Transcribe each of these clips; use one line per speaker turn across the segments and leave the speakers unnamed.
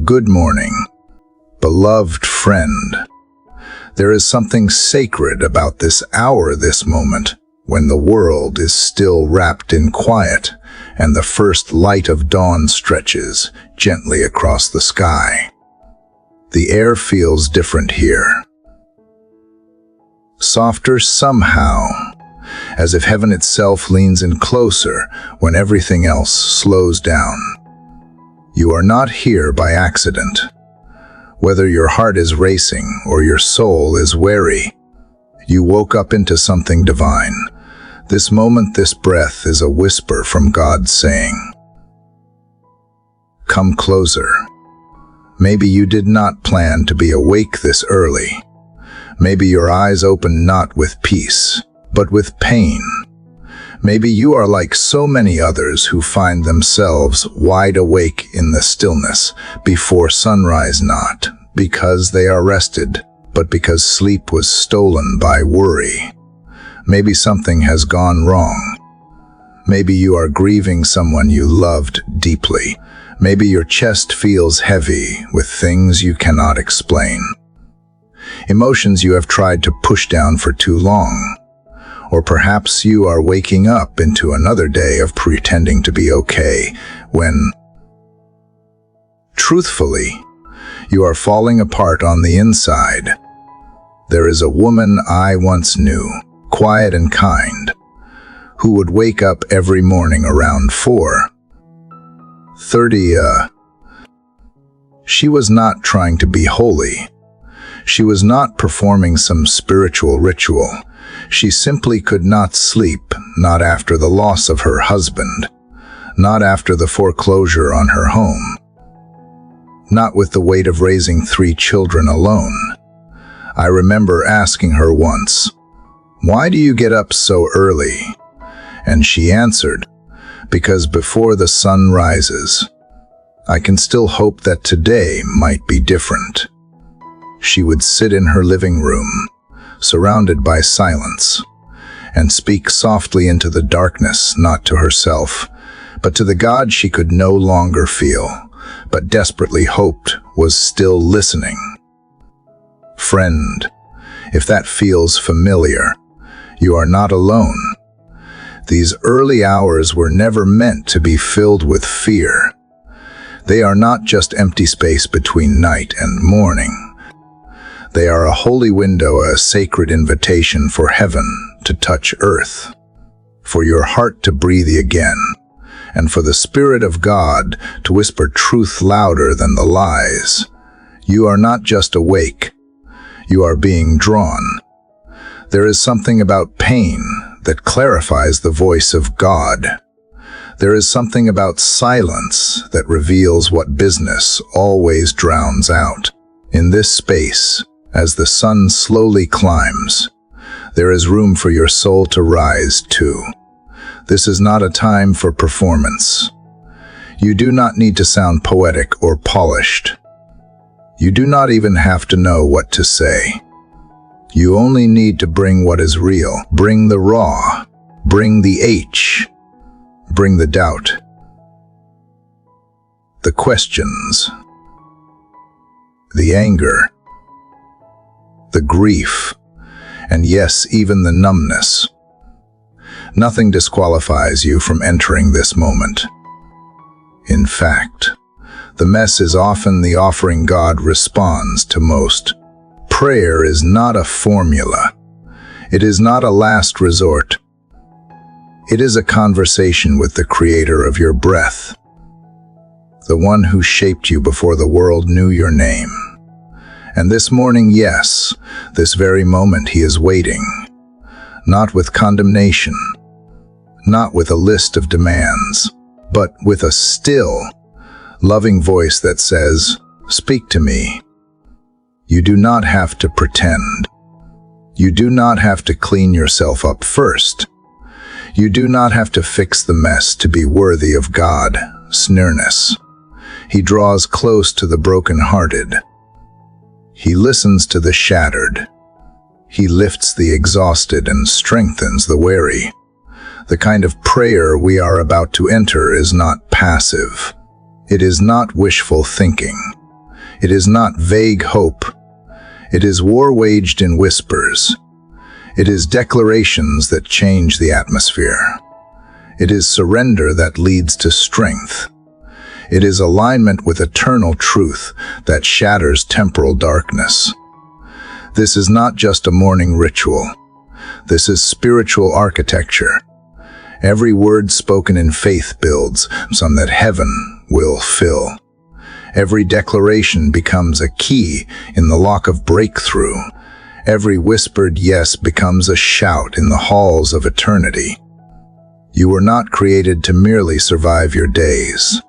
Good morning, beloved friend. There is something sacred about this hour, this moment, when the world is still wrapped in quiet and the first light of dawn stretches gently across the sky. The air feels different here. Softer somehow, as if heaven itself leans in closer when everything else slows down. You are not here by accident. Whether your heart is racing or your soul is weary, you woke up into something divine. This moment, this breath is a whisper from God saying, "Come closer." Maybe you did not plan to be awake this early. Maybe your eyes open not with peace, but with pain. Maybe you are like so many others who find themselves wide awake in the stillness before sunrise, not because they are rested, but because sleep was stolen by worry. Maybe something has gone wrong. Maybe you are grieving someone you loved deeply. Maybe your chest feels heavy with things you cannot explain. Emotions you have tried to push down for too long. Or perhaps you are waking up into another day of pretending to be okay when, truthfully, you are falling apart on the inside. There is a woman I once knew, quiet and kind, who would wake up every morning around 4:30. She was not trying to be holy. She was not performing some spiritual ritual. She simply could not sleep, not after the loss of her husband, not after the foreclosure on her home, not with the weight of raising 3 children alone. I remember asking her once, "Why do you get up so early?" And she answered, "Because before the sun rises, I can still hope that today might be different." She would sit in her living room, surrounded by silence, and speak softly into the darkness, not to herself, but to the God she could no longer feel, but desperately hoped was still listening. Friend, if that feels familiar, you are not alone. These early hours were never meant to be filled with fear. They are not just empty space between night and morning. They are a holy window, a sacred invitation for heaven to touch earth, for your heart to breathe again, and for the Spirit of God to whisper truth louder than the lies. You are not just awake, you are being drawn. There is something about pain that clarifies the voice of God. There is something about silence that reveals what business always drowns out. In this space, as the sun slowly climbs, there is room for your soul to rise too. This is not a time for performance. You do not need to sound poetic or polished. You do not even have to know what to say. You only need to bring what is real. Bring the raw. Bring the Bring the doubt. The questions. The anger. The grief, and yes, even the numbness. Nothing disqualifies you from entering this moment. In fact, the mess is often the offering God responds to most. Prayer is not a formula. It is not a last resort. It is a conversation with the Creator of your breath, the one who shaped you before the world knew your name. And this morning, yes, this very moment, He is waiting, not with condemnation, not with a list of demands, but with a still, loving voice that says, "Speak to me." You do not have to pretend. You do not have to clean yourself up first. You do not have to fix the mess to be worthy of God's nearness. He draws close to the brokenhearted. He listens to the shattered. He lifts the exhausted and strengthens the weary. The kind of prayer we are about to enter is not passive. It is not wishful thinking. It is not vague hope. It is war waged in whispers. It is declarations that change the atmosphere. It is surrender that leads to strength. It is alignment with eternal truth that shatters temporal darkness. This is not just a morning ritual. This is spiritual architecture. Every word spoken in faith builds some that heaven will fill. Every declaration becomes a key in the lock of breakthrough. Every whispered yes becomes a shout in the halls of eternity. You were not created to merely survive your days.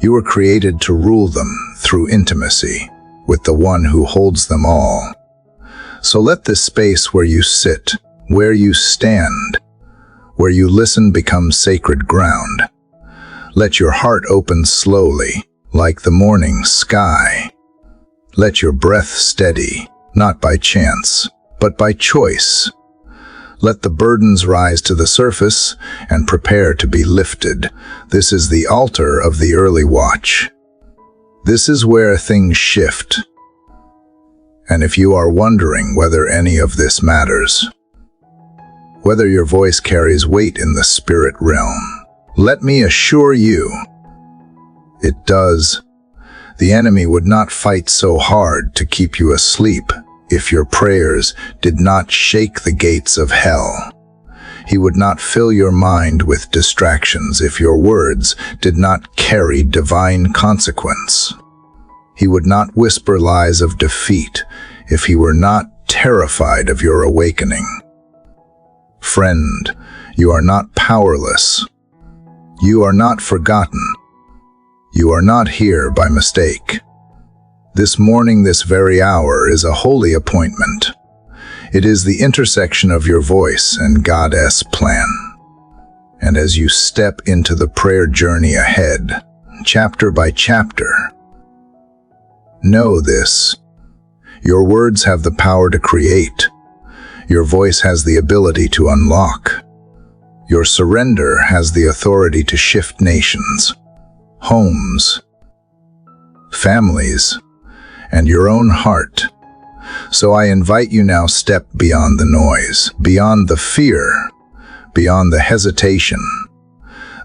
You were created to rule them through intimacy with the one who holds them all. So let this space where you sit, where you stand, where you listen become sacred ground. Let your heart open slowly, like the morning sky. Let your breath steady, not by chance, but by choice. Let the burdens rise to the surface and prepare to be lifted. This is the altar of the early watch. This is where things shift. And if you are wondering whether any of this matters, whether your voice carries weight in the spirit realm, let me assure you, it does. The enemy would not fight so hard to keep you asleep if your prayers did not shake the gates of hell. He would not fill your mind with distractions if your words did not carry divine consequence. He would not whisper lies of defeat if he were not terrified of your awakening. Friend, you are not powerless. You are not forgotten. You are not here by mistake. This morning, this very hour, is a holy appointment. It is the intersection of your voice and God's plan. And as you step into the prayer journey ahead, chapter by chapter, know this: your words have the power to create. Your voice has the ability to unlock. Your surrender has the authority to shift nations, homes, families, and your own heart. So I invite you now, step beyond the noise, beyond the fear, beyond the hesitation.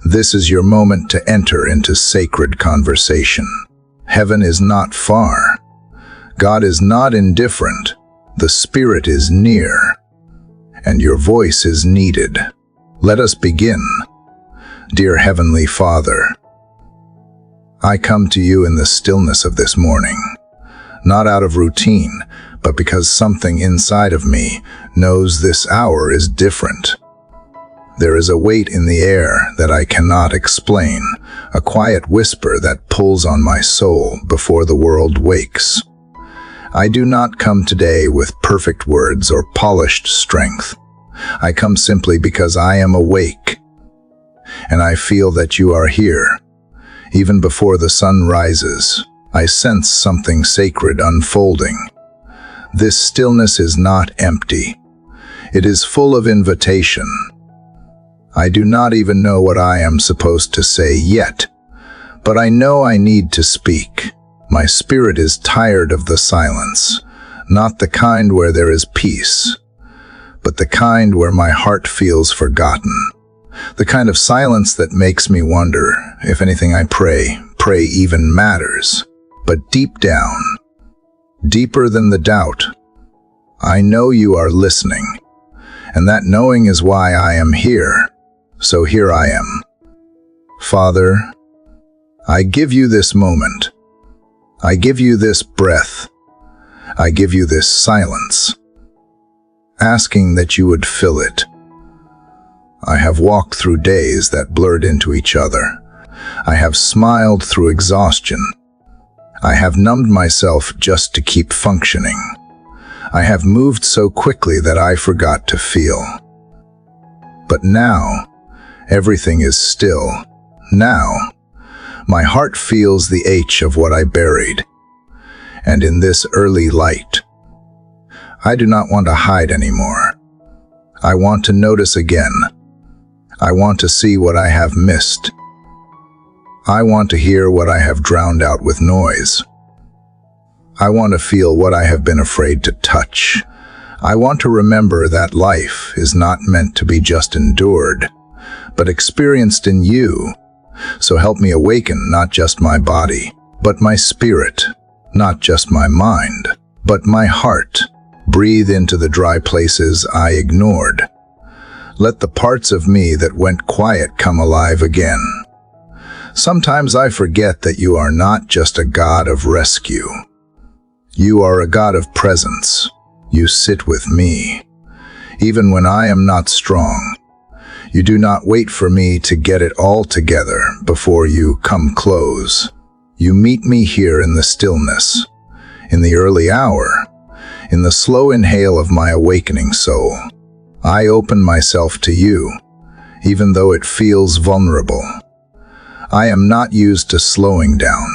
This is your moment to enter into sacred conversation. Heaven is not far. God is not indifferent. The Spirit is near, and your voice is needed. Let us begin. Dear Heavenly Father, I come to you in the stillness of this morning, not out of routine, but because something inside of me knows this hour is different. There is a weight in the air that I cannot explain, a quiet whisper that pulls on my soul before the world wakes. I do not come today with perfect words or polished strength. I come simply because I am awake, and I feel that you are here. Even before the sun rises, I sense something sacred unfolding. This stillness is not empty. It is full of invitation. I do not even know what I am supposed to say yet, but I know I need to speak. My spirit is tired of the silence, not the kind where there is peace, but the kind where my heart feels forgotten. The kind of silence that makes me wonder if anything I pray even matters. But deep down, deeper than the doubt, I know you are listening, and that knowing is why I am here. So here I am. Father, I give you this moment. I give you this breath. I give you this silence, asking that you would fill it. I have walked through days that blurred into each other. I have smiled through exhaustion. I have numbed myself just to keep functioning. I have moved so quickly that I forgot to feel. But now, everything is still. Now, my heart feels the ache of what I buried. And in this early light, I do not want to hide anymore. I want to notice again. I want to see what I have missed. I want to hear what I have drowned out with noise. I want to feel what I have been afraid to touch. I want to remember that life is not meant to be just endured, but experienced in you. So help me awaken not just my body, but my spirit, not just my mind, but my heart. Breathe into the dry places I ignored. Let the parts of me that went quiet come alive again. Sometimes I forget that you are not just a God of rescue. You are a God of presence. You sit with me. Even when I am not strong, you do not wait for me to get it all together before you come close. You meet me here in the stillness, in the early hour, in the slow inhale of my awakening soul. I open myself to you, even though it feels vulnerable. I am not used to slowing down.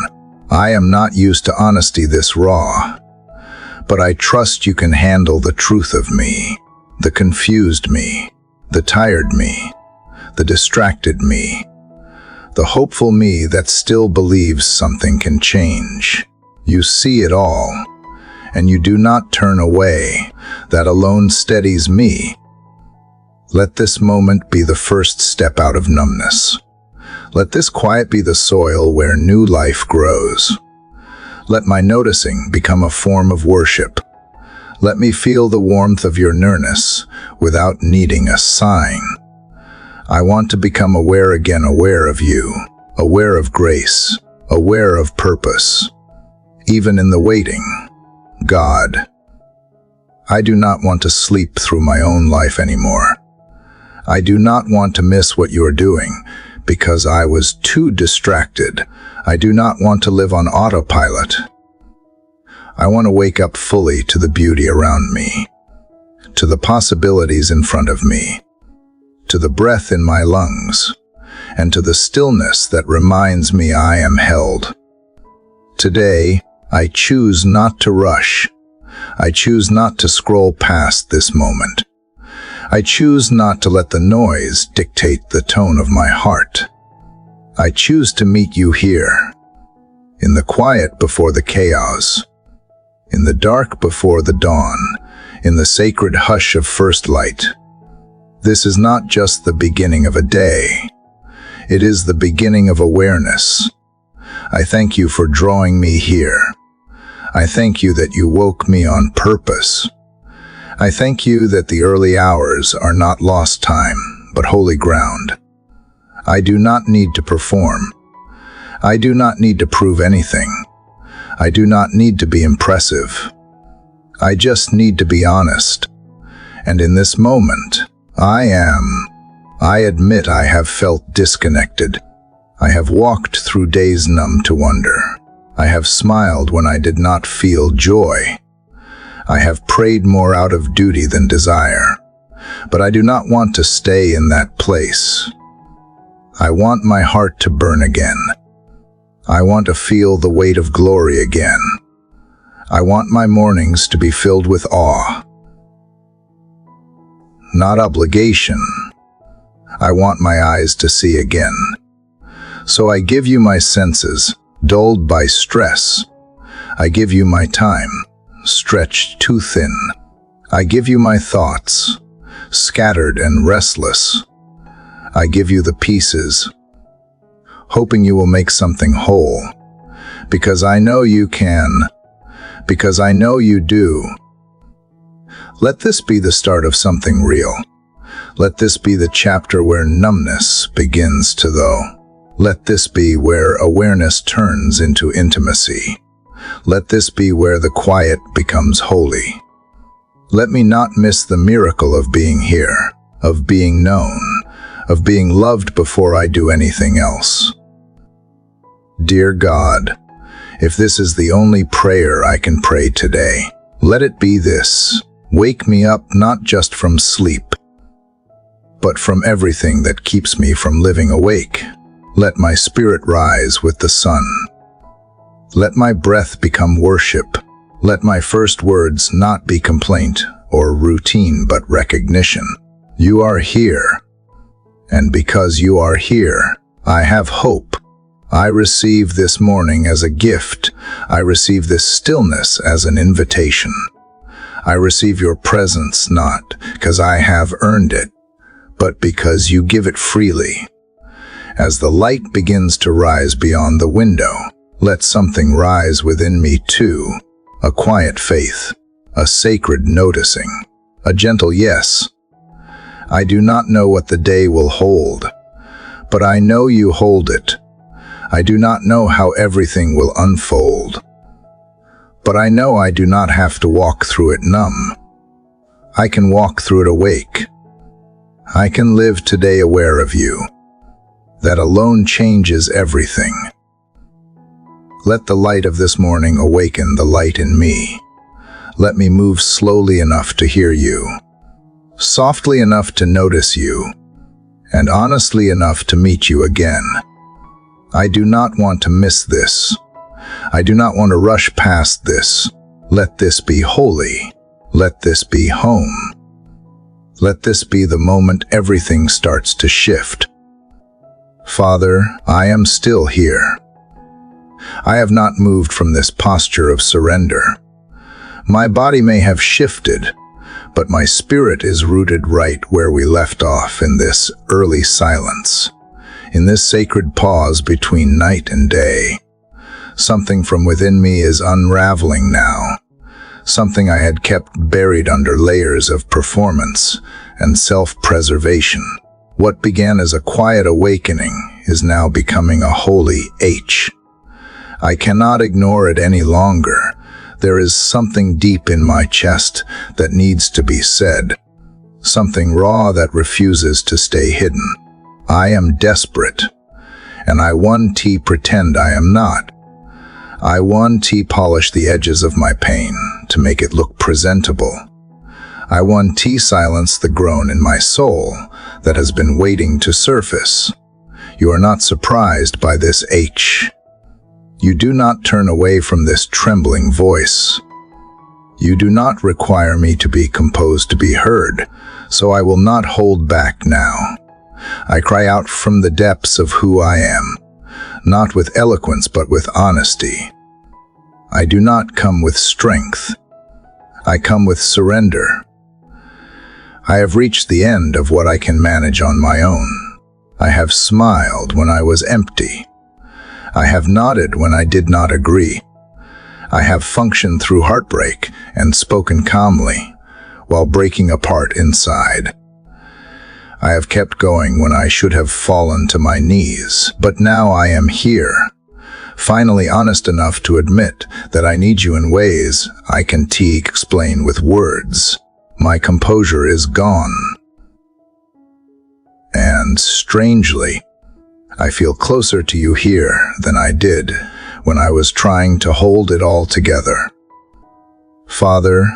I am not used to honesty this raw. But I trust you can handle the truth of me, the confused me, the tired me, the distracted me, the hopeful me that still believes something can change. You see it all, and you do not turn away. That alone steadies me. Let this moment be the first step out of numbness. Let this quiet be the soil where new life grows. Let my noticing become a form of worship. Let me feel the warmth of your nearness without needing a sign. I want to become aware again, aware of you, aware of grace, aware of purpose. Even in the waiting, God, I do not want to sleep through my own life anymore. I do not want to miss what you are doing because I was too distracted. I do not want to live on autopilot. I want to wake up fully to the beauty around me, to the possibilities in front of me, to the breath in my lungs, and to the stillness that reminds me I am held. Today, I choose not to rush. I choose not to scroll past this moment. I choose not to let the noise dictate the tone of my heart. I choose to meet you here, in the quiet before the chaos, in the dark before the dawn, in the sacred hush of first light. This is not just the beginning of a day. It is the beginning of awareness. I thank you for drawing me here. I thank you that you woke me on purpose. I thank you that the early hours are not lost time, but holy ground. I do not need to perform. I do not need to prove anything. I do not need to be impressive. I just need to be honest. And in this moment, I admit I have felt disconnected. I have walked through days numb to wonder. I have smiled when I did not feel joy. I have prayed more out of duty than desire. But I do not want to stay in that place. I want my heart to burn again. I want to feel the weight of glory again. I want my mornings to be filled with awe, not obligation. I want my eyes to see again. So I give you my senses, dulled by stress. I give you my time, stretched too thin. I give you my thoughts, scattered and restless. I give you the pieces, hoping you will make something whole, because I know you can, because I know you do. Let this be the start of something real. Let this be the chapter where numbness begins to thaw. Let this be where awareness turns into intimacy. Let this be where the quiet becomes holy. Let me not miss the miracle of being here, of being known, of being loved before I do anything else. Dear God, if this is the only prayer I can pray today, let it be this. Wake me up not just from sleep, but from everything that keeps me from living awake. Let my spirit rise with the sun. Let my breath become worship. Let my first words not be complaint or routine but recognition. You are here, and because you are here, I have hope. I receive this morning as a gift. I receive this stillness as an invitation. I receive your presence not because I have earned it, but because you give it freely. As the light begins to rise beyond the window, let something rise within me too, a quiet faith, a sacred noticing, a gentle yes. I do not know what the day will hold, but I know you hold it. I do not know how everything will unfold, but I know I do not have to walk through it numb. I can walk through it awake. I can live today aware of you. That alone changes everything. Let the light of this morning awaken the light in me. Let me move slowly enough to hear you, softly enough to notice you, and honestly enough to meet you again. I do not want to miss this. I do not want to rush past this. Let this be holy. Let this be home. Let this be the moment everything starts to shift. Father, I am still here. I have not moved from this posture of surrender. My body may have shifted, but my spirit is rooted right where we left off in this early silence, in this sacred pause between night and day. Something from within me is unraveling now, something I had kept buried under layers of performance and self-preservation. What began as a quiet awakening is now becoming a holy H. I cannot ignore it any longer. There is something deep in my chest that needs to be said, something raw that refuses to stay hidden. I am desperate, and I 1T pretend I am not. I 1T polish the edges of my pain to make it look presentable. I 1T silence the groan in my soul that has been waiting to surface. You are not surprised by this H. You do not turn away from this trembling voice. You do not require me to be composed to be heard, so I will not hold back now. I cry out from the depths of who I am, not with eloquence but with honesty. I do not come with strength. I come with surrender. I have reached the end of what I can manage on my own. I have smiled when I was empty. I have nodded when I did not agree. I have functioned through heartbreak and spoken calmly while breaking apart inside. I have kept going when I should have fallen to my knees, but now I am here, finally honest enough to admit that I need you in ways I can explain with words. My composure is gone. And strangely, I feel closer to you here than I did when I was trying to hold it all together. Father,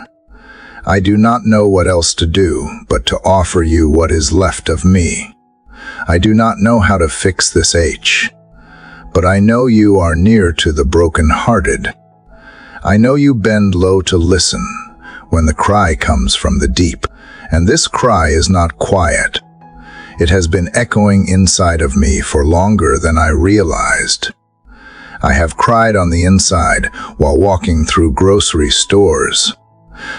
I do not know what else to do but to offer you what is left of me. I do not know how to fix this H, but I know you are near to the broken-hearted. I know you bend low to listen when the cry comes from the deep, and this cry is not quiet. It has been echoing inside of me for longer than I realized. I have cried on the inside while walking through grocery stores.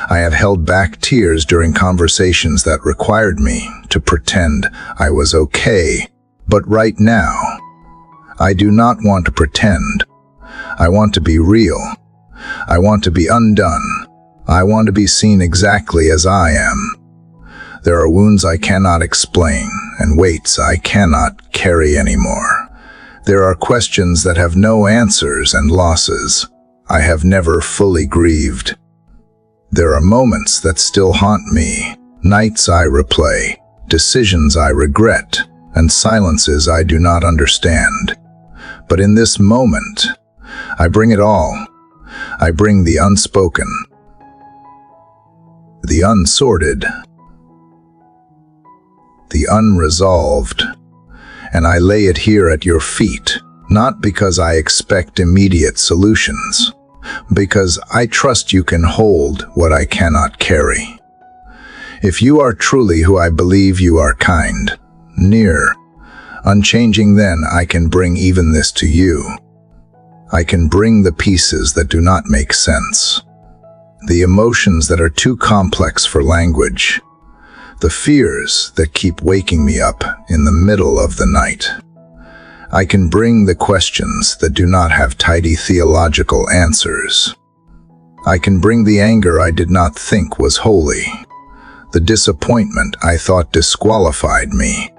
I have held back tears during conversations that required me to pretend I was okay. But right now, I do not want to pretend. I want to be real. I want to be undone. I want to be seen exactly as I am. There are wounds I cannot explain and weights I cannot carry anymore. There are questions that have no answers and losses I have never fully grieved. There are moments that still haunt me, nights I replay, decisions I regret, and silences I do not understand. But in this moment, I bring it all. I bring the unspoken, the unsorted, the unresolved, and I lay it here at your feet, not because I expect immediate solutions, because I trust you can hold what I cannot carry. If you are truly who I believe you are, kind, near, Unchanging, then I can bring even this to you. I can bring the pieces that do not make sense, the emotions that are too complex for language, the fears that keep waking me up in the middle of the night. I can bring the questions that do not have tidy theological answers. I can bring the anger I did not think was holy, the disappointment I thought disqualified me,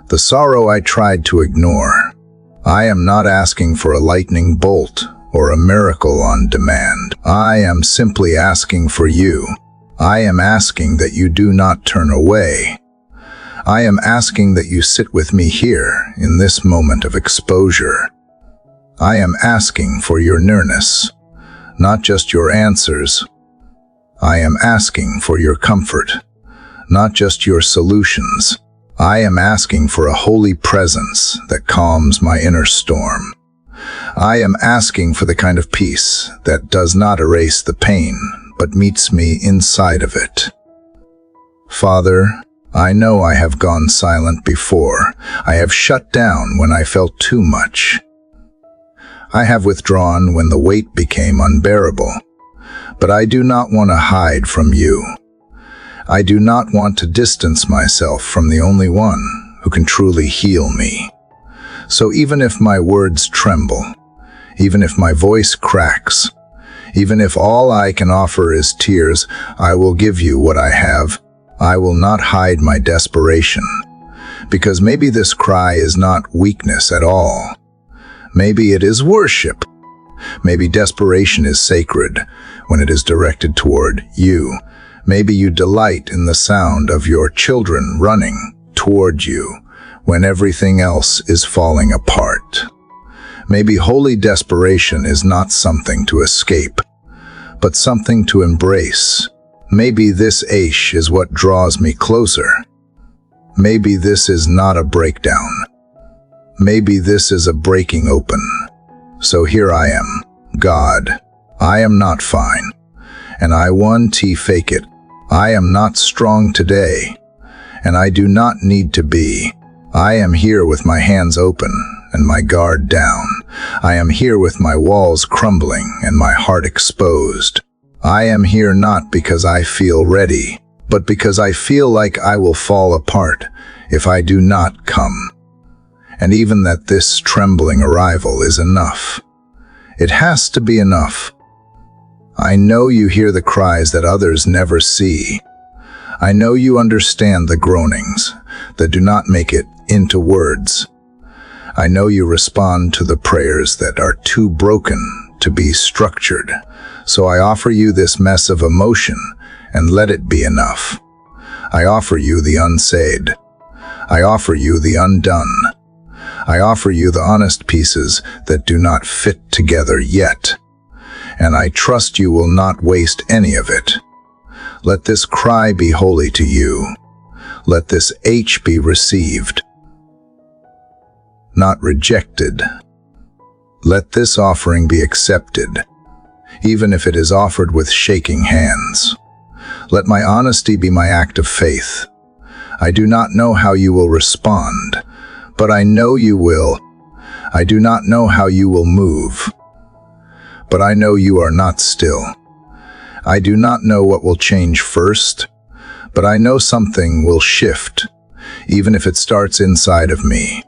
the sorrow I tried to ignore. I am not asking for a lightning bolt or a miracle on demand. I am simply asking for you. I am asking that you do not turn away. I am asking that you sit with me here in this moment of exposure. I am asking for your nearness, not just your answers. I am asking for your comfort, not just your solutions. I am asking for a holy presence that calms my inner storm. I am asking for the kind of peace that does not erase the pain, but meets me inside of it. Father, I know I have gone silent before. I have shut down when I felt too much. I have withdrawn when the weight became unbearable. But I do not want to hide from you. I do not want to distance myself from the only one who can truly heal me. So even if my words tremble, even if my voice cracks, even if all I can offer is tears, I will give you what I have. I will not hide my desperation, because maybe this cry is not weakness at all. Maybe it is worship. Maybe desperation is sacred when it is directed toward you. Maybe you delight in the sound of your children running toward you when everything else is falling apart. Maybe holy desperation is not something to escape, but something to embrace. Maybe this ache is what draws me closer. Maybe this is not a breakdown. Maybe this is a breaking open. So here I am, God. I am not fine, and I want to fake it. I am not strong today, and I do not need to be. I am here with my hands open and my guard down. I am here with my walls crumbling and my heart exposed. I am here not because I feel ready, but because I feel like I will fall apart if I do not come. And even that this trembling arrival is enough. It has to be enough. I know you hear the cries that others never see. I know you understand the groanings that do not make it into words. I know you respond to the prayers that are too broken to be structured. So I offer you this mess of emotion and let it be enough. I offer you the unsaid. I offer you the undone. I offer you the honest pieces that do not fit together yet. And I trust you will not waste any of it. Let this cry be holy to you. Let this H be received, not rejected. Let this offering be accepted, even if it is offered with shaking hands. Let my honesty be my act of faith. I do not know how you will respond, but I know you will. I do not know how you will move, but I know you are not still. I do not know what will change first, but I know something will shift, even if it starts inside of me.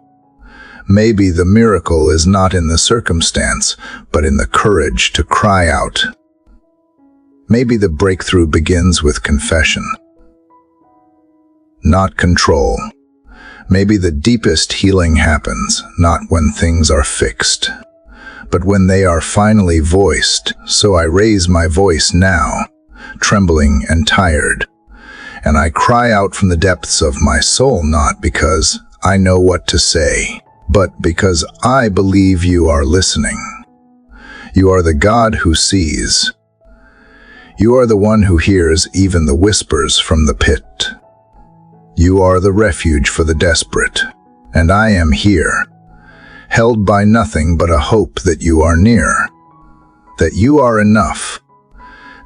Maybe the miracle is not in the circumstance, but in the courage to cry out. Maybe the breakthrough begins with confession, not control. Maybe the deepest healing happens not when things are fixed, but when they are finally voiced. So I raise my voice now, trembling and tired, and I cry out from the depths of my soul, not because I know what to say, but because I believe you are listening. You are the God who sees. You are the one who hears even the whispers from the pit. You are the refuge for the desperate, and I am here, held by nothing but a hope that you are near, that you are enough,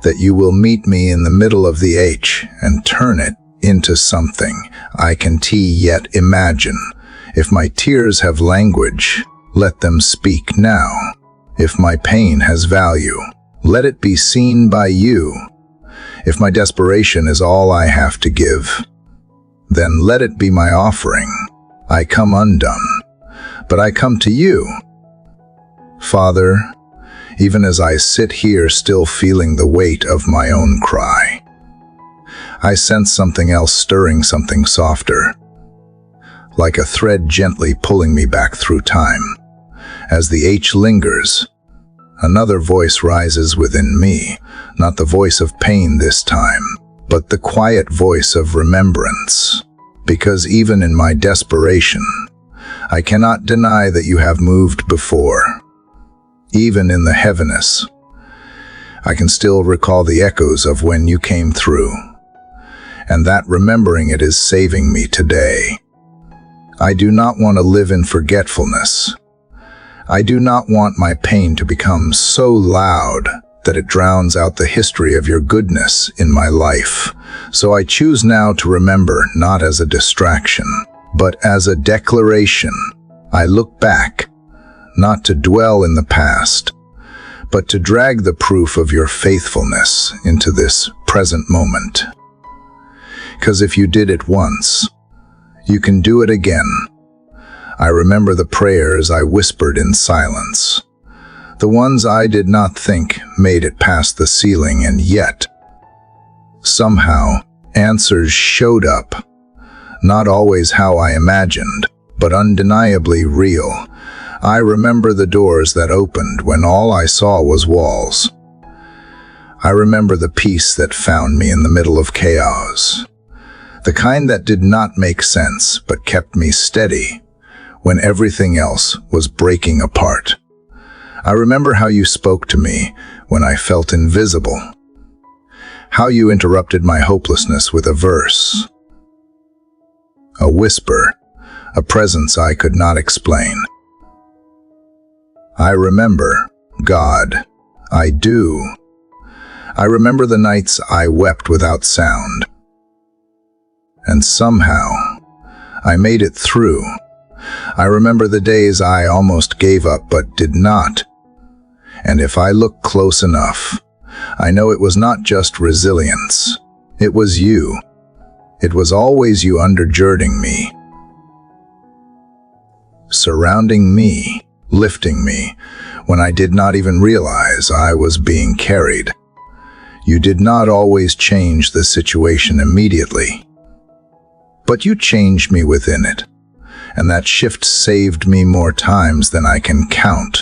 that you will meet me in the middle of the H and turn it into something I can yet imagine, If my tears have language, let them speak now. If my pain has value, let it be seen by you. If my desperation is all I have to give, then let it be my offering. I come undone, but I come to you. Father, even as I sit here still feeling the weight of my own cry, I sense something else stirring, something softer, like a thread gently pulling me back through time. As the H lingers, another voice rises within me, not the voice of pain this time, but the quiet voice of remembrance. Because even in my desperation, I cannot deny that you have moved before. Even in the heaviness, I can still recall the echoes of when you came through, and that remembering it is saving me today. I do not want to live in forgetfulness. I do not want my pain to become so loud that it drowns out the history of your goodness in my life. So I choose now to remember not as a distraction, but as a declaration. I look back, not to dwell in the past, but to drag the proof of your faithfulness into this present moment. Because if you did it once, you can do it again. I remember the prayers I whispered in silence, the ones I did not think made it past the ceiling, and yet, somehow, answers showed up. Not always how I imagined, but undeniably real. I remember the doors that opened when all I saw was walls. I remember the peace that found me in the middle of chaos. The kind that did not make sense, but kept me steady when everything else was breaking apart. I remember how you spoke to me when I felt invisible. How you interrupted my hopelessness with a verse, a whisper, a presence I could not explain. I remember, God, I do. I remember the nights I wept without sound. And somehow, I made it through. I remember the days I almost gave up but did not. And if I look close enough, I know it was not just resilience. It was you. It was always you undergirding me, surrounding me, lifting me, when I did not even realize I was being carried. You did not always change the situation immediately, but you changed me within it, and that shift saved me more times than I can count.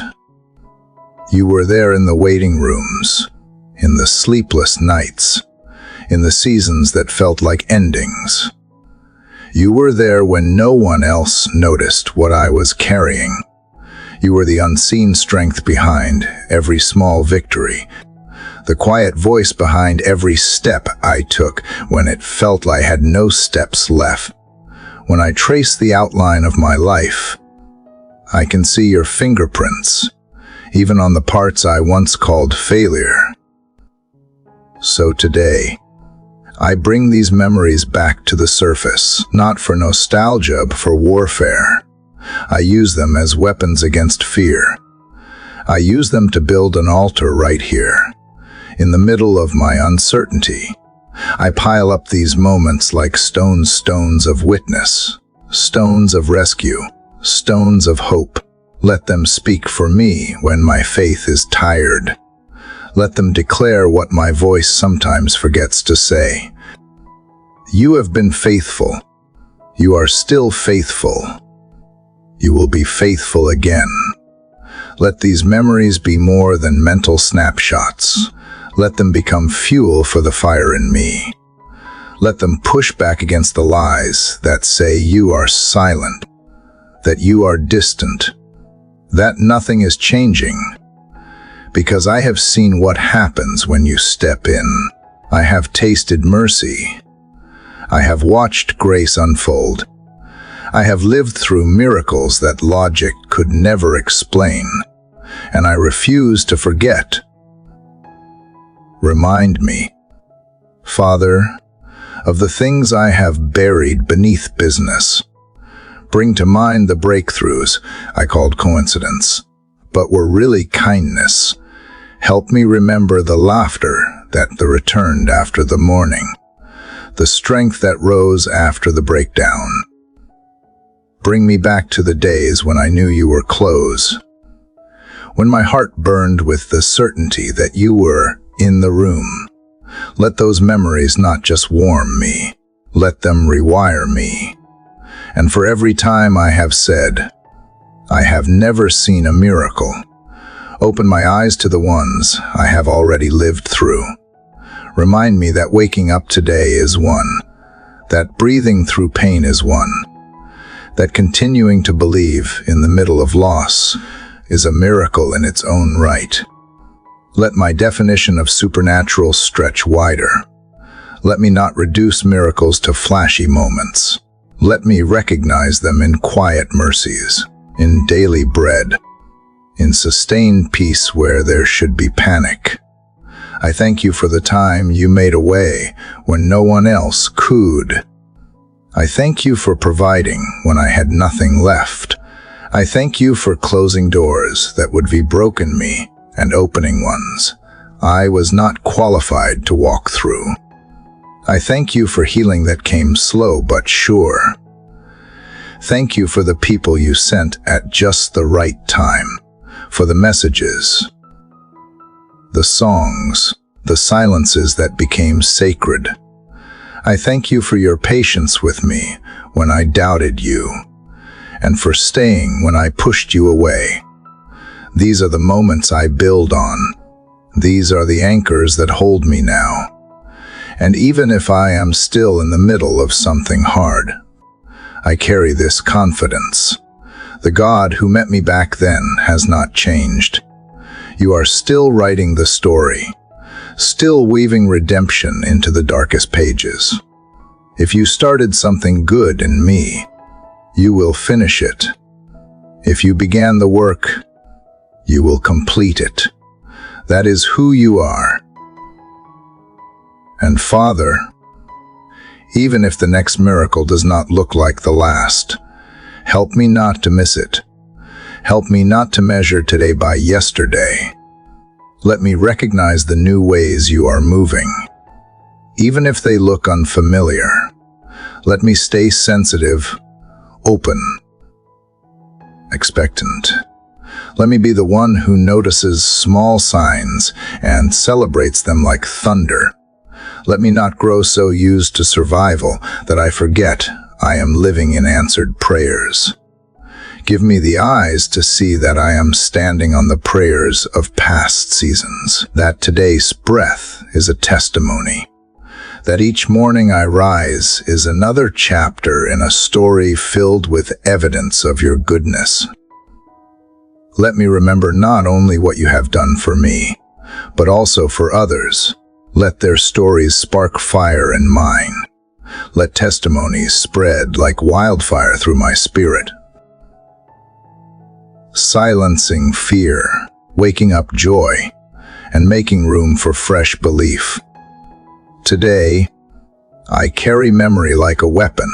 You were there in the waiting rooms, in the sleepless nights, in the seasons that felt like endings. You were there when no one else noticed what I was carrying. You were the unseen strength behind every small victory, the quiet voice behind every step I took when it felt I had no steps left. When I trace the outline of my life, I can see your fingerprints, even on the parts I once called failure. So today, I bring these memories back to the surface, not for nostalgia, but for warfare. I use them as weapons against fear. I use them to build an altar right here, in the middle of my uncertainty. I pile up these moments like stones of witness, stones of rescue, stones of hope. Let them speak for me when my faith is tired. Let them declare what my voice sometimes forgets to say. You have been faithful. You are still faithful. You will be faithful again. Let these memories be more than mental snapshots. Let them become fuel for the fire in me. Let them push back against the lies that say you are silent, that you are distant, that nothing is changing. Because I have seen what happens when you step in. I have tasted mercy. I have watched grace unfold. I have lived through miracles that logic could never explain, and I refuse to forget. Remind me, Father, of the things I have buried beneath business. Bring to mind the breakthroughs I called coincidence, but were really kindness. Help me remember the laughter that returned after the mourning, the strength that rose after the breakdown. Bring me back to the days when I knew you were close, when my heart burned with the certainty that you were in the room. Let those memories not just warm me, let them rewire me. And for every time I have said, I have never seen a miracle, open my eyes to the ones I have already lived through. Remind me that waking up today is one, that breathing through pain is one, that continuing to believe in the middle of loss is a miracle in its own right. Let my definition of supernatural stretch wider. Let me not reduce miracles to flashy moments. Let me recognize them in quiet mercies, in daily bread, in sustained peace where there should be panic. I thank you for the time you made a way when no one else could. I thank you for providing when I had nothing left. I thank you for closing doors that would be broken me and opening ones I was not qualified to walk through. I thank you for healing that came slow but sure. Thank you for the people you sent at just the right time, for the messages, the songs, the silences that became sacred. I thank you for your patience with me when I doubted you, and for staying when I pushed you away. These are the moments I build on. These are the anchors that hold me now. And even if I am still in the middle of something hard, I carry this confidence. The God who met me back then has not changed. You are still writing the story, still weaving redemption into the darkest pages. If you started something good in me, you will finish it. If you began the work, you will complete it. That is who you are. And Father, even if the next miracle does not look like the last, help me not to miss it. Help me not to measure today by yesterday. Let me recognize the new ways you are moving. Even if they look unfamiliar, let me stay sensitive, open, expectant. Let me be the one who notices small signs and celebrates them like thunder. Let me not grow so used to survival that I forget I am living in answered prayers. Give me the eyes to see that I am standing on the prayers of past seasons, that today's breath is a testimony, that each morning I rise is another chapter in a story filled with evidence of your goodness. Let me remember not only what you have done for me, but also for others. Let their stories spark fire in mine. Let testimonies spread like wildfire through my spirit, silencing fear, waking up joy, and making room for fresh belief. Today, I carry memory like a weapon.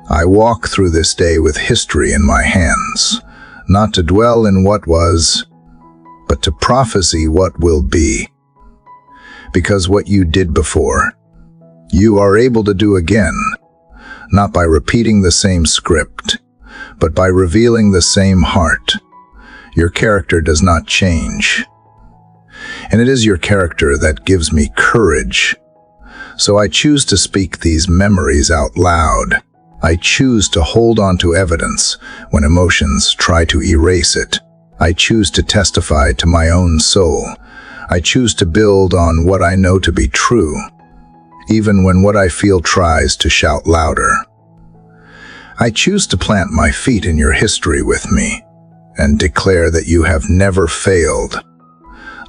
I walk through this day with history in my hands, not to dwell in what was, but to prophesy what will be. Because what you did before, you are able to do again, not by repeating the same script, but by revealing the same heart. Your character does not change, and it is your character that gives me courage. So I choose to speak these memories out loud. I choose to hold on to evidence when emotions try to erase it. I choose to testify to my own soul. I choose to build on what I know to be true, even when what I feel tries to shout louder. I choose to plant my feet in your history with me and declare that you have never failed.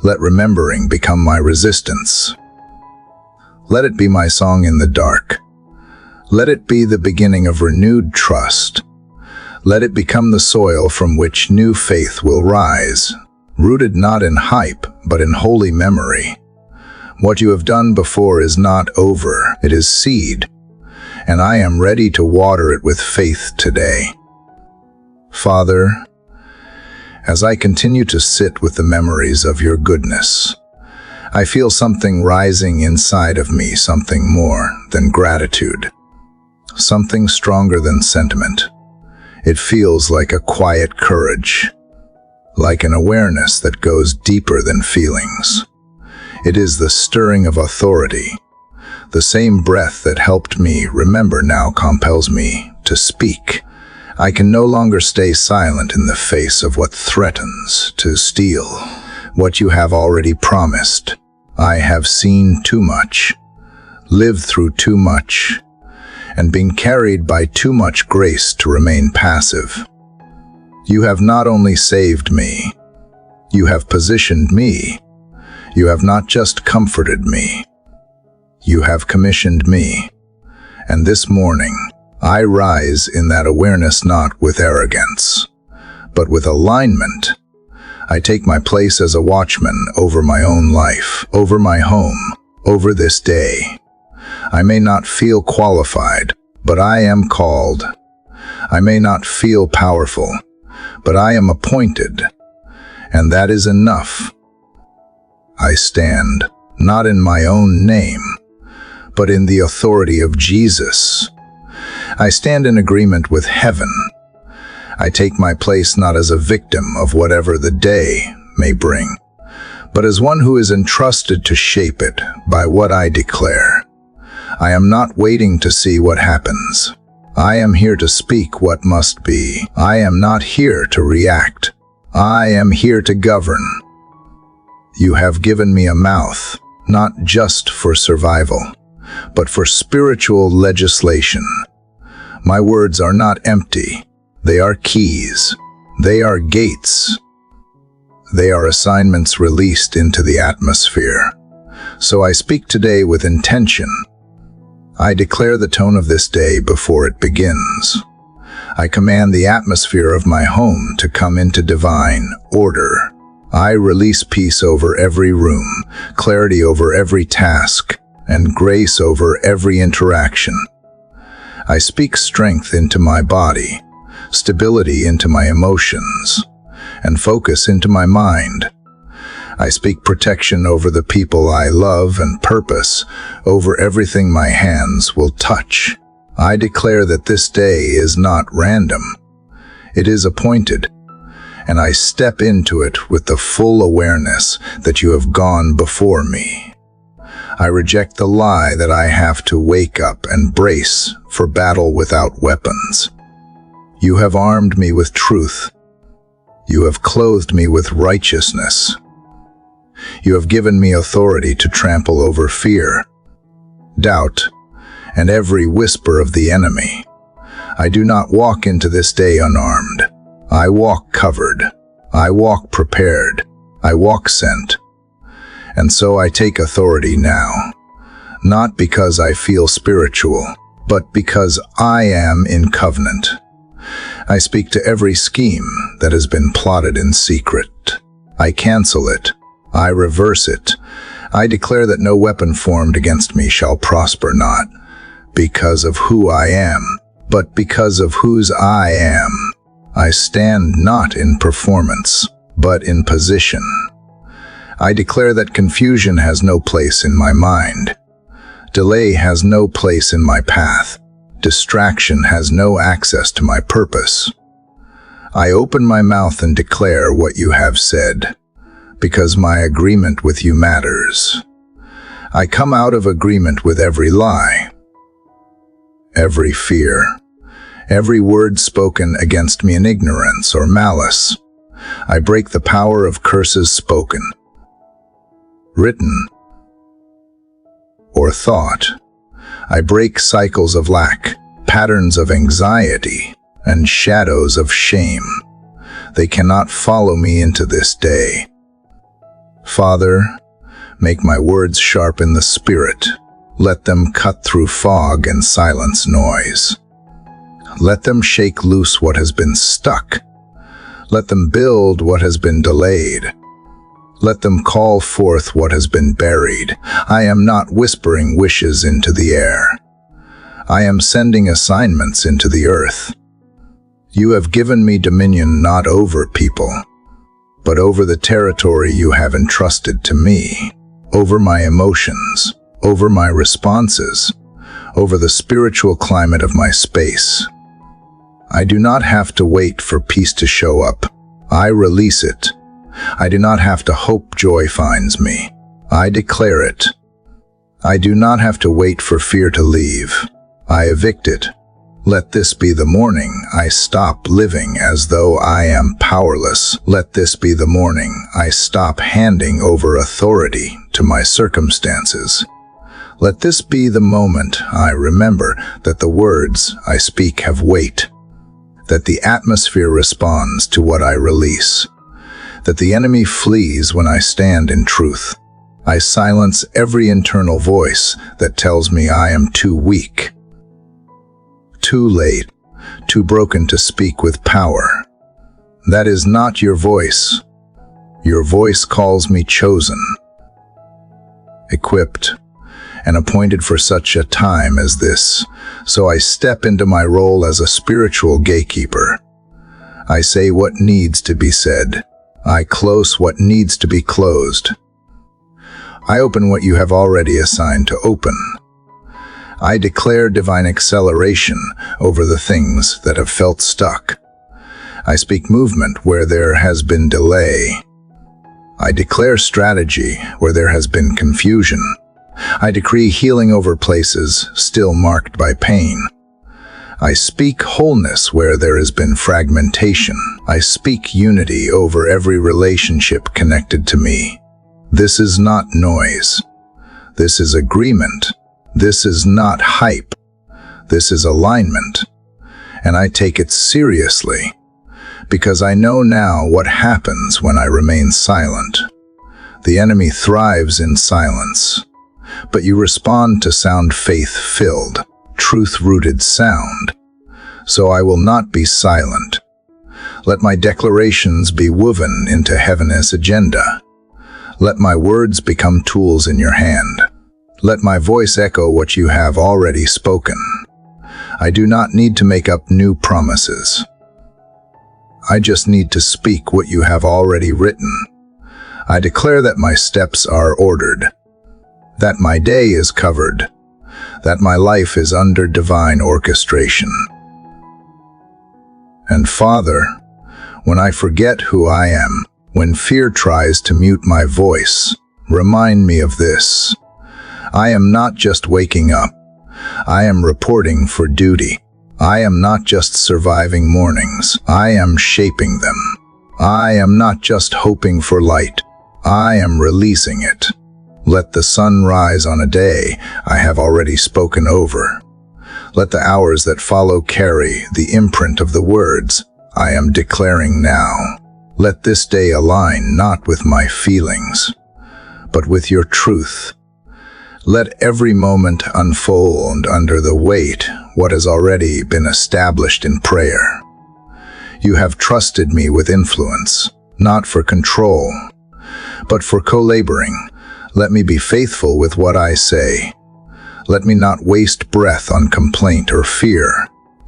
Let remembering become my resistance. Let it be my song in the dark. Let it be the beginning of renewed trust. Let it become the soil from which new faith will rise, rooted not in hype, but in holy memory. What you have done before is not over, it is seed. and I am ready to water it with faith today. Father, as I continue to sit with the memories of your goodness, I feel something rising inside of me, something more than gratitude, something stronger than sentiment. It feels like a quiet courage, like an awareness that goes deeper than feelings. It is the stirring of authority. The same breath that helped me remember now compels me to speak. I can no longer stay silent in the face of what threatens to steal what you have already promised. I have seen too much, lived through too much, and been carried by too much grace to remain passive. You have not only saved me, you have positioned me. You have not just comforted me, you have commissioned me. And this morning, I rise in that awareness, not with arrogance, but with alignment. I take my place as a watchman over my own life, over my home, over this day. I may not feel qualified, but I am called. I may not feel powerful, but I am appointed, and that is enough. I stand, not in my own name, but in the authority of Jesus. I stand in agreement with heaven. I take my place not as a victim of whatever the day may bring, but as one who is entrusted to shape it by what I declare. I am not waiting to see what happens. I am here to speak what must be. I am not here to react. I am here to govern. You have given me a mouth, not just for survival, but for spiritual legislation. My words are not empty. They are keys. They are gates. They are assignments released into the atmosphere. So I speak today with intention. I declare the tone of this day before it begins. I command the atmosphere of my home to come into divine order. I release peace over every room, clarity over every task, and grace over every interaction. I speak strength into my body, stability into my emotions, and focus into my mind. I speak protection over the people I love and purpose over everything my hands will touch. I declare that this day is not random. It is appointed, and I step into it with the full awareness that you have gone before me. I reject the lie that I have to wake up and brace for battle without weapons. You have armed me with truth. You have clothed me with righteousness. You have given me authority to trample over fear, doubt, and every whisper of the enemy. I do not walk into this day unarmed. I walk covered. I walk prepared. I walk sent. And so I take authority now, not because I feel spiritual, but because I am in covenant. I speak to every scheme that has been plotted in secret. I cancel it. I reverse it. I declare that no weapon formed against me shall prosper, not because of who I am, but because of whose I am. I stand not in performance, but in position. I declare that confusion has no place in my mind. Delay has no place in my path. Distraction has no access to my purpose. I open my mouth and declare what you have said, because my agreement with you matters. I come out of agreement with every lie, every fear, every word spoken against me in ignorance or malice. I break the power of curses spoken, written, or thought. I break cycles of lack, patterns of anxiety, and shadows of shame. They cannot follow me into this day. Father, make my words sharp in the spirit. Let them cut through fog and silence noise. Let them shake loose what has been stuck. Let them build what has been delayed. Let them call forth what has been buried. I am not whispering wishes into the air. I am sending assignments into the earth. You have given me dominion not over people, but over the territory you have entrusted to me, over my emotions, over my responses, over the spiritual climate of my space. I do not have to wait for peace to show up. I release it. I do not have to hope joy finds me. I declare it. I do not have to wait for fear to leave. I evict it. Let this be the morning I stop living as though I am powerless. Let this be the morning I stop handing over authority to my circumstances. Let this be the moment I remember that the words I speak have weight, that the atmosphere responds to what I release, that the enemy flees when I stand in truth. I silence every internal voice that tells me I am too weak, too late, too broken to speak with power. That is not your voice. Your voice calls me chosen, equipped, and appointed for such a time as this. So I step into my role as a spiritual gatekeeper. I say what needs to be said. I close what needs to be closed. I open what you have already assigned to open. I declare divine acceleration over the things that have felt stuck. I speak movement where there has been delay. I declare strategy where there has been confusion. I decree healing over places still marked by pain. I speak wholeness where there has been fragmentation. I speak unity over every relationship connected to me. This is not noise. This is agreement. This is not hype. This is alignment. And I take it seriously, because I know now what happens when I remain silent. The enemy thrives in silence, but you respond to sound faith-filled, truth-rooted sound. So I will not be silent. Let my declarations be woven into heaven's agenda. Let my words become tools in your hand. Let my voice echo what you have already spoken. I do not need to make up new promises. I just need to speak what you have already written. I declare that my steps are ordered, that my day is covered, that my life is under divine orchestration. And Father, when I forget who I am, when fear tries to mute my voice, remind me of this. I am not just waking up. I am reporting for duty. I am not just surviving mornings. I am shaping them. I am not just hoping for light. I am releasing it. Let the sun rise on a day I have already spoken over. Let the hours that follow carry the imprint of the words I am declaring now. Let this day align not with my feelings, but with your truth. Let every moment unfold under the weight what has already been established in prayer. You have trusted me with influence, not for control, but for co-laboring. Let me be faithful with what I say. Let me not waste breath on complaint or fear.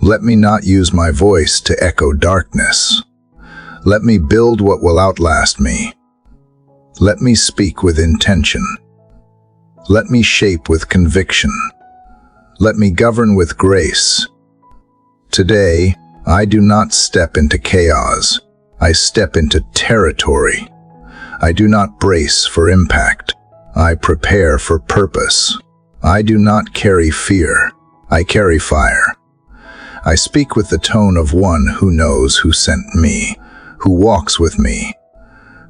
Let me not use my voice to echo darkness. Let me build what will outlast me. Let me speak with intention. Let me shape with conviction. Let me govern with grace. Today, I do not step into chaos. I step into territory. I do not brace for impact. I prepare for purpose. I do not carry fear. I carry fire. I speak with the tone of one who knows who sent me, who walks with me,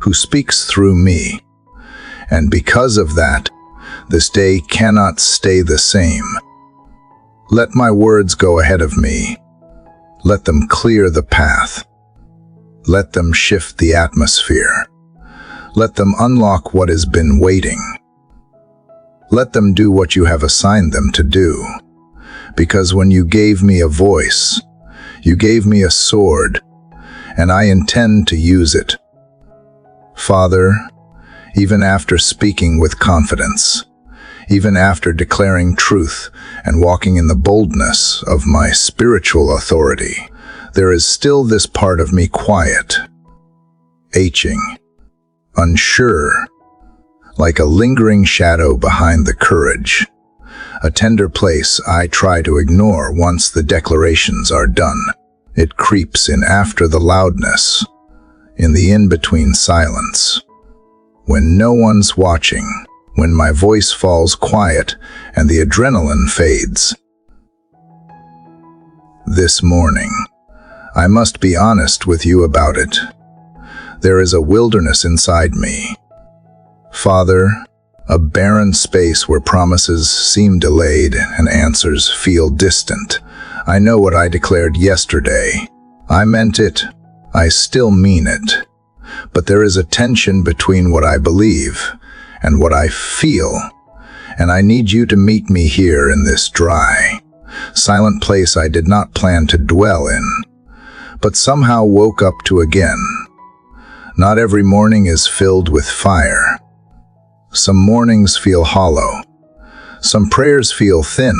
who speaks through me. And because of that, this day cannot stay the same. Let my words go ahead of me. Let them clear the path. Let them shift the atmosphere. Let them unlock what has been waiting. Let them do what you have assigned them to do. Because when you gave me a voice, you gave me a sword, and I intend to use it. Father, even after speaking with confidence, even after declaring truth and walking in the boldness of my spiritual authority, there is still this part of me quiet, aching, unsure, like a lingering shadow behind the courage, a tender place I try to ignore once the declarations are done. It creeps in after the loudness, in the in-between silence, when no one's watching, when my voice falls quiet and the adrenaline fades. This morning, I must be honest with you about it. There is a wilderness inside me. Father, a barren space where promises seem delayed and answers feel distant. I know what I declared yesterday. I meant it. I still mean it. But there is a tension between what I believe and what I feel, and I need you to meet me here in this dry, silent place I did not plan to dwell in, but somehow woke up to again. Not every morning is filled with fire. Some mornings feel hollow. Some prayers feel thin.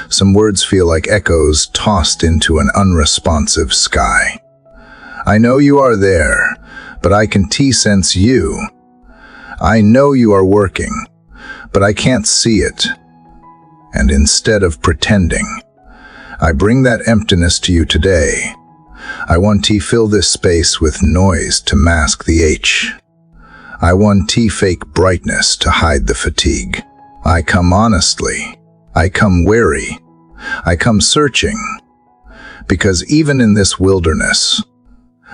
Some words feel like echoes tossed into an unresponsive sky. I know you are there, but I can sense you. I know you are working, but I can't see it. And instead of pretending, I bring that emptiness to you today. I want to fill this space with noise to mask the H. I want fake brightness to hide the fatigue. I come honestly. I come weary. I come searching. Because even in this wilderness,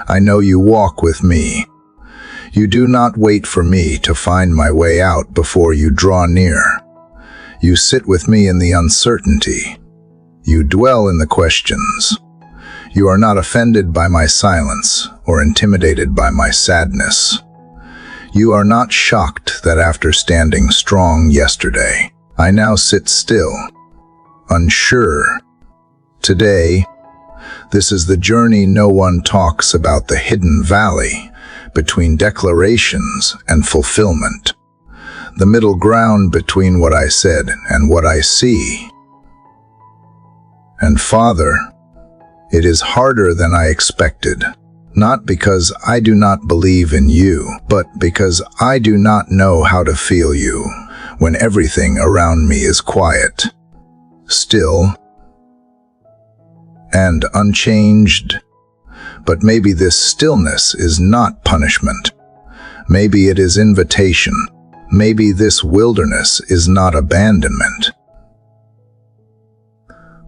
I know you walk with me. You do not wait for me to find my way out before you draw near. You sit with me in the uncertainty. You dwell in the questions. You are not offended by my silence or intimidated by my sadness. You are not shocked that after standing strong yesterday, I now sit still, unsure. Today, this is the journey no one talks about, the hidden valley between declarations and fulfillment, the middle ground between what I said and what I see. And Father, it is harder than I expected. Not because I do not believe in you, but because I do not know how to feel you when everything around me is quiet, still, and unchanged. But maybe this stillness is not punishment. Maybe it is invitation. Maybe this wilderness is not abandonment,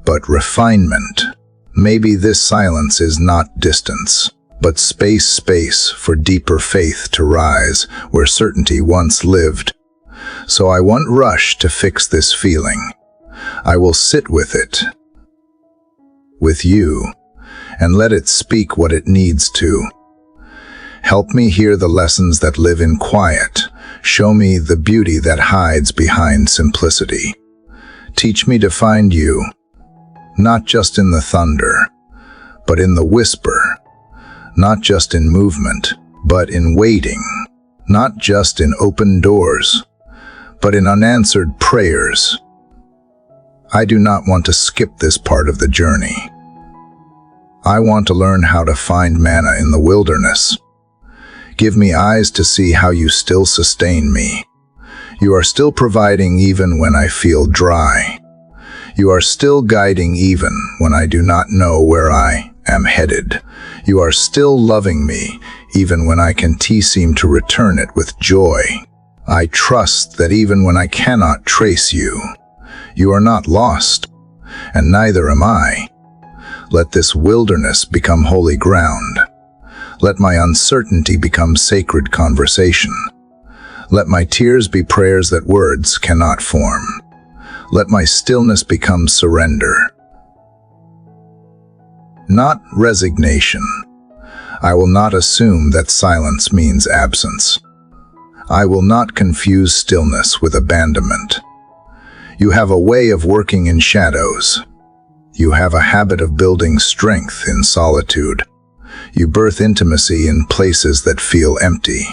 but refinement. Maybe this silence is not distance, but space for deeper faith to rise where certainty once lived. So I won't rush to fix this feeling. I will sit with it, with you, and let it speak what it needs to. Help me hear the lessons that live in quiet. Show me the beauty that hides behind simplicity. Teach me to find you, not just in the thunder, but in the whisper. Not just in movement, but in waiting. Not just in open doors, but in unanswered prayers. I do not want to skip this part of the journey. I want to learn how to find manna in the wilderness. Give me eyes to see how you still sustain me. You are still providing even when I feel dry. You are still guiding even when I do not know where I am headed. You are still loving me even when I can seem to return it with joy. I trust that even when I cannot trace you, you are not lost, and neither am I. Let this wilderness become holy ground. Let my uncertainty become sacred conversation. Let my tears be prayers that words cannot form. Let my stillness become surrender, not resignation. I will not assume that silence means absence. I will not confuse stillness with abandonment. You have a way of working in shadows. You have a habit of building strength in solitude. You birth intimacy in places that feel empty.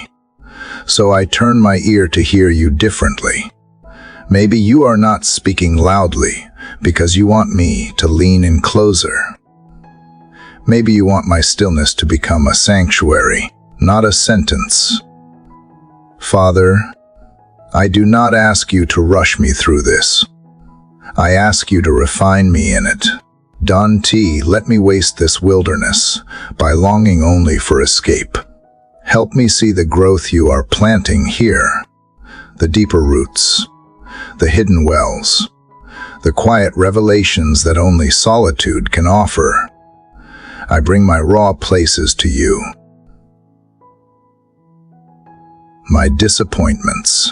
So I turn my ear to hear you differently. Maybe you are not speaking loudly because you want me to lean in closer. Maybe you want my stillness to become a sanctuary, not a sentence. Father, I do not ask you to rush me through this. I ask you to refine me in it. Don T, let me waste this wilderness by longing only for escape. Help me see the growth you are planting here, the deeper roots, the hidden wells, the quiet revelations that only solitude can offer. I bring my raw places to you. My disappointments,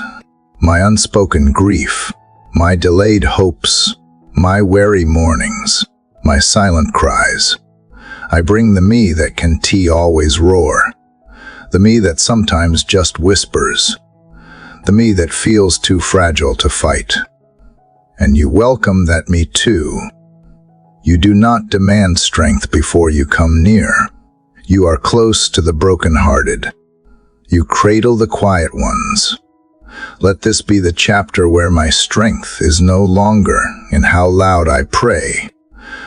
my unspoken grief, my delayed hopes, my weary mornings, my silent cries. I bring the me that can always roar, the me that sometimes just whispers, the me that feels too fragile to fight. And you welcome that me too. You do not demand strength before you come near. You are close to the brokenhearted. You cradle the quiet ones. Let this be the chapter where my strength is no longer in how loud I pray,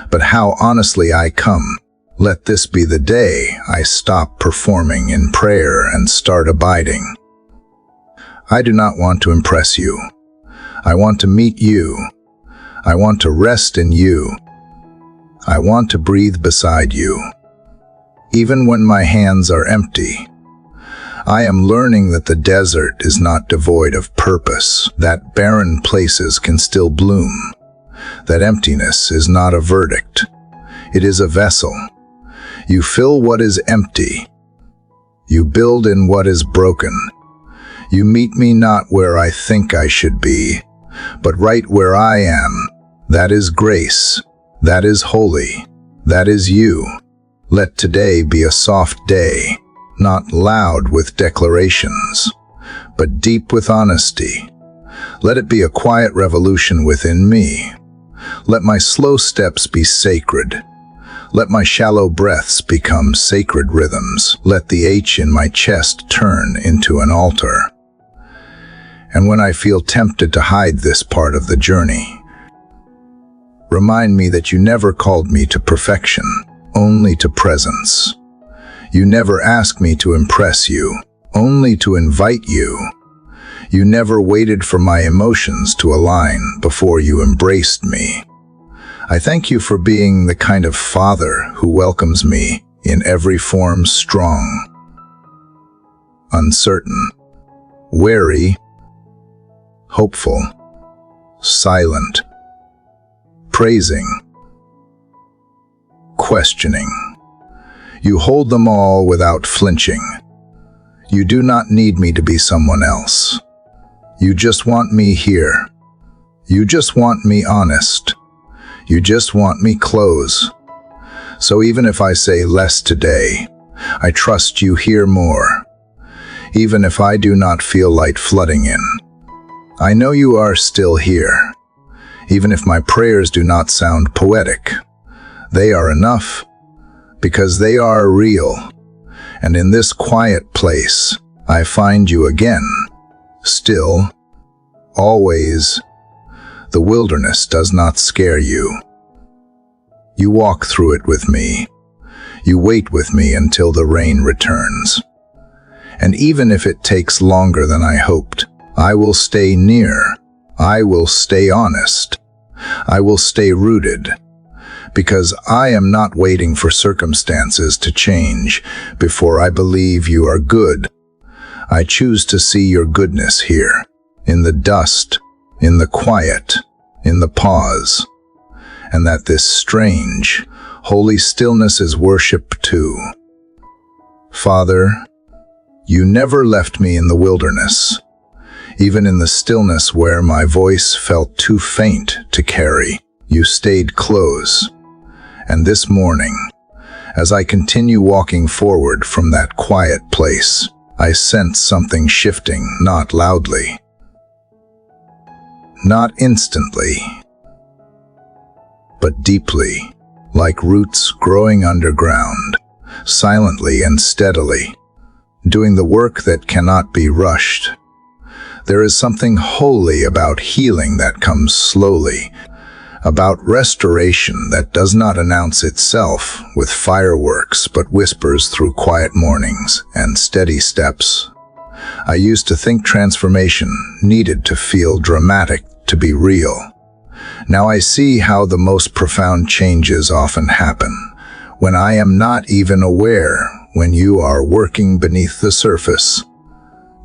but how honestly I come. Let this be the day I stop performing in prayer and start abiding. I do not want to impress you. I want to meet you. I want to rest in you. I want to breathe beside you. Even when my hands are empty, I am learning that the desert is not devoid of purpose, that barren places can still bloom, that emptiness is not a verdict. It is a vessel. You fill what is empty. You build in what is broken. You meet me not where I think I should be, but right where I am. That is grace. That is holy. That is you. Let today be a soft day, not loud with declarations, but deep with honesty. Let it be a quiet revolution within me. Let my slow steps be sacred. Let my shallow breaths become sacred rhythms. Let the H in my chest turn into an altar. And when I feel tempted to hide this part of the journey, remind me that you never called me to perfection, only to presence. You never asked me to impress you, only to invite you. You never waited for my emotions to align before you embraced me. I thank you for being the kind of father who welcomes me in every form, strong, uncertain, wary, hopeful, silent, praising, questioning. You hold them all without flinching. You do not need me to be someone else. You just want me here. You just want me honest. You just want me close. So even if I say less today, I trust you hear more. Even if I do not feel light flooding in, I know you are still here. Even if my prayers do not sound poetic, they are enough, because they are real. And in this quiet place, I find you again, still, always. The wilderness does not scare you. You walk through it with me. You wait with me until the rain returns. And even if it takes longer than I hoped, I will stay near. I will stay honest. I will stay rooted. Because I am not waiting for circumstances to change before I believe you are good. I choose to see your goodness here, in the dust, in the quiet, in the pause, and that this strange, holy stillness is worship too. Father, you never left me in the wilderness, even in the stillness where my voice felt too faint to carry. You stayed close. And this morning, as I continue walking forward from that quiet place, I sense something shifting, not loudly, not instantly, but deeply, like roots growing underground, silently and steadily, doing the work that cannot be rushed, There is something holy about healing that comes slowly, about restoration that does not announce itself with fireworks but whispers through quiet mornings and steady steps. I used to think transformation needed to feel dramatic to be real. Now I see how the most profound changes often happen when I am not even aware, when you are working beneath the surface,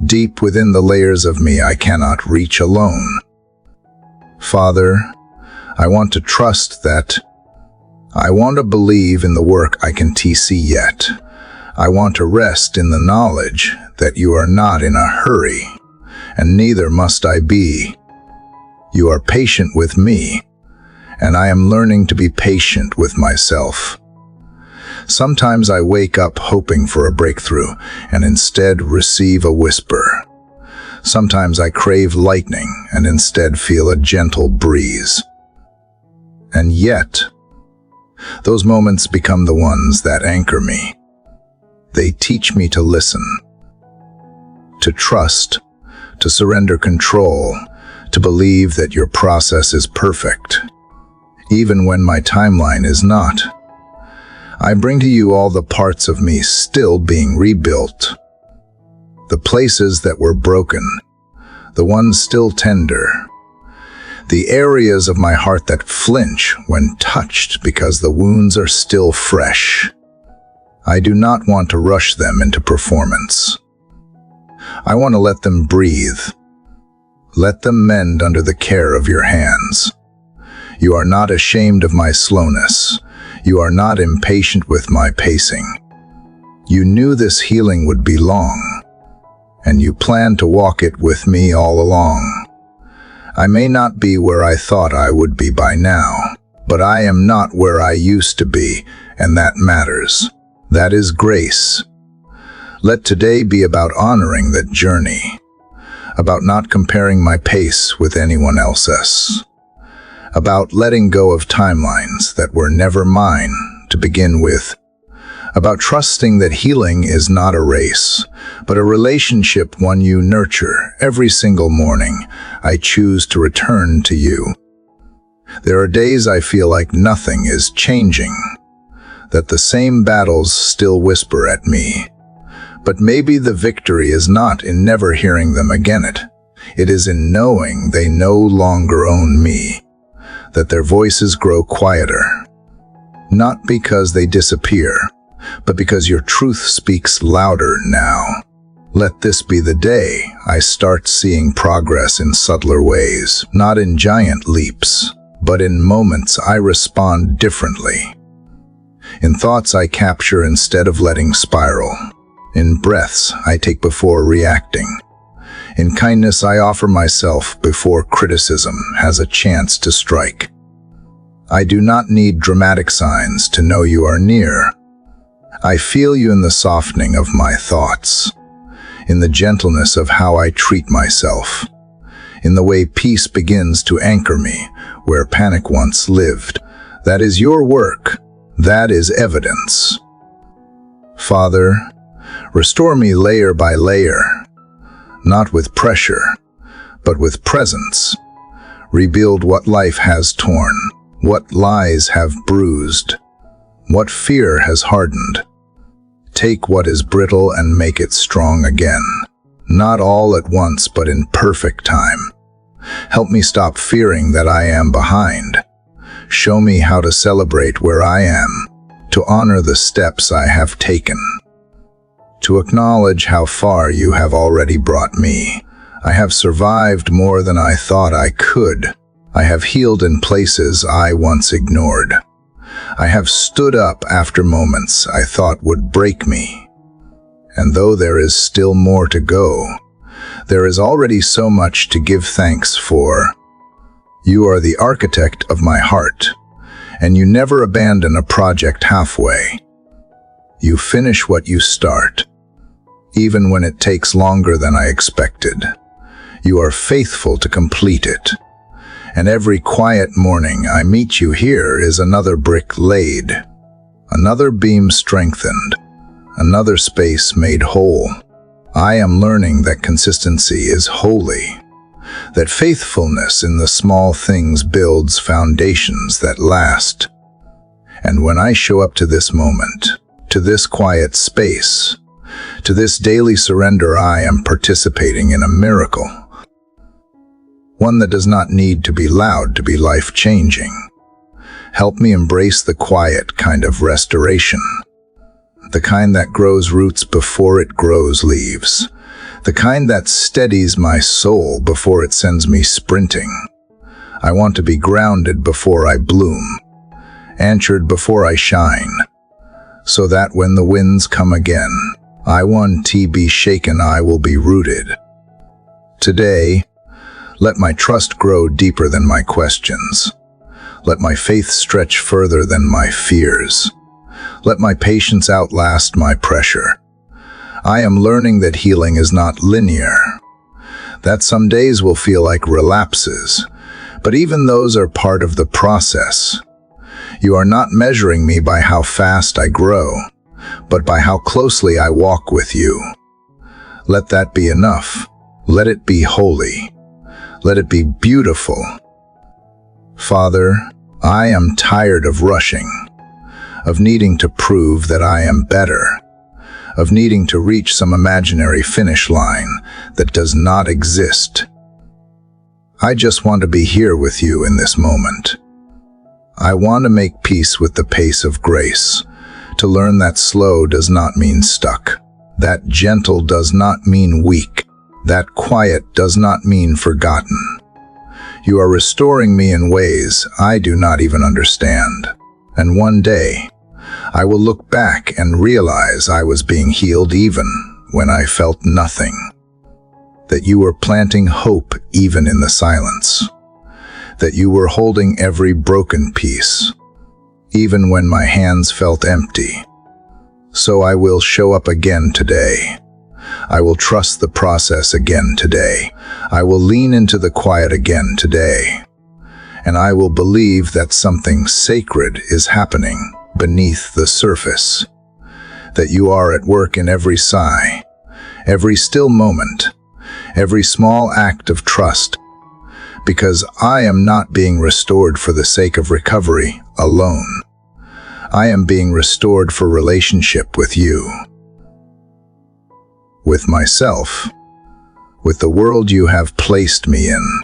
deep within the layers of me I cannot reach alone. Father, I want to trust that. I want to believe in the work I can see yet. I want to rest in the knowledge that you are not in a hurry, and neither must I be. You are patient with me, and I am learning to be patient with myself. Sometimes I wake up hoping for a breakthrough and instead receive a whisper. Sometimes I crave lightning and instead feel a gentle breeze. And yet, those moments become the ones that anchor me. They teach me to listen, to trust, to surrender control, to believe that your process is perfect, even when my timeline is not. I bring to you all the parts of me still being rebuilt, the places that were broken, the ones still tender, the areas of my heart that flinch when touched because the wounds are still fresh. I do not want to rush them into performance. I want to let them breathe. Let them mend under the care of your hands. You are not ashamed of my slowness. You are not impatient with my pacing. You knew this healing would be long, and you planned to walk it with me all along. I may not be where I thought I would be by now, but I am not where I used to be, and that matters. That is grace. Let today be about honoring that journey, about not comparing my pace with anyone else's, about letting go of timelines that were never mine to begin with, about trusting that healing is not a race, but a relationship, one you nurture every single morning. I choose to return to you. There are days I feel like nothing is changing, that the same battles still whisper at me. But maybe the victory is not in never hearing them again. It is in knowing they no longer own me, that their voices grow quieter, not because they disappear, but because your truth speaks louder now. Let this be the day I start seeing progress in subtler ways, not in giant leaps, but in moments I respond differently. In thoughts I capture instead of letting spiral. In breaths I take before reacting. In kindness I offer myself before criticism has a chance to strike. I do not need dramatic signs to know you are near. I feel you in the softening of my thoughts, in the gentleness of how I treat myself, in the way peace begins to anchor me where panic once lived. That is your work. That is evidence. Father, restore me layer by layer, not with pressure, but with presence. Rebuild what life has torn, what lies have bruised, what fear has hardened. Take what is brittle and make it strong again, not all at once but in perfect time. Help me stop fearing that I am behind. Show me how to celebrate where I am, to honor the steps I have taken, to acknowledge how far you have already brought me. I have survived more than I thought I could. I have healed in places I once ignored. I have stood up after moments I thought would break me. And though there is still more to go, there is already so much to give thanks for. You are the architect of my heart, and you never abandon a project halfway. You finish what you start, even when it takes longer than I expected. You are faithful to complete it. And every quiet morning I meet you here is another brick laid, another beam strengthened, another space made whole. I am learning that consistency is holy, that faithfulness in the small things builds foundations that last. And when I show up to this moment, to this quiet space, to this daily surrender, I am participating in a miracle. One that does not need to be loud to be life-changing. Help me embrace the quiet kind of restoration. The kind that grows roots before it grows leaves. The kind that steadies my soul before it sends me sprinting. I want to be grounded before I bloom, anchored before I shine, so that when the winds come again, I won't be shaken, I will be rooted. Today, let my trust grow deeper than my questions. Let my faith stretch further than my fears. Let my patience outlast my pressure. I am learning that healing is not linear, that some days will feel like relapses, but even those are part of the process. You are not measuring me by how fast I grow, but by how closely I walk with you. Let that be enough. Let it be holy. Let it be beautiful. Father, I am tired of rushing, of needing to prove that I am better, of needing to reach some imaginary finish line that does not exist. I just want to be here with you in this moment. I want to make peace with the pace of grace, to learn that slow does not mean stuck, that gentle does not mean weak, that quiet does not mean forgotten. You are restoring me in ways I do not even understand, and one day, I will look back and realize I was being healed even when I felt nothing, that you were planting hope even in the silence, that you were holding every broken piece, even when my hands felt empty. So I will show up again today. I will trust the process again today. I will lean into the quiet again today. And I will believe that something sacred is happening beneath the surface, that you are at work in every sigh, every still moment, every small act of trust, because I am not being restored for the sake of recovery alone. I am being restored for relationship with you, with myself, with the world you have placed me in.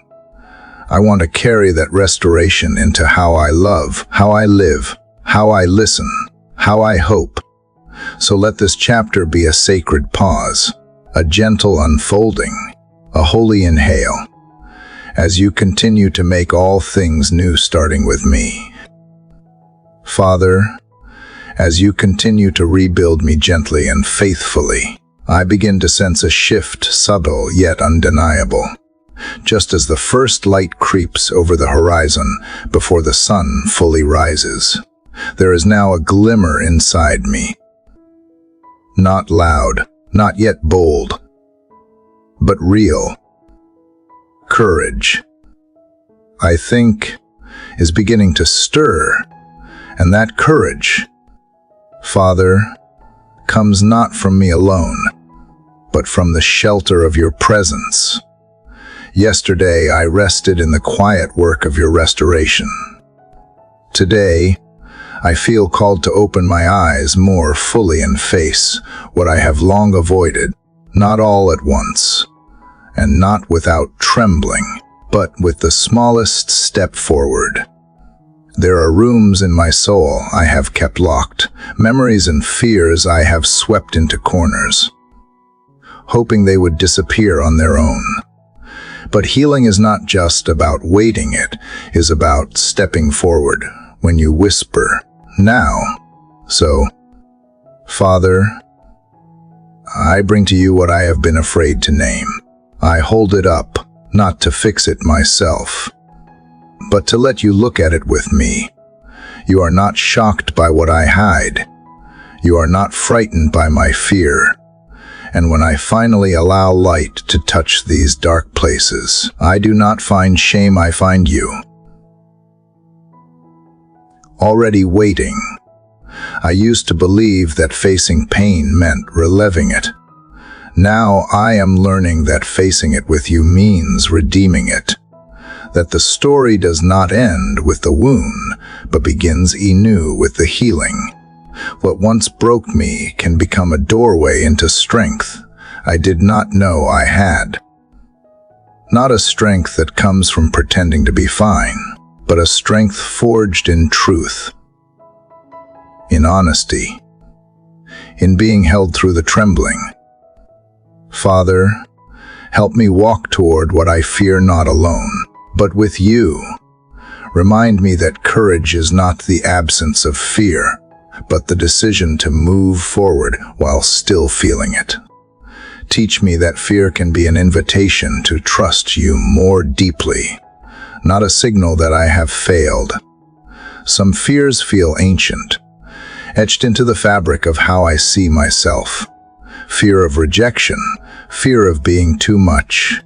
I want to carry that restoration into how I love, how I live, how I listen, how I hope. So let this chapter be a sacred pause, a gentle unfolding, a holy inhale, as you continue to make all things new starting with me. Father, as you continue to rebuild me gently and faithfully, I begin to sense a shift, subtle yet undeniable. Just as the first light creeps over the horizon before the sun fully rises, there is now a glimmer inside me. Not loud, not yet bold, but real. Courage, I think, is beginning to stir, and that courage, Father, comes not from me alone, but from the shelter of your presence. Yesterday, I rested in the quiet work of your restoration. Today, I feel called to open my eyes more fully and face what I have long avoided, not all at once, and not without trembling, but with the smallest step forward. There are rooms in my soul I have kept locked, memories and fears I have swept into corners, hoping they would disappear on their own. But healing is not just about waiting, it is about stepping forward when you whisper, now. So, Father, I bring to you what I have been afraid to name. I hold it up, not to fix it myself, but to let you look at it with me. You are not shocked by what I hide. You are not frightened by my fear. And when I finally allow light to touch these dark places, I do not find shame, I find you. Already waiting. I used to believe that facing pain meant reliving it. Now I am learning that facing it with you means redeeming it, that the story does not end with the wound, but begins anew with the healing. What once broke me can become a doorway into strength I did not know I had. Not a strength that comes from pretending to be fine, but a strength forged in truth, in honesty, in being held through the trembling. Father, help me walk toward what I fear not alone, but with you. Remind me that courage is not the absence of fear, but the decision to move forward while still feeling it. Teach me that fear can be an invitation to trust you more deeply, not a signal that I have failed. Some fears feel ancient, etched into the fabric of how I see myself. Fear of rejection, fear of being too much,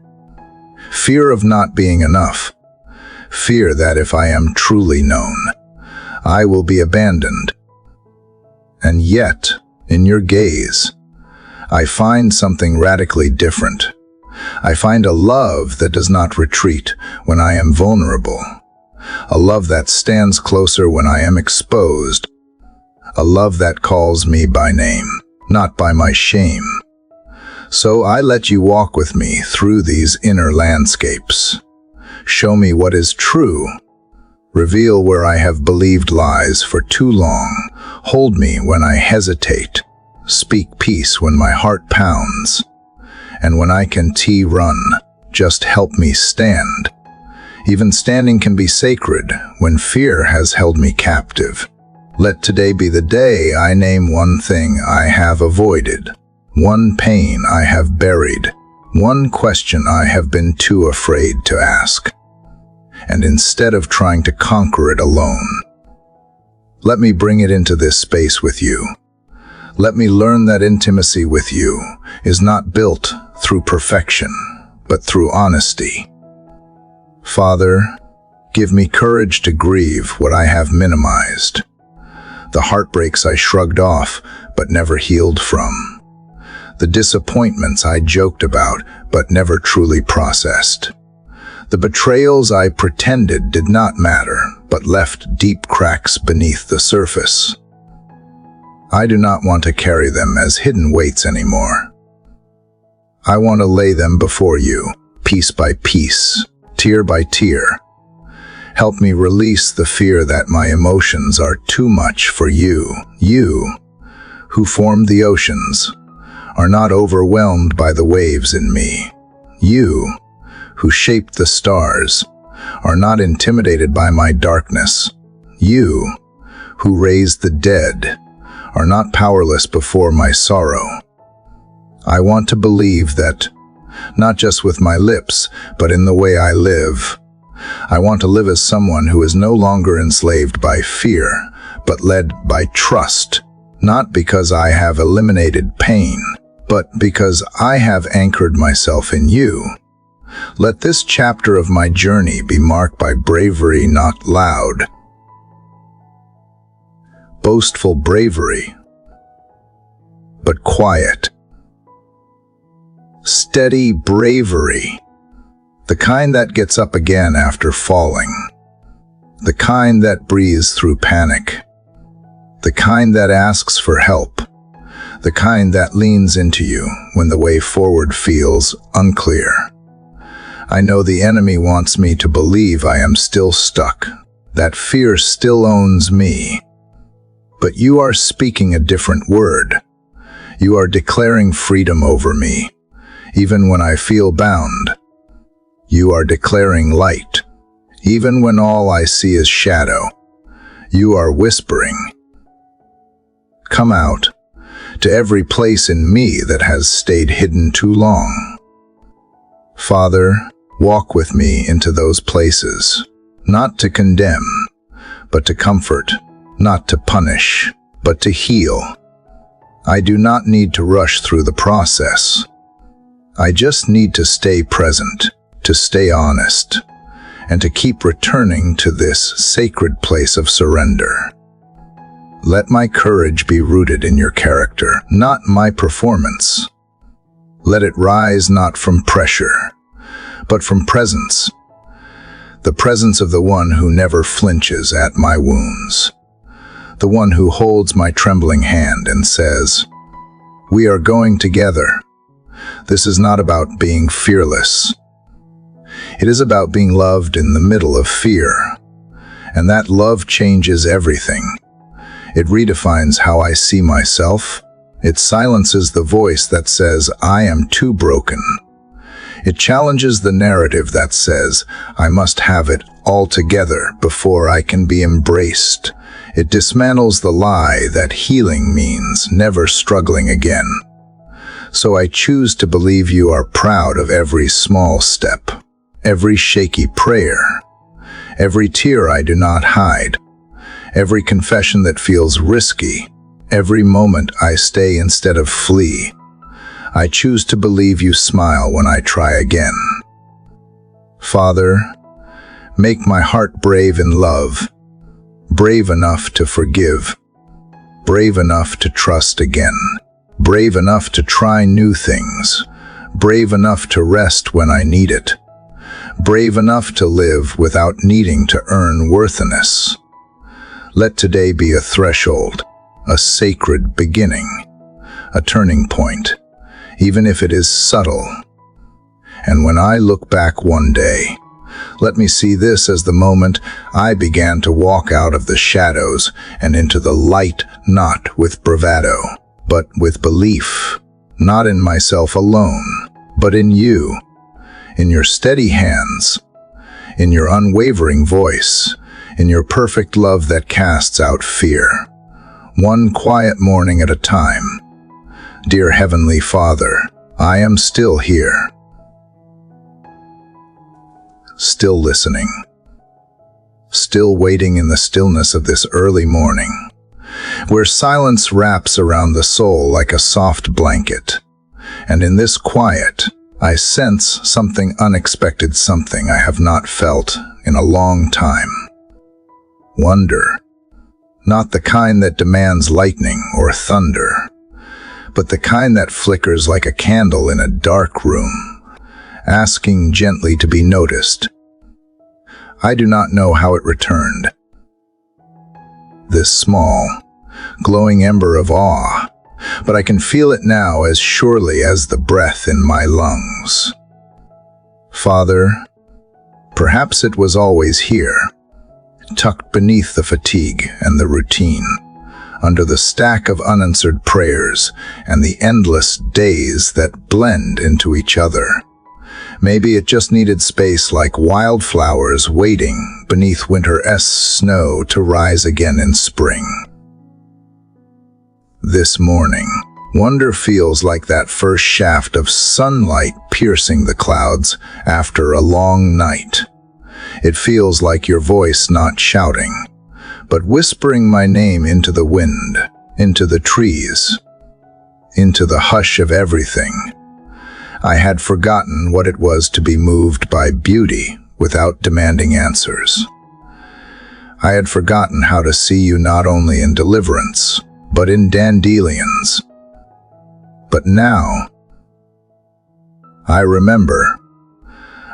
fear of not being enough, fear that if I am truly known, I will be abandoned. And yet, in your gaze, I find something radically different. I find a love that does not retreat when I am vulnerable, a love that stands closer when I am exposed, a love that calls me by name, not by my shame. So I let you walk with me through these inner landscapes. Show me what is true. Reveal where I have believed lies for too long. Hold me when I hesitate. Speak peace when my heart pounds. And when I can run, just help me stand. Even standing can be sacred when fear has held me captive. Let today be the day I name one thing I have avoided, one pain I have buried, one question I have been too afraid to ask. And instead of trying to conquer it alone, let me bring it into this space with you. Let me learn that intimacy with you is not built through perfection, but through honesty. Father, give me courage to grieve what I have minimized, the heartbreaks I shrugged off but never healed from, the disappointments I joked about but never truly processed, the betrayals I pretended did not matter but left deep cracks beneath the surface. I do not want to carry them as hidden weights anymore. I want to lay them before you, piece by piece, tear by tear. Help me release the fear that my emotions are too much for you. You, who formed the oceans, are not overwhelmed by the waves in me. You, who shaped the stars, are not intimidated by my darkness. You, who raised the dead, are not powerless before my sorrow. I want to believe that, not just with my lips, but in the way I live. I want to live as someone who is no longer enslaved by fear, but led by trust, not because I have eliminated pain, but because I have anchored myself in you. Let this chapter of my journey be marked by bravery not loud, boastful bravery, but quiet, steady bravery, the kind that gets up again after falling, the kind that breathes through panic, the kind that asks for help, the kind that leans into you when the way forward feels unclear. I know the enemy wants me to believe I am still stuck, that fear still owns me. But you are speaking a different word. You are declaring freedom over me, even when I feel bound. You are declaring light, even when all I see is shadow. You are whispering, "Come out," to every place in me that has stayed hidden too long. Father, walk with me into those places, not to condemn, but to comfort, not to punish, but to heal. I do not need to rush through the process. I just need to stay present, to stay honest, and to keep returning to this sacred place of surrender. Let my courage be rooted in your character, not my performance. Let it rise not from pressure, but from presence. The presence of the one who never flinches at my wounds. The one who holds my trembling hand and says, "We are going together." This is not about being fearless. It is about being loved in the middle of fear. And that love changes everything. It redefines how I see myself. It silences the voice that says, "I am too broken." It challenges the narrative that says, "I must have it all together before I can be embraced." It dismantles the lie that healing means never struggling again. So I choose to believe you are proud of every small step, every shaky prayer, every tear I do not hide, every confession that feels risky, every moment I stay instead of flee. I choose to believe you smile when I try again. Father, make my heart brave in love, brave enough to forgive, brave enough to trust again, brave enough to try new things, brave enough to rest when I need it, brave enough to live without needing to earn worthiness. Let today be a threshold, a sacred beginning, a turning point, even if it is subtle. And when I look back one day, let me see this as the moment I began to walk out of the shadows and into the light, not with bravado, but with belief, not in myself alone, but in you, in your steady hands, in your unwavering voice, in your perfect love that casts out fear, one quiet morning at a time. Dear Heavenly Father, I am still here, still listening, still waiting in the stillness of this early morning, where silence wraps around the soul like a soft blanket. And in this quiet, I sense something unexpected, something I have not felt in a long time. Wonder, not the kind that demands lightning or thunder, but the kind that flickers like a candle in a dark room, asking gently to be noticed. I do not know how it returned. This small, glowing ember of awe, but I can feel it now as surely as the breath in my lungs. Father, perhaps it was always here, tucked beneath the fatigue and the routine, under the stack of unanswered prayers and the endless days that blend into each other. Maybe it just needed space like wildflowers waiting beneath winter's snow to rise again in spring. This morning, wonder feels like that first shaft of sunlight piercing the clouds after a long night. It feels like your voice not shouting, but whispering my name into the wind, into the trees, into the hush of everything. I had forgotten what it was to be moved by beauty without demanding answers. I had forgotten how to see you not only in deliverance, but in dandelions. But now, I remember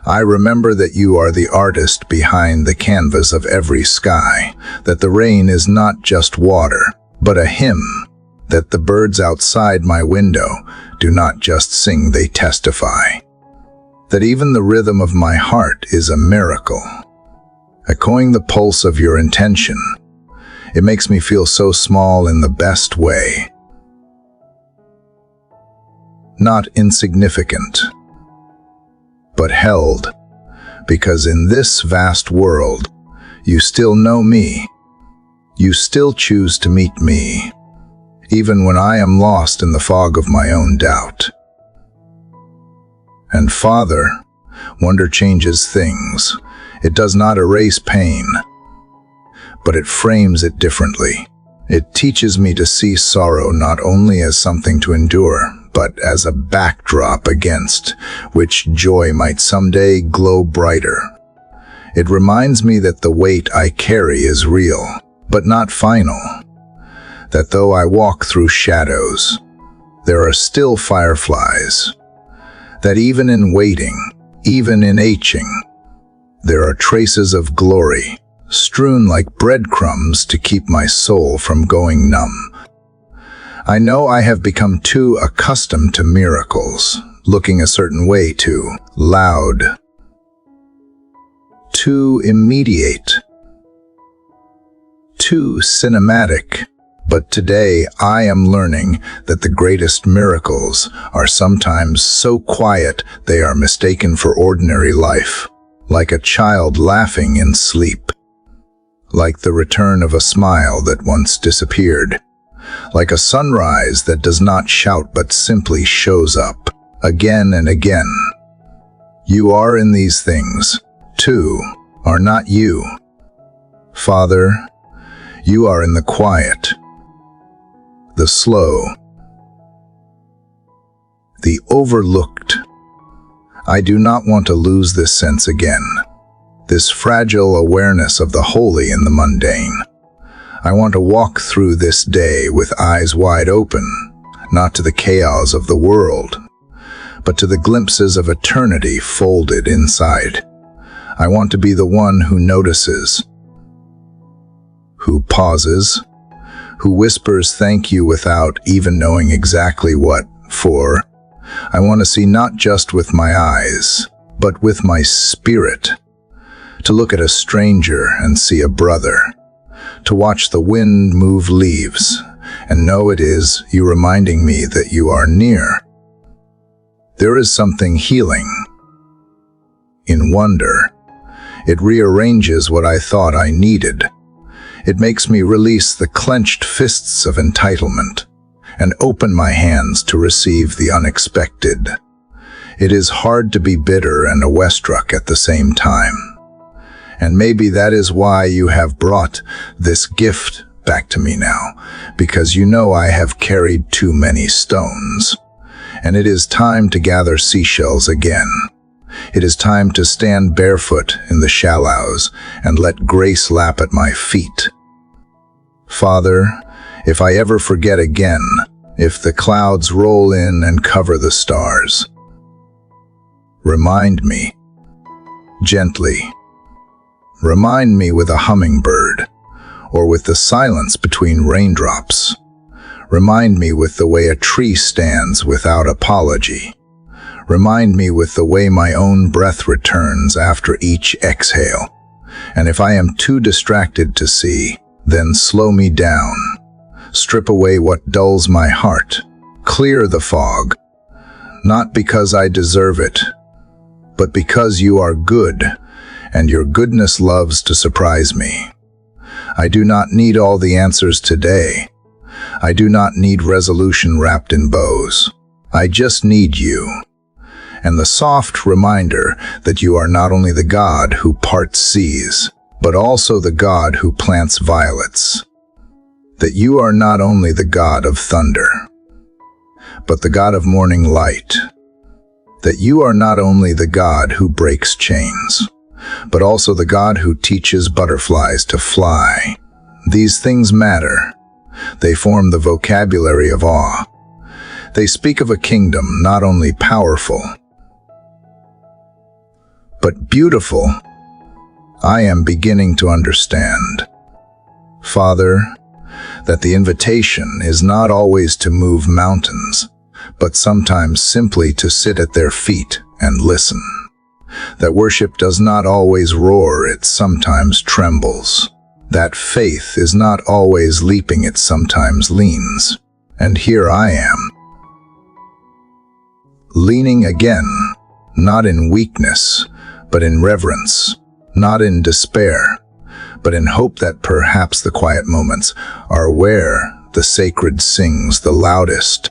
that you are the artist behind the canvas of every sky, that the rain is not just water, but a hymn, that the birds outside my window do not just sing, they testify, that even the rhythm of my heart is a miracle, echoing the pulse of your intention. It makes me feel so small in the best way, not insignificant, but held, because in this vast world, you still know me. You still choose to meet me, even when I am lost in the fog of my own doubt. And Father, wonder changes things. It does not erase pain, but it frames it differently. It teaches me to see sorrow not only as something to endure, but as a backdrop against which joy might someday glow brighter. It reminds me that the weight I carry is real, but not final. That though I walk through shadows, there are still fireflies, That even in waiting, even in aching, there are traces of glory, strewn like breadcrumbs to keep my soul from going numb. I know I have become too accustomed to miracles, looking a certain way, too loud, too immediate, too cinematic. But today I am learning that the greatest miracles are sometimes so quiet they are mistaken for ordinary life, like a child laughing in sleep, like the return of a smile that once disappeared, like a sunrise that does not shout but simply shows up again and again. You are in these things, too, are not you? Father, you are in the quiet, the slow, the overlooked. I do not want to lose this sense again, this fragile awareness of the holy in the mundane. I want to walk through this day with eyes wide open, not to the chaos of the world, but to the glimpses of eternity folded inside. I want to be the one who notices, who pauses, who whispers thank you without even knowing exactly what for. I want to see not just with my eyes, but with my spirit, to look at a stranger and see a brother, to watch the wind move leaves and know it is you reminding me that you are near. There is something healing in wonder. It rearranges what I thought I needed. It makes me release the clenched fists of entitlement and open my hands to receive the unexpected. It is hard to be bitter and awestruck at the same time. And maybe that is why you have brought this gift back to me now, because you know I have carried too many stones. And it is time to gather seashells again. It is time to stand barefoot in the shallows and let grace lap at my feet. Father, if I ever forget again, if the clouds roll in and cover the stars, remind me, gently. Remind me with a hummingbird, or with the silence between raindrops. Remind me with the way a tree stands without apology. Remind me with the way my own breath returns after each exhale. And if I am too distracted to see, then slow me down. Strip away what dulls my heart. Clear the fog. Not because I deserve it, but because you are good, and your goodness loves to surprise me. I do not need all the answers today. I do not need resolution wrapped in bows. I just need you. And the soft reminder that you are not only the God who parts seas, but also the God who plants violets. That you are not only the God of thunder, but the God of morning light. That you are not only the God who breaks chains, but also the God who teaches butterflies to fly. These things matter. They form the vocabulary of awe. They speak of a kingdom not only powerful, but beautiful. I am beginning to understand, Father, that the invitation is not always to move mountains, but sometimes simply to sit at their feet and listen. That worship does not always roar, it sometimes trembles. That faith is not always leaping, it sometimes leans. And here I am, leaning again, not in weakness, but in reverence, not in despair, but in hope that perhaps the quiet moments are where the sacred sings the loudest.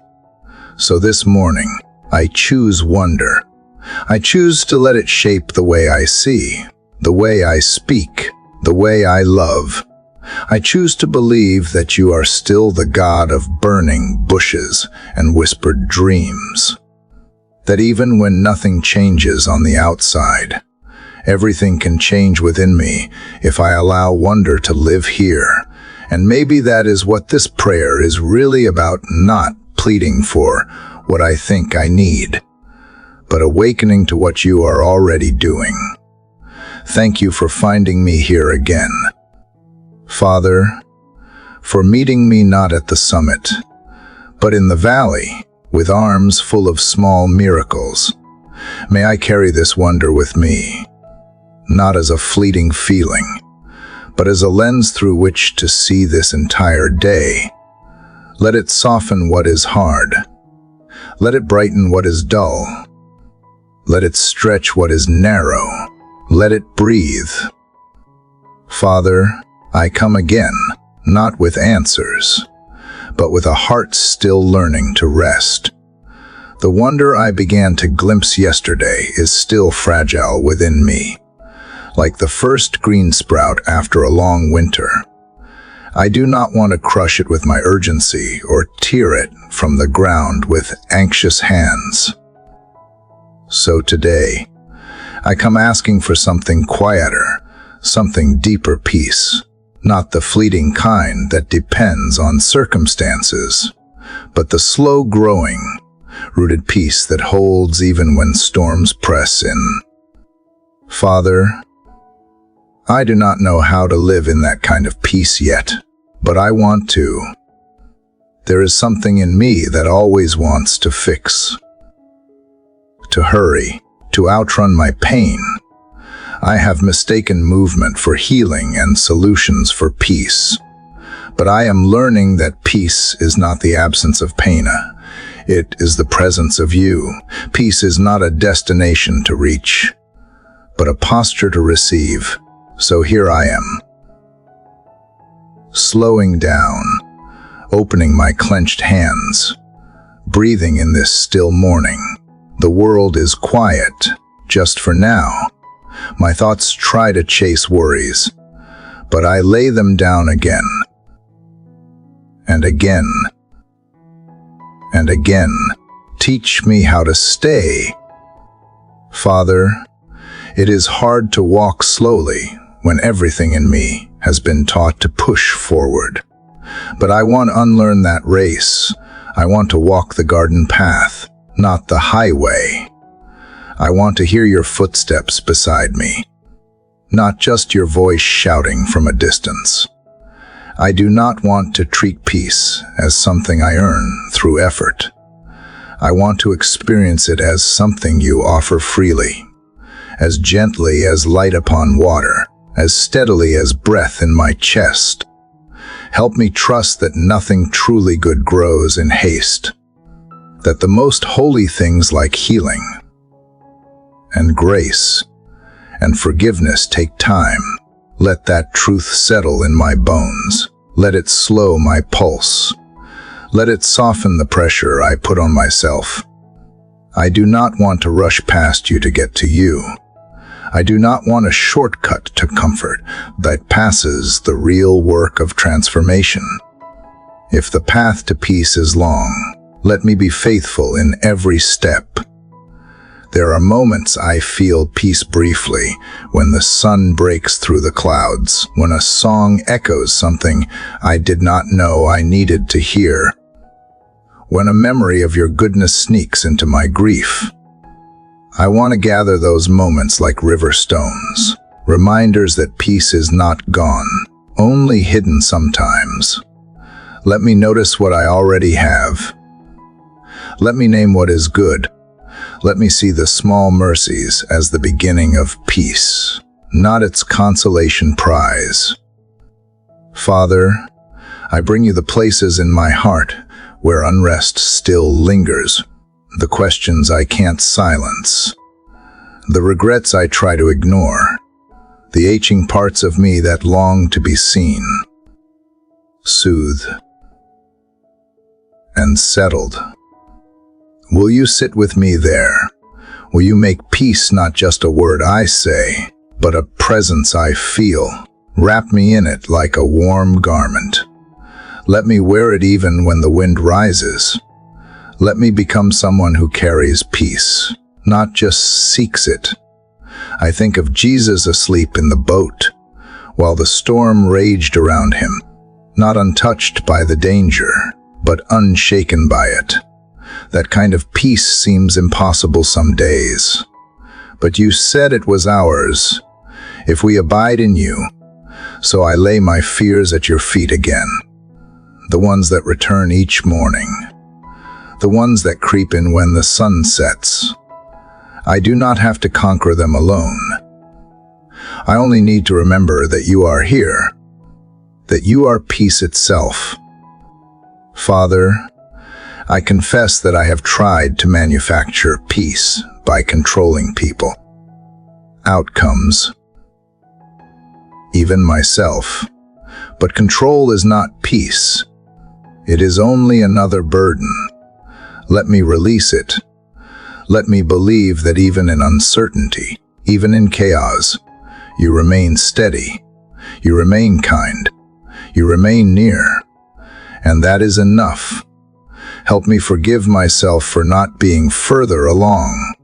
So this morning, I choose wonder. I choose to let it shape the way I see, the way I speak, the way I love. I choose to believe that you are still the God of burning bushes and whispered dreams. That even when nothing changes on the outside, everything can change within me if I allow wonder to live here. And maybe that is what this prayer is really about, not pleading for what I think I need, but awakening to what you are already doing. Thank you for finding me here again. Father, for meeting me not at the summit, but in the valley, with arms full of small miracles. May I carry this wonder with me, not as a fleeting feeling, but as a lens through which to see this entire day. Let it soften what is hard. Let it brighten what is dull. Let it stretch what is narrow. Let it breathe. Father, I come again, not with answers, but with a heart still learning to rest. The wonder I began to glimpse yesterday is still fragile within me, like the first green sprout after a long winter. I do not want to crush it with my urgency or tear it from the ground with anxious hands. So today, I come asking for something quieter, something deeper peace, not the fleeting kind that depends on circumstances, but the slow-growing, rooted peace that holds even when storms press in. Father, I do not know how to live in that kind of peace yet, but I want to. There is something in me that always wants to fix, to hurry, to outrun my pain. I have mistaken movement for healing and solutions for peace. But I am learning that peace is not the absence of pain. It is the presence of you. Peace is not a destination to reach, but a posture to receive. So here I am, slowing down, opening my clenched hands, breathing in this still morning. The world is quiet, just for now. My thoughts try to chase worries, but I lay them down again, and again, and again. Teach me how to stay. Father, it is hard to walk slowly when everything in me has been taught to push forward. But I want to unlearn that race. I want to walk the garden path, not the highway. I want to hear your footsteps beside me, not just your voice shouting from a distance. I do not want to treat peace as something I earn through effort. I want to experience it as something you offer freely, as gently as light upon water, as steadily as breath in my chest. Help me trust that nothing truly good grows in haste, that the most holy things like healing and grace and forgiveness take time. Let that truth settle in my bones. Let it slow my pulse. Let it soften the pressure I put on myself. I do not want to rush past you to get to you. I do not want a shortcut to comfort that passes the real work of transformation. If the path to peace is long, let me be faithful in every step. There are moments I feel peace briefly, when the sun breaks through the clouds, when a song echoes something I did not know I needed to hear, when a memory of your goodness sneaks into my grief. I want to gather those moments like river stones, reminders that peace is not gone, only hidden sometimes. Let me notice what I already have. Let me name what is good. Let me see the small mercies as the beginning of peace, not its consolation prize. Father, I bring you the places in my heart where unrest still lingers, the questions I can't silence, the regrets I try to ignore, the aching parts of me that long to be seen, soothed, and settled. Will you sit with me there? Will you make peace not just a word I say, but a presence I feel? Wrap me in it like a warm garment. Let me wear it even when the wind rises. Let me become someone who carries peace, not just seeks it. I think of Jesus asleep in the boat, while the storm raged around him, not untouched by the danger, but unshaken by it. That kind of peace seems impossible some days. But you said it was ours, if we abide in you. So I lay my fears at your feet again, the ones that return each morning, the ones that creep in when the sun sets. I do not have to conquer them alone. I only need to remember that you are here, that you are peace itself. Father, I confess that I have tried to manufacture peace by controlling people, outcomes, even myself. But control is not peace. It is only another burden. Let me release it. Let me believe that even in uncertainty, even in chaos, you remain steady, you remain kind, you remain near, and that is enough. Help me forgive myself for not being further along.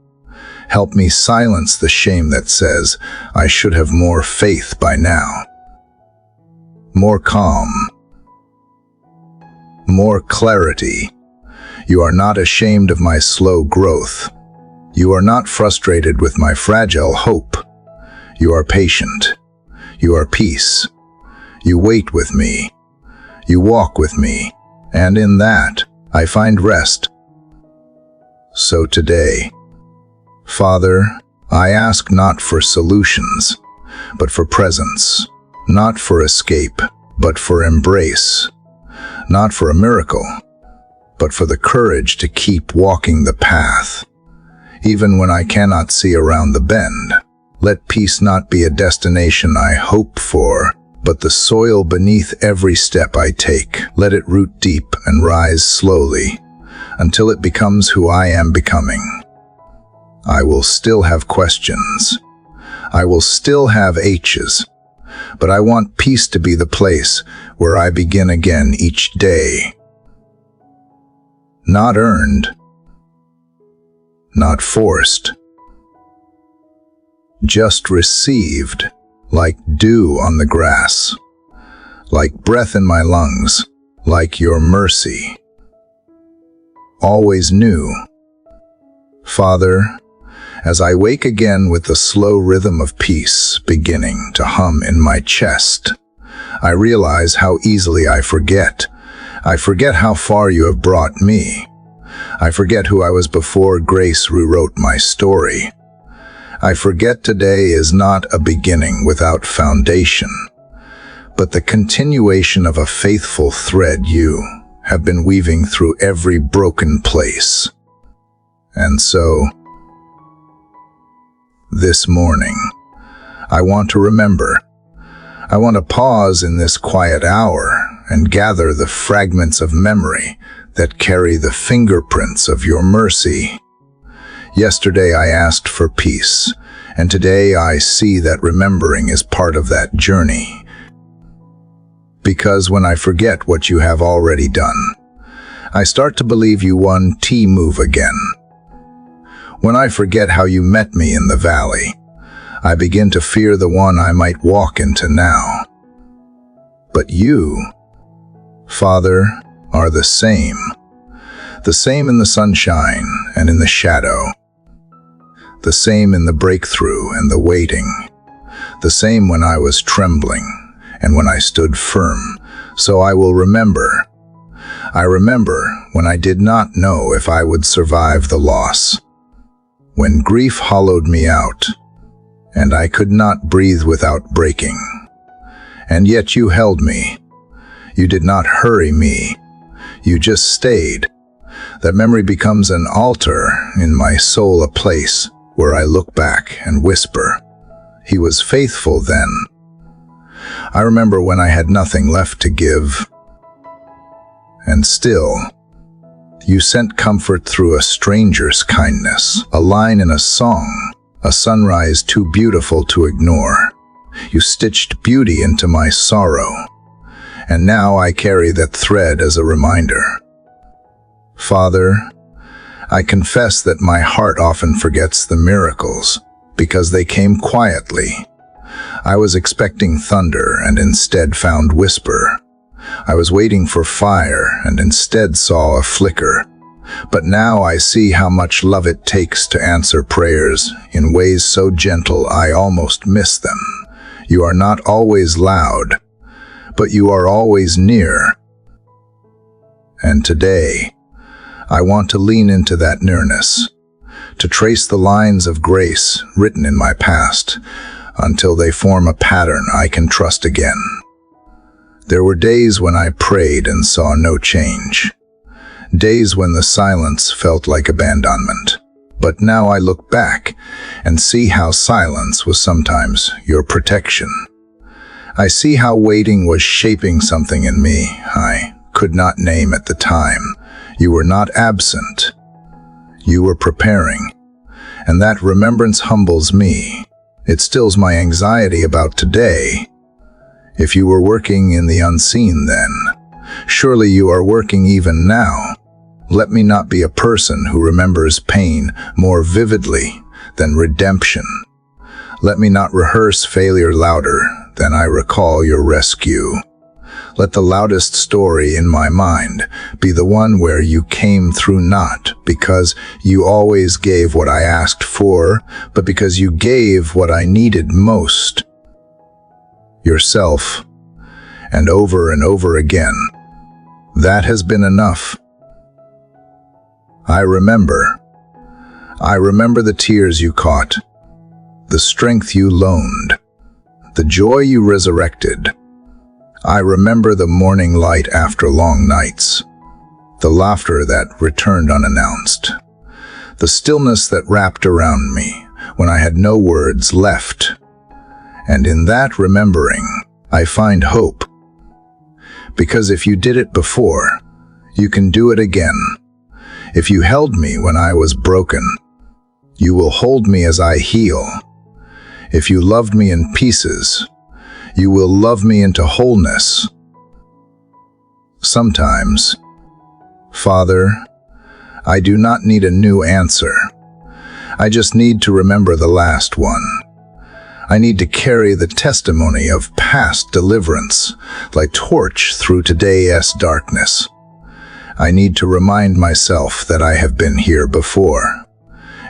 Help me silence the shame that says I should have more faith by now. More calm. More clarity. You are not ashamed of my slow growth. You are not frustrated with my fragile hope. You are patient. You are peace. You wait with me. You walk with me. And in that, I find rest. So today, Father, I ask not for solutions, but for presence, not for escape, but for embrace, not for a miracle, but for the courage to keep walking the path. Even when I cannot see around the bend, let peace not be a destination I hope for, but the soil beneath every step I take. Let it root deep and rise slowly, until it becomes who I am becoming. I will still have questions. I will still have H's. But I want peace to be the place where I begin again each day. Not earned. Not forced. Just received, like dew on the grass, like breath in my lungs, like your mercy. Always new. Father, as I wake again with the slow rhythm of peace beginning to hum in my chest, I realize how easily I forget. I forget how far you have brought me. I forget who I was before grace rewrote my story. I forget today is not a beginning without foundation, but the continuation of a faithful thread you have been weaving through every broken place. And so, this morning, I want to remember. I want to pause in this quiet hour and gather the fragments of memory that carry the fingerprints of your mercy. Yesterday I asked for peace, and today I see that remembering is part of that journey. Because when I forget what you have already done, I start to believe you won T-move again. When I forget how you met me in the valley, I begin to fear the one I might walk into now. But you, Father, are the same in the sunshine and in the shadow, the same in the breakthrough and the waiting, the same when I was trembling and when I stood firm. So I will remember. I remember when I did not know if I would survive the loss, when grief hollowed me out, and I could not breathe without breaking. And yet you held me. You did not hurry me. You just stayed. That memory becomes an altar in my soul, a place where I look back and whisper, he was faithful then. I remember when I had nothing left to give. And still, you sent comfort through a stranger's kindness, a line in a song, a sunrise too beautiful to ignore. You stitched beauty into my sorrow, and now I carry that thread as a reminder. Father, I confess that my heart often forgets the miracles because they came quietly. I was expecting thunder and instead found whisper. I was waiting for fire and instead saw a flicker. But now I see how much love it takes to answer prayers in ways so gentle I almost miss them. You are not always loud, but you are always near. And today, I want to lean into that nearness, to trace the lines of grace written in my past until they form a pattern I can trust again. There were days when I prayed and saw no change. Days when the silence felt like abandonment. But now I look back and see how silence was sometimes your protection. I see how waiting was shaping something in me I could not name at the time. You were not absent. You were preparing. And that remembrance humbles me. It stills my anxiety about today. If you were working in the unseen then, surely you are working even now. Let me not be a person who remembers pain more vividly than redemption. Let me not rehearse failure louder than I recall your rescue. Let the loudest story in my mind be the one where you came through not because you always gave what I asked for, but because you gave what I needed most. Yourself, and over again. That has been enough. I remember the tears you caught, the strength you loaned, the joy you resurrected. I remember the morning light after long nights, the laughter that returned unannounced, the stillness that wrapped around me when I had no words left. And in that remembering, I find hope. Because if you did it before, you can do it again. If you held me when I was broken, you will hold me as I heal. If you loved me in pieces, you will love me into wholeness. Sometimes, Father, I do not need a new answer. I just need to remember the last one. I need to carry the testimony of past deliverance like torch through today's darkness. I need to remind myself that I have been here before,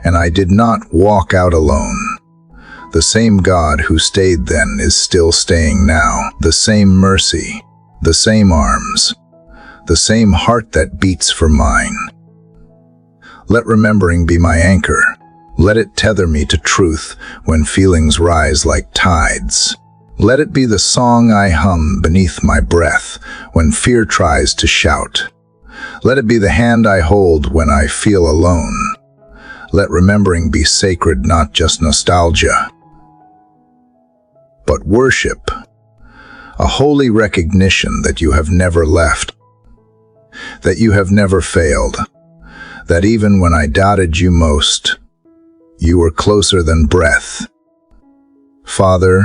and I did not walk out alone. The same God who stayed then is still staying now. The same mercy, the same arms, the same heart that beats for mine. Let remembering be my anchor. Let it tether me to truth when feelings rise like tides. Let it be the song I hum beneath my breath when fear tries to shout. Let it be the hand I hold when I feel alone. Let remembering be sacred, not just nostalgia, but worship, a holy recognition that you have never left, that you have never failed, that even when I doubted you most, you were closer than breath. Father,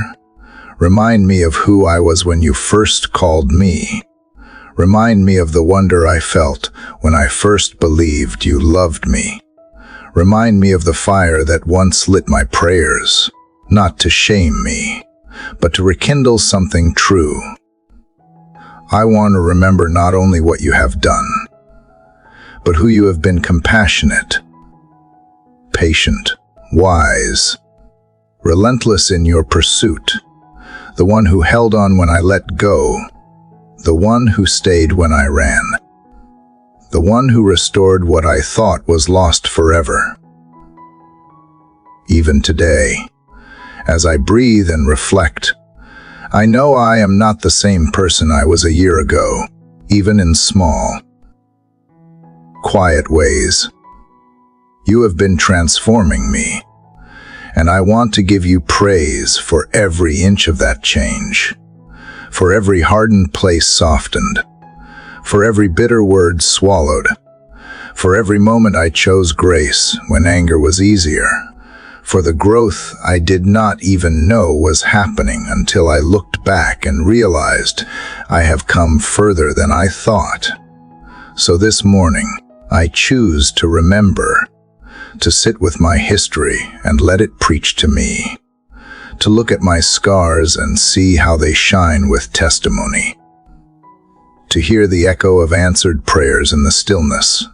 remind me of who I was when you first called me. Remind me of the wonder I felt when I first believed you loved me. Remind me of the fire that once lit my prayers, not to shame me, but to rekindle something true. I want to remember not only what you have done, but who you have been: compassionate, patient, wise, relentless in your pursuit, the one who held on when I let go, the one who stayed when I ran, the one who restored what I thought was lost forever. Even today, as I breathe and reflect, I know I am not the same person I was a year ago, even in small, quiet ways. You have been transforming me, and I want to give you praise for every inch of that change, for every hardened place softened, for every bitter word swallowed, for every moment I chose grace when anger was easier, for the growth I did not even know was happening until I looked back and realized I have come further than I thought. So this morning, I choose to remember, to sit with my history and let it preach to me, to look at my scars and see how they shine with testimony, to hear the echo of answered prayers in the stillness,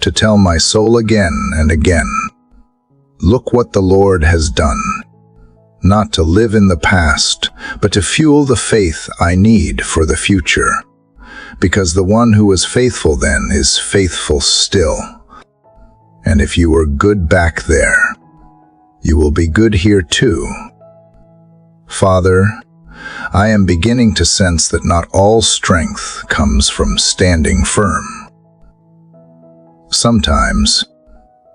to tell my soul again and again, look what the Lord has done. Not to live in the past, but to fuel the faith I need for the future. Because the one who was faithful then is faithful still. And if you were good back there, you will be good here too. Father, I am beginning to sense that not all strength comes from standing firm. Sometimes,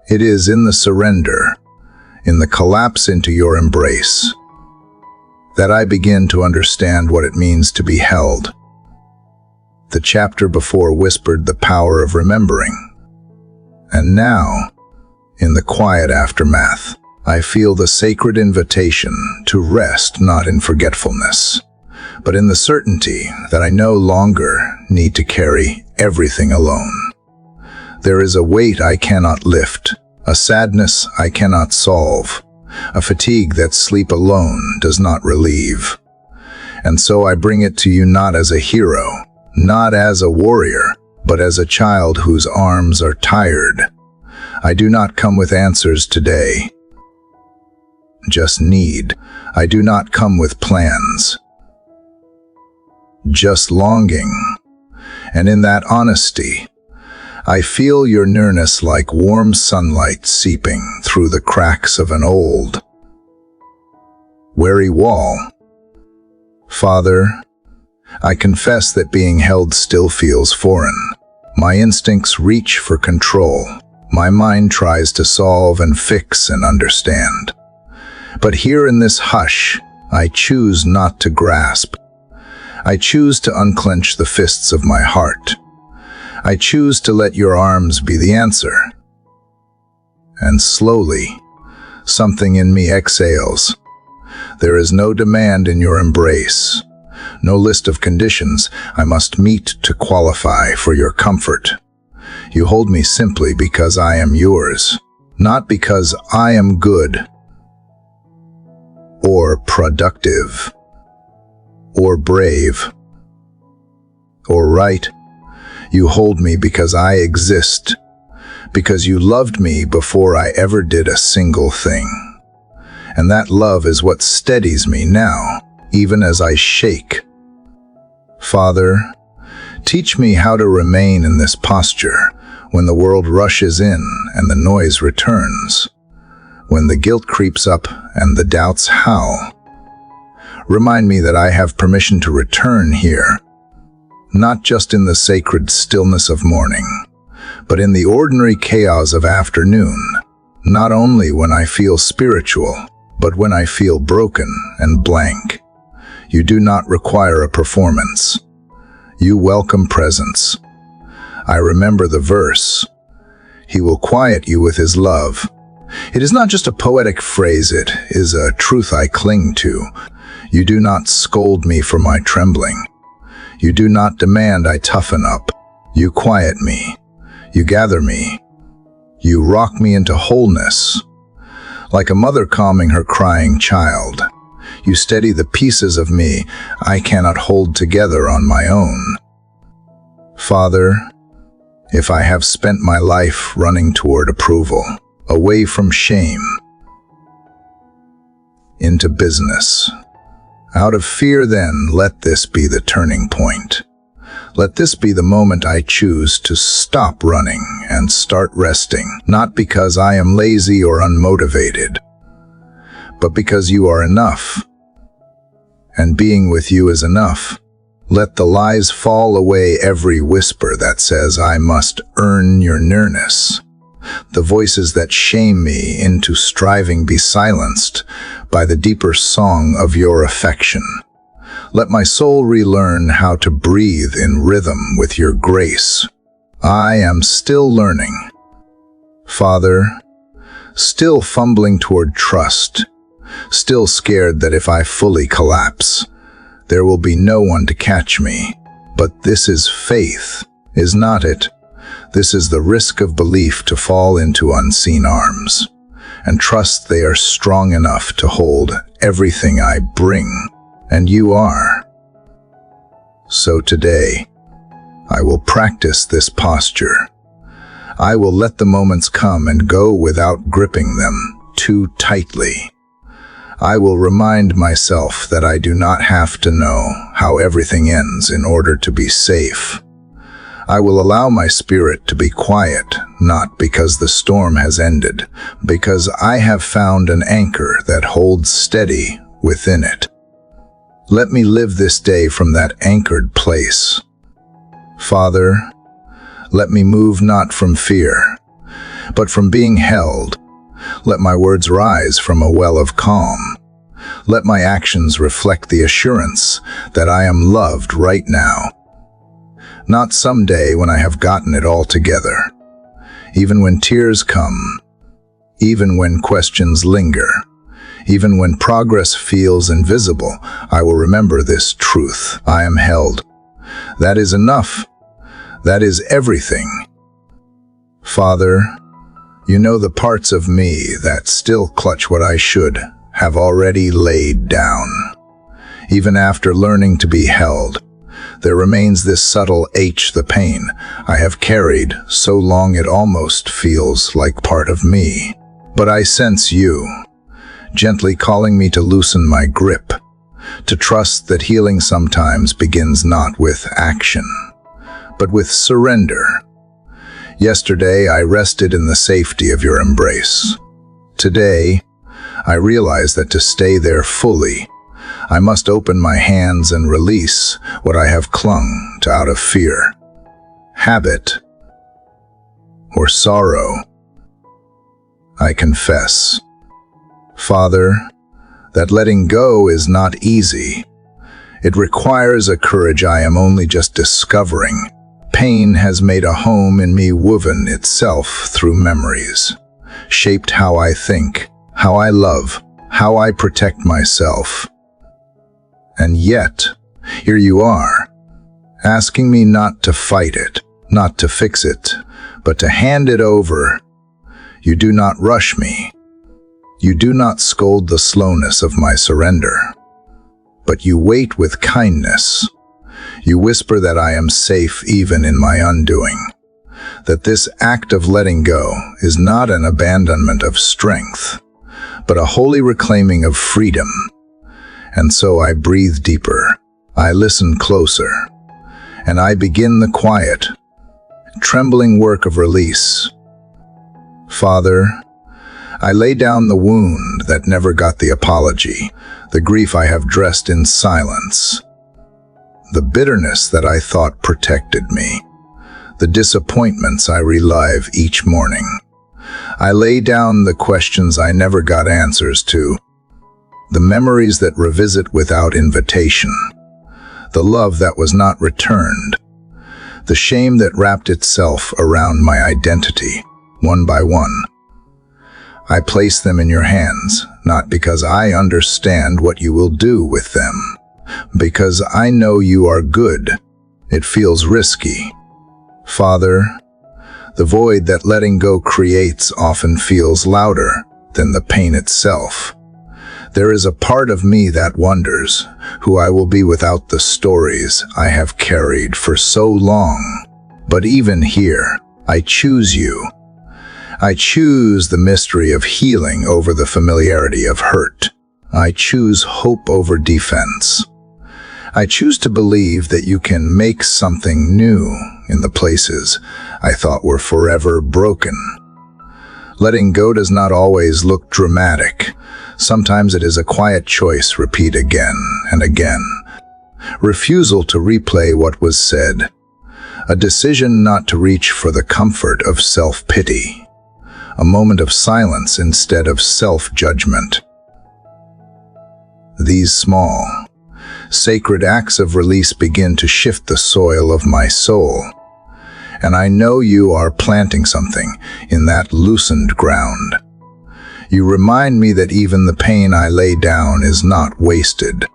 it is in the surrender, in the collapse into your embrace, that I begin to understand what it means to be held. The chapter before whispered the power of remembering. And now, in the quiet aftermath, I feel the sacred invitation to rest not in forgetfulness, but in the certainty that I no longer need to carry everything alone. There is a weight I cannot lift, a sadness I cannot solve, a fatigue that sleep alone does not relieve. And so I bring it to you not as a hero, not as a warrior, but as a child whose arms are tired. I do not come with answers today, just need. I do not come with plans, just longing. And in that honesty, I feel your nearness like warm sunlight seeping through the cracks of an old, weary wall. Father, I confess that being held still feels foreign. My instincts reach for control. My mind tries to solve and fix and understand. But here in this hush, I choose not to grasp. I choose to unclench the fists of my heart. I choose to let your arms be the answer. And slowly, something in me exhales. There is no demand in your embrace, no list of conditions I must meet to qualify for your comfort. You hold me simply because I am yours, not because I am good, or productive, or brave, or right. You hold me because I exist, because you loved me before I ever did a single thing. And that love is what steadies me now, even as I shake. Father, teach me how to remain in this posture when the world rushes in and the noise returns, when the guilt creeps up and the doubts howl. Remind me that I have permission to return here, not just in the sacred stillness of morning, but in the ordinary chaos of afternoon, not only when I feel spiritual, but when I feel broken and blank. You do not require a performance. You welcome presence. I remember the verse, "He will quiet you with his love." It is not just a poetic phrase, it is a truth I cling to. You do not scold me for my trembling. You do not demand I toughen up. You quiet me. You gather me. You rock me into wholeness. Like a mother calming her crying child, you steady the pieces of me I cannot hold together on my own. Father, if I have spent my life running toward approval, away from shame, into business, out of fear, then let this be the turning point. Let this be the moment I choose to stop running and start resting, not because I am lazy or unmotivated, but because you are enough, and being with you is enough. Let the lies fall away, every whisper that says I must earn your nearness. The voices that shame me into striving be silenced by the deeper song of your affection. Let my soul relearn how to breathe in rhythm with your grace. I am still learning. Father, still fumbling toward trust, still scared that if I fully collapse, there will be no one to catch me. But this is faith, is not it? This is the risk of belief to fall into unseen arms, and trust they are strong enough to hold everything I bring, and you are. So today, I will practice this posture. I will let the moments come and go without gripping them too tightly. I will remind myself that I do not have to know how everything ends in order to be safe. I will allow my spirit to be quiet, not because the storm has ended, because I have found an anchor that holds steady within it. Let me live this day from that anchored place. Father, let me move not from fear, but from being held. Let my words rise from a well of calm. Let my actions reflect the assurance that I am loved right now. Not someday when I have gotten it all together. Even when tears come, even when questions linger, even when progress feels invisible, I will remember this truth. I am held. That is enough. That is everything. Father, you know the parts of me that still clutch what I should have already laid down. Even after learning to be held, there remains this subtle ache, the pain I have carried so long it almost feels like part of me. But I sense you, gently calling me to loosen my grip, to trust that healing sometimes begins not with action, but with surrender. Yesterday, I rested in the safety of your embrace. Today, I realize that to stay there fully, I must open my hands and release what I have clung to out of fear, habit, or sorrow. I confess, Father, that letting go is not easy. It requires a courage I am only just discovering. Pain has made a home in me, woven itself through memories, shaped how I think, how I love, how I protect myself. And yet, here you are, asking me not to fight it, not to fix it, but to hand it over. You do not rush me. You do not scold the slowness of my surrender, but you wait with kindness. You whisper that I am safe even in my undoing, that this act of letting go is not an abandonment of strength, but a holy reclaiming of freedom. And so I breathe deeper, I listen closer, and I begin the quiet, trembling work of release. Father, I lay down the wound that never got the apology, the grief I have dressed in silence, the bitterness that I thought protected me, the disappointments I relive each morning. I lay down the questions I never got answers to, the memories that revisit without invitation, the love that was not returned, the shame that wrapped itself around my identity, one by one. I place them in your hands, not because I understand what you will do with them, because I know you are good. It feels risky. Father, the void that letting go creates often feels louder than the pain itself. There is a part of me that wonders who I will be without the stories I have carried for so long. But even here, I choose you. I choose the mystery of healing over the familiarity of hurt. I choose hope over defense. I choose to believe that you can make something new in the places I thought were forever broken. Letting go does not always look dramatic. Sometimes it is a quiet choice, repeat again and again. Refusal to replay what was said. A decision not to reach for the comfort of self-pity. A moment of silence instead of self-judgment. These small, sacred acts of release begin to shift the soil of my soul. And I know you are planting something in that loosened ground. You remind me that even the pain I lay down is not wasted,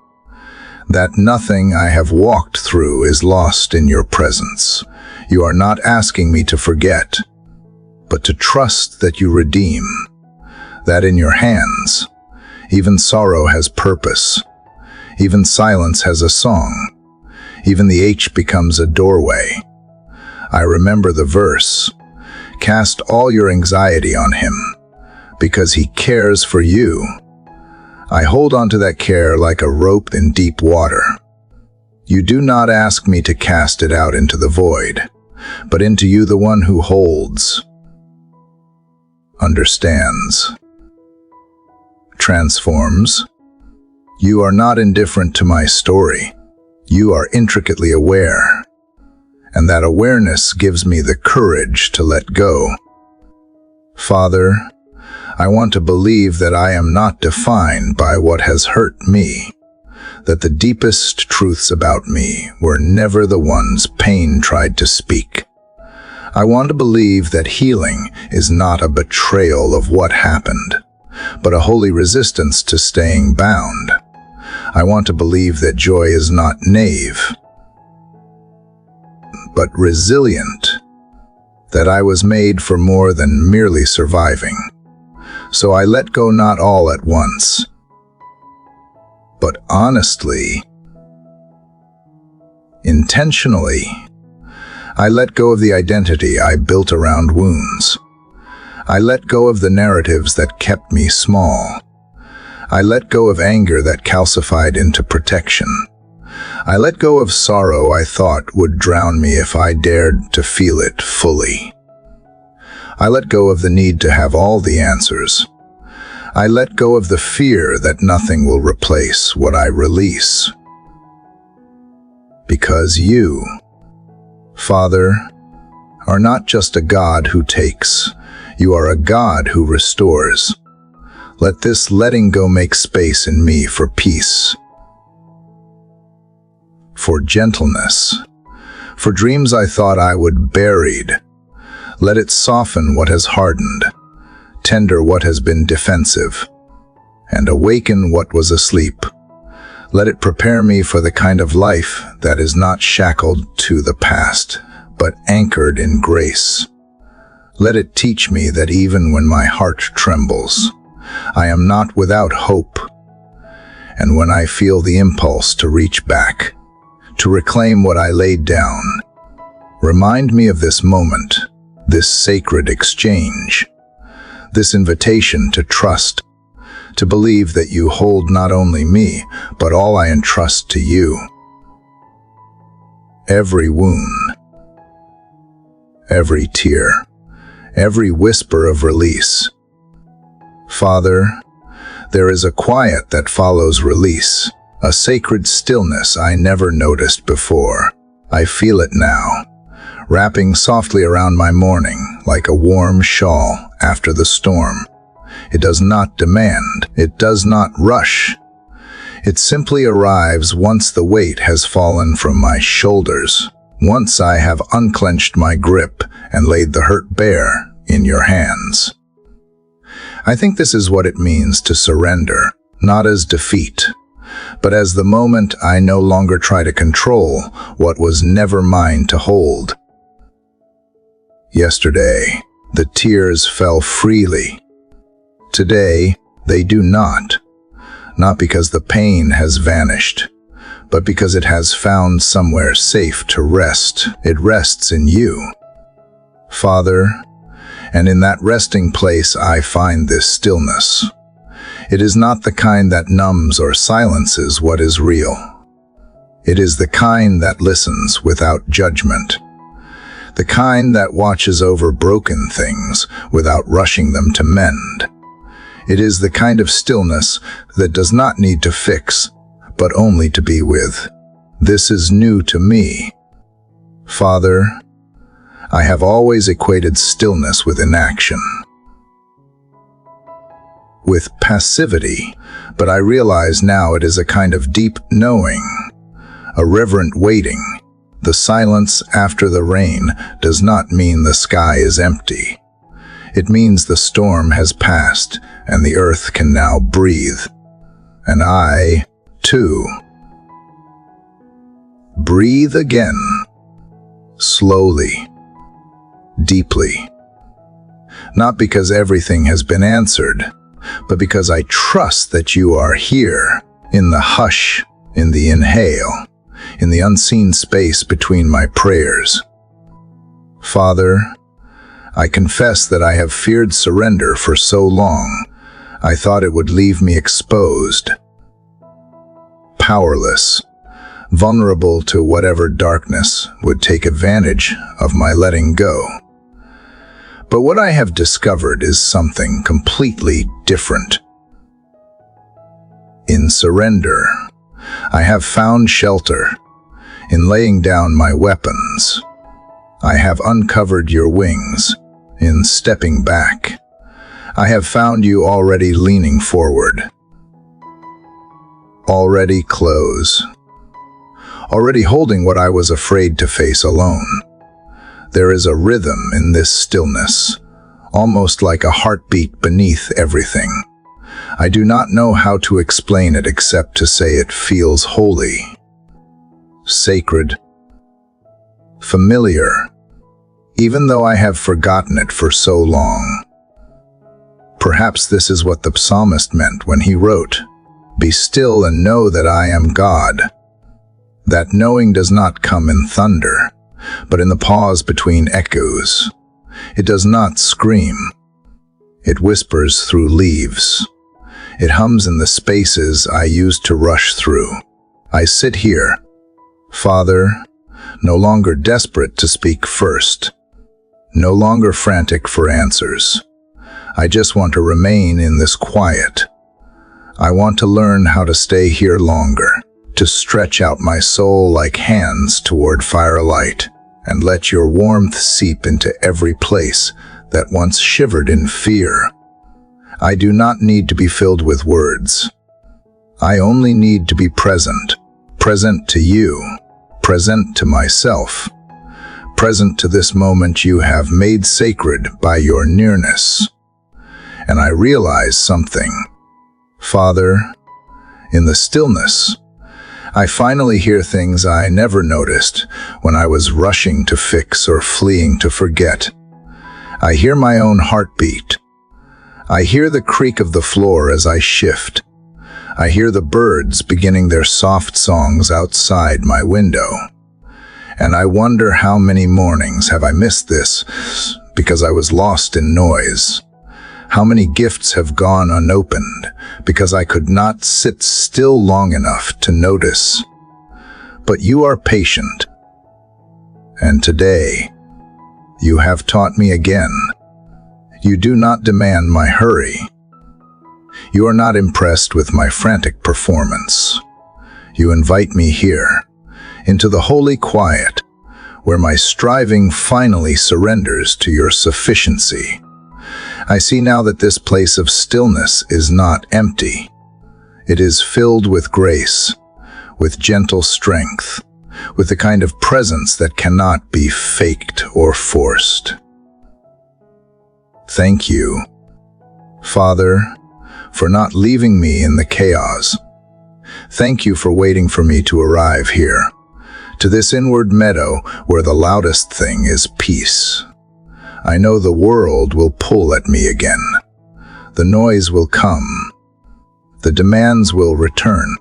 that nothing I have walked through is lost in your presence. You are not asking me to forget, but to trust that you redeem, that in your hands, even sorrow has purpose, even silence has a song, even the H becomes a doorway. I remember the verse, Cast all your anxiety on him, because he cares for you. I hold on to that care like a rope in deep water. You do not ask me to cast it out into the void, but into you, the one who holds, understands, transforms. You are not indifferent to my story. You are intricately aware, and that awareness gives me the courage to let go. Father, I want to believe that I am not defined by what has hurt me, that the deepest truths about me were never the ones pain tried to speak. I want to believe that healing is not a betrayal of what happened, but a holy resistance to staying bound. I want to believe that joy is not naive, but resilient, that I was made for more than merely surviving. So I let go, not all at once, but honestly, intentionally. I let go of the identity I built around wounds. I let go of the narratives that kept me small. I let go of anger that calcified into protection. I let go of sorrow I thought would drown me if I dared to feel it fully. I let go of the need to have all the answers. I let go of the fear that nothing will replace what I release. Because you, Father, are not just a God who takes. You are a God who restores. Let this letting go make space in me for peace, for gentleness, for dreams I thought I would buried. Let it soften what has hardened, tender what has been defensive, and awaken what was asleep. Let it prepare me for the kind of life that is not shackled to the past, but anchored in grace. Let it teach me that even when my heart trembles, I am not without hope. And when I feel the impulse to reach back, to reclaim what I laid down, remind me of this moment, this sacred exchange, this invitation to trust, to believe that you hold not only me, but all I entrust to you. Every wound, every tear, every whisper of release. Father, there is a quiet that follows release, a sacred stillness I never noticed before. I feel it now, wrapping softly around my morning like a warm shawl after the storm. It does not demand, it does not rush. It simply arrives once the weight has fallen from my shoulders, once I have unclenched my grip and laid the hurt bare in your hands. I think this is what it means to surrender, not as defeat, but as the moment I no longer try to control what was never mine to hold. Yesterday, the tears fell freely. Today, they do not because the pain has vanished, but because it has found somewhere safe to rest. It rests in you, Father, and in that resting place I find this stillness. It is not the kind that numbs or silences what is real. It is the kind that listens without judgment, the kind that watches over broken things without rushing them to mend. It is the kind of stillness that does not need to fix, but only to be with. This is new to me. Father, I have always equated stillness with inaction, with passivity, but I realize now it is a kind of deep knowing, a reverent waiting. The silence after the rain does not mean the sky is empty. It means the storm has passed and the earth can now breathe. And I, too, breathe again, slowly, deeply. Not because everything has been answered, but because I trust that you are here, in the hush, in the inhale, in the unseen space between my prayers. Father, I confess that I have feared surrender for so long. I thought it would leave me exposed, powerless, vulnerable to whatever darkness would take advantage of my letting go. But what I have discovered is something completely different. In surrender, I have found shelter. In laying down my weapons, I have uncovered your wings. In stepping back, I have found you already leaning forward, already close, already holding what I was afraid to face alone. There is a rhythm in this stillness, almost like a heartbeat beneath everything. I do not know how to explain it except to say it feels holy, sacred, familiar, even though I have forgotten it for so long. Perhaps this is what the psalmist meant when he wrote, "Be still and know that I am God." That knowing does not come in thunder, but in the pause between echoes. It does not scream. It whispers through leaves. It hums in the spaces I used to rush through. I sit here, Father, no longer desperate to speak first, no longer frantic for answers. I just want to remain in this quiet. I want to learn how to stay here longer, to stretch out my soul like hands toward firelight, and let your warmth seep into every place that once shivered in fear. I do not need to be filled with words. I only need to be present, present to you, present to myself, present to this moment you have made sacred by your nearness. And I realize something. Father, in the stillness, I finally hear things I never noticed when I was rushing to fix or fleeing to forget. I hear my own heartbeat. I hear the creak of the floor as I shift. I hear the birds beginning their soft songs outside my window. And I wonder how many mornings have I missed this because I was lost in noise. How many gifts have gone unopened because I could not sit still long enough to notice. But you are patient. And today, you have taught me again. You do not demand my hurry. You are not impressed with my frantic performance. You invite me here, into the holy quiet, where my striving finally surrenders to your sufficiency. I see now that this place of stillness is not empty. It is filled with grace, with gentle strength, with the kind of presence that cannot be faked or forced. Thank you, Father, for not leaving me in the chaos. Thank you for waiting for me to arrive here, to this inward meadow where the loudest thing is peace. I know the world will pull at me again. The noise will come. The demands will return.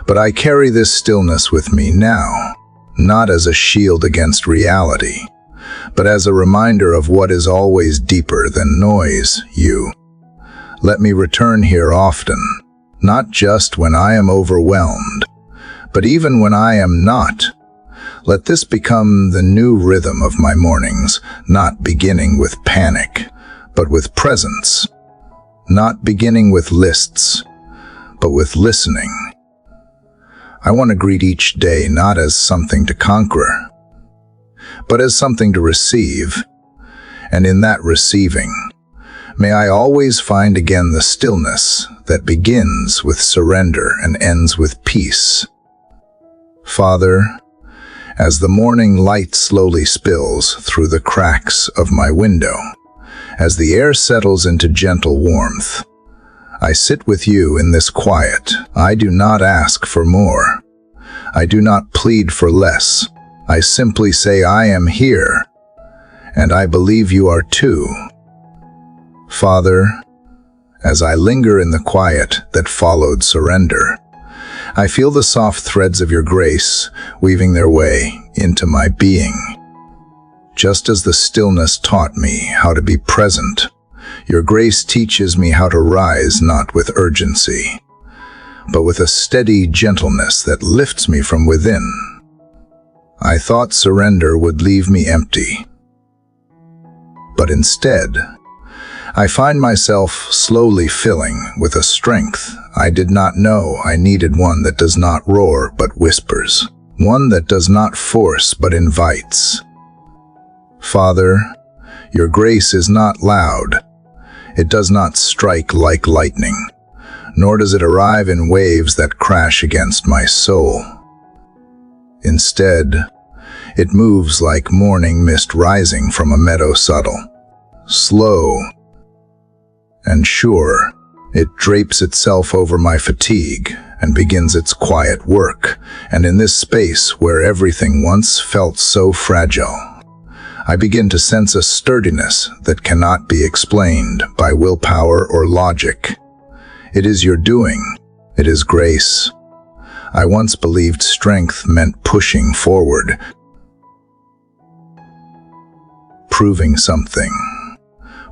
But I carry this stillness with me now, not as a shield against reality, but as a reminder of what is always deeper than noise, you. Let me return here often, not just when I am overwhelmed, but even when I am not. Let this become the new rhythm of my mornings, not beginning with panic, but with presence. Not beginning with lists, but with listening. I want to greet each day not as something to conquer, but as something to receive. And in that receiving, may I always find again the stillness that begins with surrender and ends with peace. Father, as the morning light slowly spills through the cracks of my window, as the air settles into gentle warmth, I sit with you in this quiet. I do not ask for more. I do not plead for less. I simply say I am here, and I believe you are too. Father, as I linger in the quiet that followed surrender, I feel the soft threads of your grace weaving their way into my being. Just as the stillness taught me how to be present, your grace teaches me how to rise not with urgency, but with a steady gentleness that lifts me from within. I thought surrender would leave me empty, but instead, I find myself slowly filling with a strength I did not know I needed, one that does not roar but whispers, one that does not force but invites. Father, your grace is not loud. It does not strike like lightning, nor does it arrive in waves that crash against my soul. Instead, it moves like morning mist rising from a meadow, subtle, slow, and sure. It drapes itself over my fatigue and begins its quiet work, and in this space where everything once felt so fragile, I begin to sense a sturdiness that cannot be explained by willpower or logic. It is your doing. It is grace. I once believed strength meant pushing forward, proving something,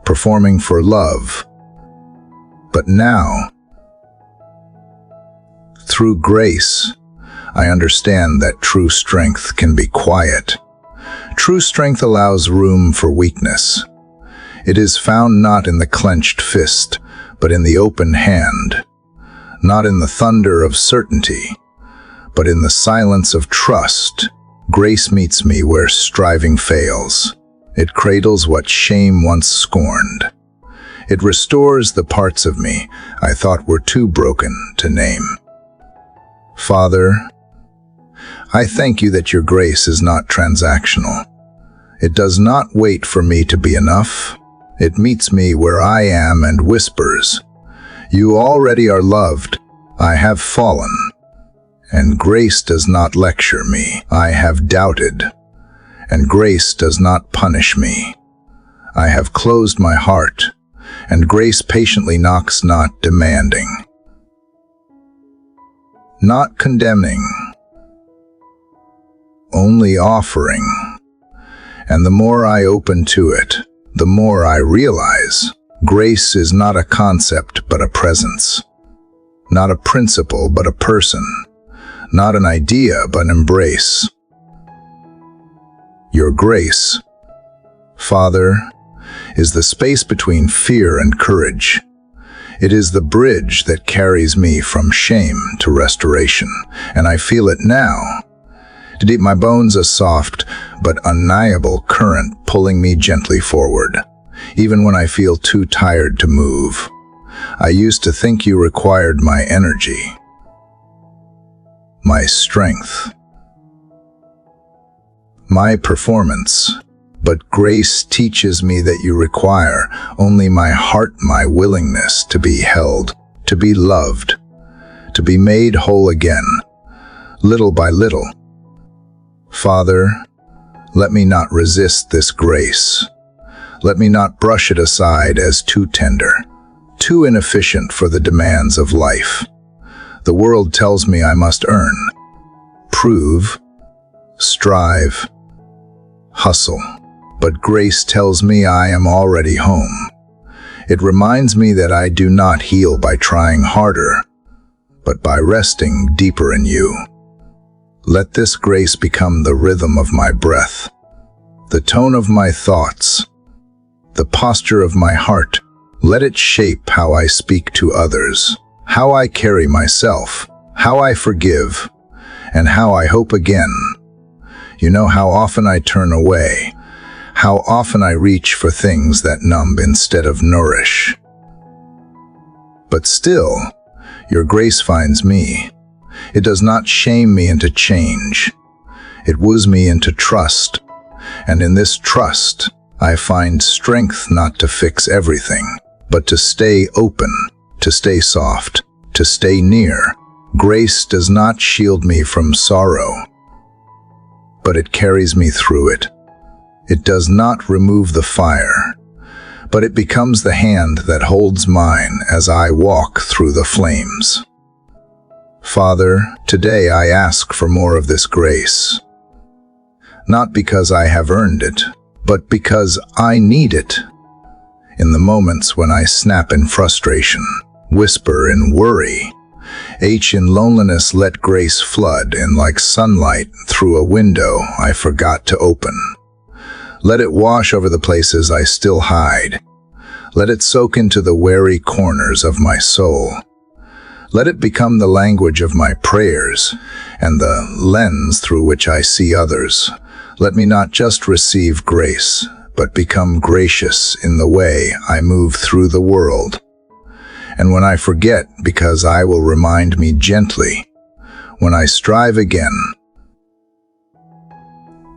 performing for love. But now, through grace, I understand that true strength can be quiet. True strength allows room for weakness. It is found not in the clenched fist, but in the open hand, not in the thunder of certainty, but in the silence of trust. Grace meets me where striving fails. It cradles what shame once scorned. It restores the parts of me I thought were too broken to name. Father, I thank you that your grace is not transactional. It does not wait for me to be enough. It meets me where I am and whispers, "You already are loved. I have fallen." And grace does not lecture me. I have doubted. And grace does not punish me. I have closed my heart, and grace patiently knocks, not demanding, not condemning, only offering. And the more I open to it, the more I realize grace is not a concept but a presence, not a principle but a person, not an idea but an embrace. Your grace, Father, is the space between fear and courage. It is the bridge that carries me from shame to restoration, and I feel it now. To deep my bones, a soft but undeniable current pulling me gently forward, even when I feel too tired to move. I used to think you required my energy, my strength, my performance. But grace teaches me that you require only my heart, my willingness to be held, to be loved, to be made whole again, little by little. Father, let me not resist this grace. Let me not brush it aside as too tender, too inefficient for the demands of life. The world tells me I must earn, prove, strive, hustle. But grace tells me I am already home. It reminds me that I do not heal by trying harder, but by resting deeper in you. Let this grace become the rhythm of my breath, the tone of my thoughts, the posture of my heart. Let it shape how I speak to others, how I carry myself, how I forgive, and how I hope again. You know how often I turn away, how often I reach for things that numb instead of nourish. But still, your grace finds me. It does not shame me into change. It woos me into trust. And in this trust, I find strength not to fix everything, but to stay open, to stay soft, to stay near. Grace does not shield me from sorrow, but it carries me through it. It does not remove the fire, but it becomes the hand that holds mine as I walk through the flames. Father, today I ask for more of this grace, not because I have earned it, but because I need it. In the moments when I snap in frustration, whisper in worry, H in loneliness, let grace flood in like sunlight through a window I forgot to open. Let it wash over the places I still hide. Let it soak into the weary corners of my soul. Let it become the language of my prayers and the lens through which I see others. Let me not just receive grace, but become gracious in the way I move through the world. And when I forget, because I will remind me gently, when I strive again,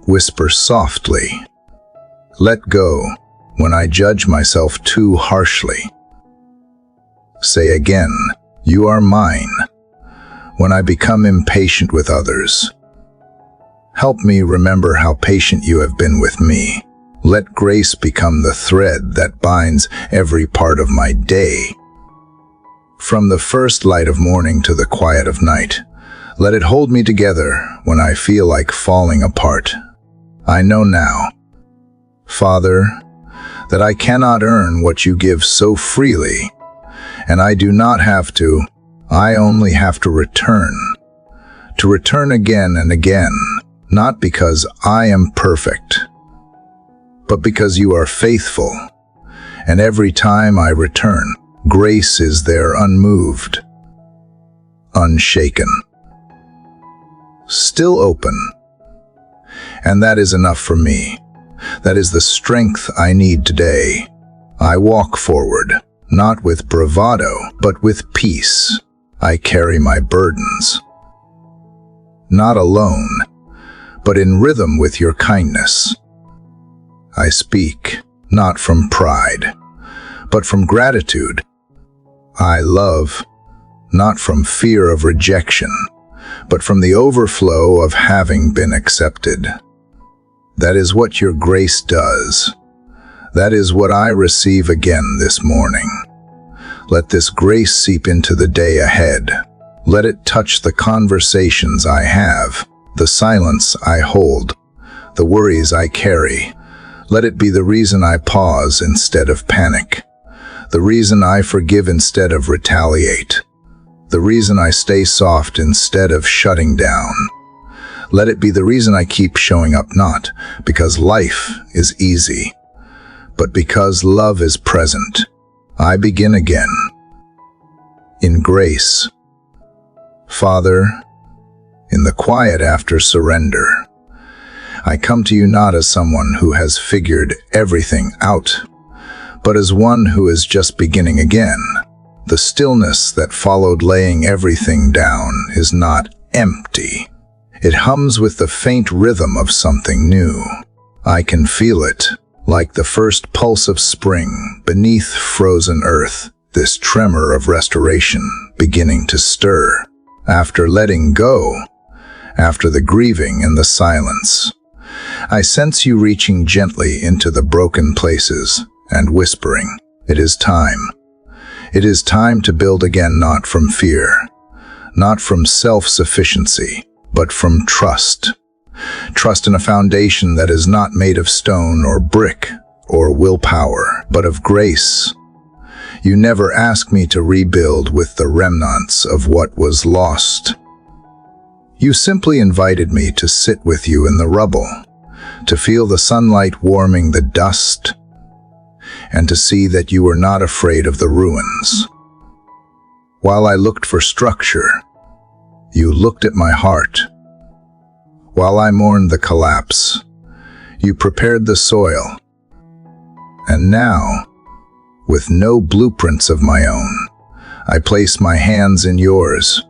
whisper softly, let go when I judge myself too harshly. Say again, you are mine, when I become impatient with others. Help me remember how patient you have been with me. Let grace become the thread that binds every part of my day. From the first light of morning to the quiet of night, let it hold me together when I feel like falling apart. I know now, Father, that I cannot earn what you give so freely, and I do not have to. I only have to return again and again, not because I am perfect, but because you are faithful, and every time I return, grace is there unmoved, unshaken, still open. And that is enough for me. That is the strength I need today. I walk forward, not with bravado, but with peace. I carry my burdens, not alone, but in rhythm with your kindness. I speak, not from pride, but from gratitude. I love, not from fear of rejection, but from the overflow of having been accepted. That is what your grace does. That is what I receive again this morning. Let this grace seep into the day ahead. Let it touch the conversations I have, the silence I hold, the worries I carry. Let it be the reason I pause instead of panic, the reason I forgive instead of retaliate, the reason I stay soft instead of shutting down. Let it be the reason I keep showing up, not because life is easy, but because love is present. I begin again, in grace. Father, in the quiet after surrender, I come to you not as someone who has figured everything out, but as one who is just beginning again. The stillness that followed laying everything down is not empty. It hums with the faint rhythm of something new. I can feel it, like the first pulse of spring beneath frozen earth, this tremor of restoration beginning to stir. After letting go, after the grieving and the silence, I sense you reaching gently into the broken places and whispering, it is time. It is time to build again, not from fear, not from self-sufficiency, but from trust. Trust in a foundation that is not made of stone or brick or willpower, but of grace. You never asked me to rebuild with the remnants of what was lost. You simply invited me to sit with you in the rubble, to feel the sunlight warming the dust, and to see that you were not afraid of the ruins. While I looked for structure, you looked at my heart. While I mourned the collapse, you prepared the soil. And now, with no blueprints of my own, I place my hands in yours.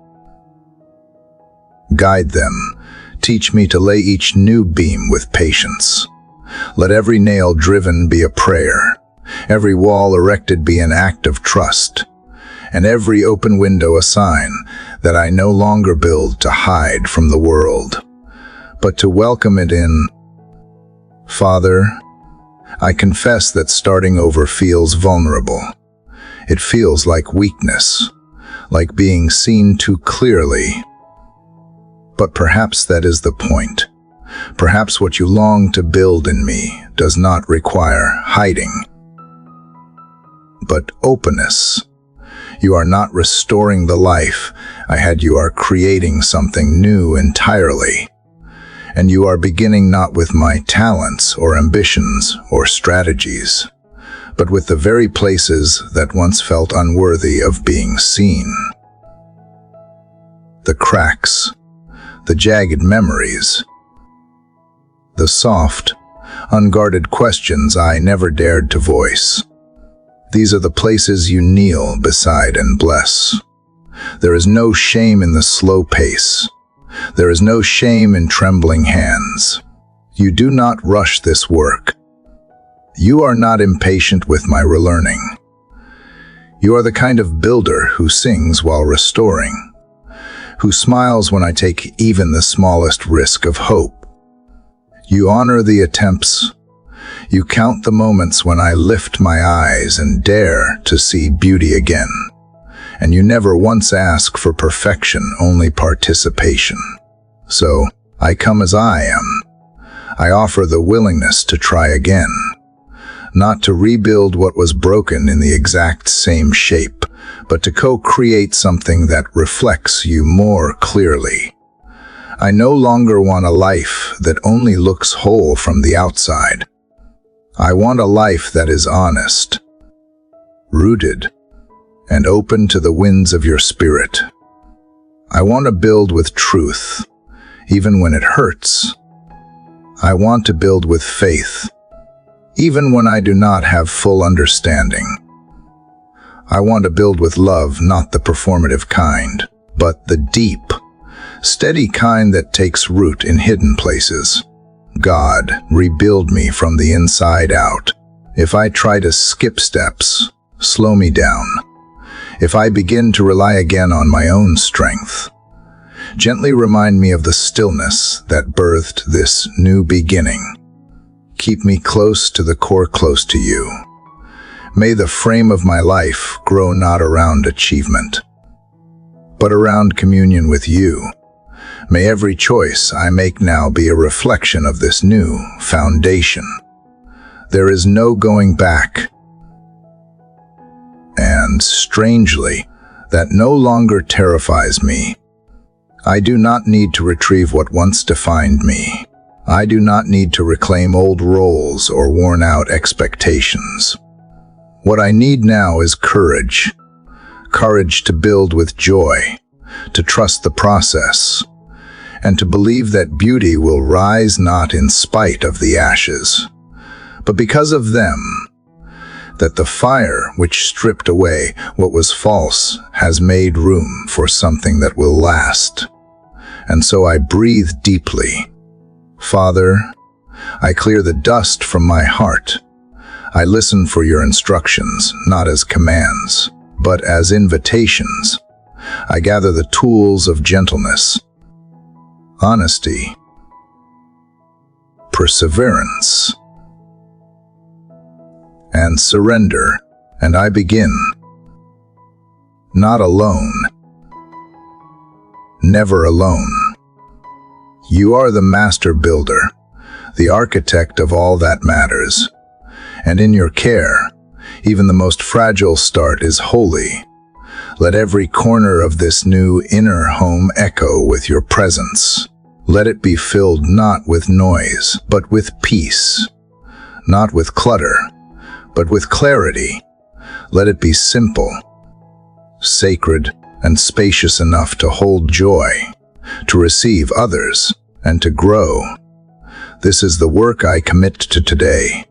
Guide them. Teach me to lay each new beam with patience. Let every nail driven be a prayer, every wall erected be an act of trust, and every open window a sign that I no longer build to hide from the world, but to welcome it in. Father, I confess that starting over feels vulnerable. It feels like weakness, like being seen too clearly. But perhaps that is the point. Perhaps what you long to build in me, does not require hiding, but openness. You are not restoring the life I had. You are creating something new entirely. And you are beginning not with my talents or ambitions or strategies, but with the very places that once felt unworthy of being seen. The cracks, the jagged memories, the soft, unguarded questions I never dared to voice. These are the places you kneel beside and bless. There is no shame in the slow pace. There is no shame in trembling hands. You do not rush this work. You are not impatient with my relearning. You are the kind of builder who sings while restoring, who smiles when I take even the smallest risk of hope. You honor the attempts. You count the moments when I lift my eyes and dare to see beauty again. And you never once ask for perfection, only participation. So, I come as I am. I offer the willingness to try again, not to rebuild what was broken in the exact same shape, but to co-create something that reflects you more clearly. I no longer want a life that only looks whole from the outside. I want a life that is honest, rooted, and open to the winds of your spirit. I want to build with truth, even when it hurts. I want to build with faith, even when I do not have full understanding. I want to build with love, not the performative kind, but the deep, steady kind that takes root in hidden places. God, rebuild me from the inside out. If I try to skip steps, slow me down. If I begin to rely again on my own strength, gently remind me of the stillness that birthed this new beginning. Keep me close to the core, close to you. May the frame of my life grow not around achievement, but around communion with you. May every choice I make now be a reflection of this new foundation. There is no going back. And strangely, that no longer terrifies me. I do not need to retrieve what once defined me. I do not need to reclaim old roles or worn-out expectations. What I need now is courage. Courage to build with joy, to trust the process, and to believe that beauty will rise not in spite of the ashes, but because of them, that the fire which stripped away what was false has made room for something that will last. And so I breathe deeply. Father, I clear the dust from my heart. I listen for your instructions, not as commands, but as invitations. I gather the tools of gentleness, honesty, perseverance, and surrender, and I begin. Not alone. Never alone. You are the master builder, the architect of all that matters, and in your care, even the most fragile start is holy. Let every corner of this new inner home echo with your presence. Let it be filled not with noise, but with peace, not with clutter, but with clarity. Let it be simple, sacred, and spacious enough to hold joy, to receive others, and to grow. This is the work I commit to today.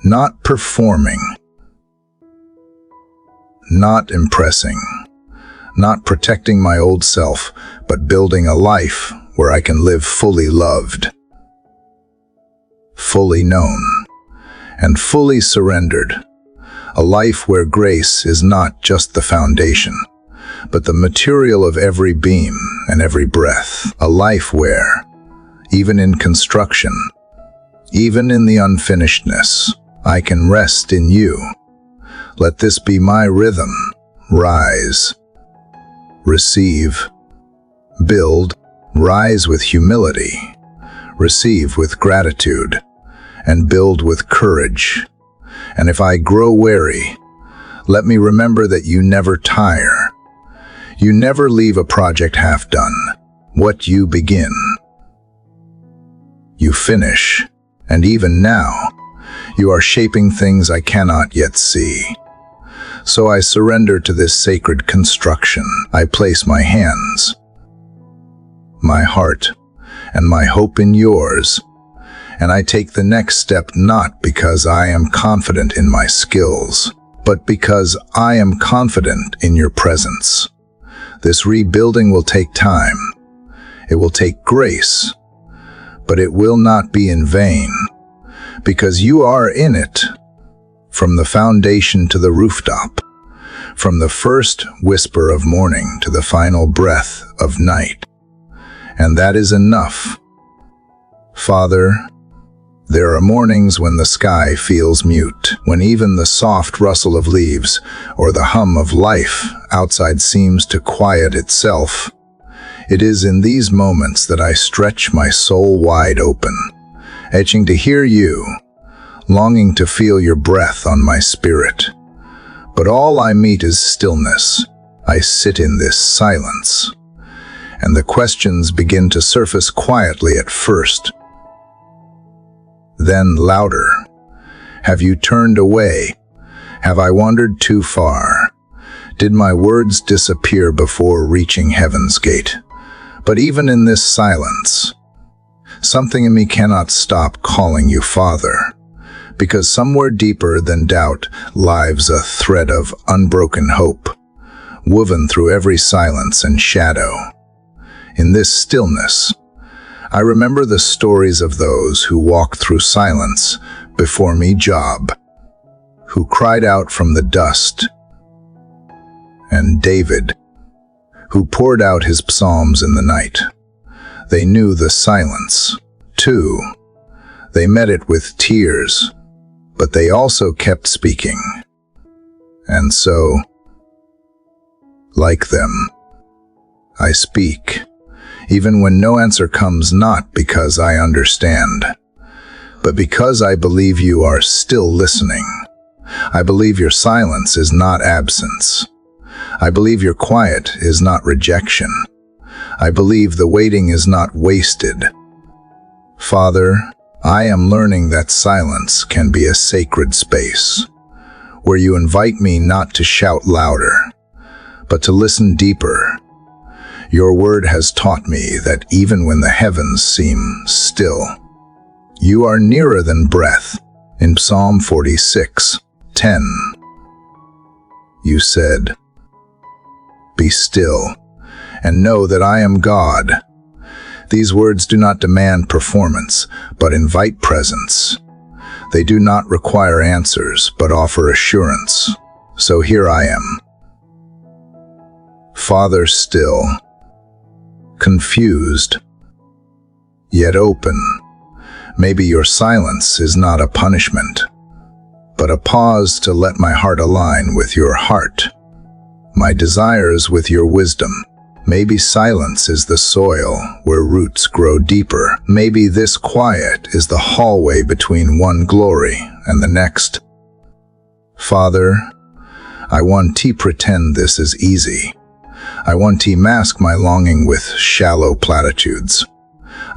Not performing, not impressing, not protecting my old self, but building a life where I can live fully loved, fully known, and fully surrendered. A life where grace is not just the foundation, but the material of every beam and every breath. A life where, even in construction, even in the unfinishedness, I can rest in you. Let this be my rhythm. Rise, receive, build, rise with humility, receive with gratitude, and build with courage. And if I grow weary, let me remember that you never tire. You never leave a project half done. What you begin, you finish. And even now, you are shaping things I cannot yet see. So I surrender to this sacred construction. I place my hands, my heart, and my hope in yours. And I take the next step not because I am confident in my skills, but because I am confident in your presence. This rebuilding will take time. It will take grace, but it will not be in vain, because you are in it, from the foundation to the rooftop, from the first whisper of morning to the final breath of night. And that is enough. Father, there are mornings when the sky feels mute, when even the soft rustle of leaves or the hum of life outside seems to quiet itself. It is in these moments that I stretch my soul wide open, itching to hear you, longing to feel your breath on my spirit. But all I meet is stillness. I sit in this silence, and the questions begin to surface quietly at first, then louder. Have you turned away? Have I wandered too far? Did my words disappear before reaching heaven's gate? But even in this silence, something in me cannot stop calling you Father, because somewhere deeper than doubt lies a thread of unbroken hope, woven through every silence and shadow. In this stillness, I remember the stories of those who walked through silence before me, Job, who cried out from the dust, and David, who poured out his psalms in the night. They knew the silence, too. They met it with tears, but they also kept speaking. And so, like them, I speak, even when no answer comes, not because I understand, but because I believe you are still listening. I believe your silence is not absence. I believe your quiet is not rejection. I believe the waiting is not wasted. Father, I am learning that silence can be a sacred space, where you invite me not to shout louder, but to listen deeper. Your word has taught me that even when the heavens seem still, you are nearer than breath. In Psalm 46:10, you said, "Be still, and know that I am God." These words do not demand performance, but invite presence. They do not require answers, but offer assurance. So here I am, Father, still, confused, yet open. Maybe your silence is not a punishment, but a pause to let my heart align with your heart, my desires with your wisdom. Maybe silence is the soil where roots grow deeper. Maybe this quiet is the hallway between one glory and the next. Father, I want to pretend this is easy. I want to mask my longing with shallow platitudes.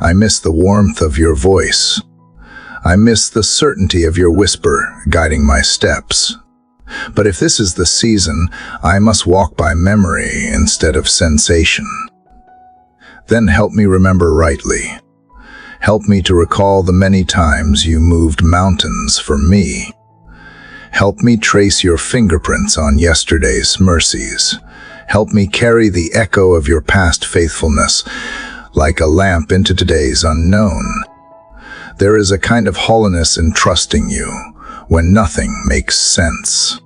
I miss the warmth of your voice. I miss the certainty of your whisper guiding my steps. But if this is the season, I must walk by memory instead of sensation. Then help me remember rightly. Help me to recall the many times you moved mountains for me. Help me trace your fingerprints on yesterday's mercies. Help me carry the echo of your past faithfulness like a lamp into today's unknown. There is a kind of hollowness in trusting you when nothing makes sense.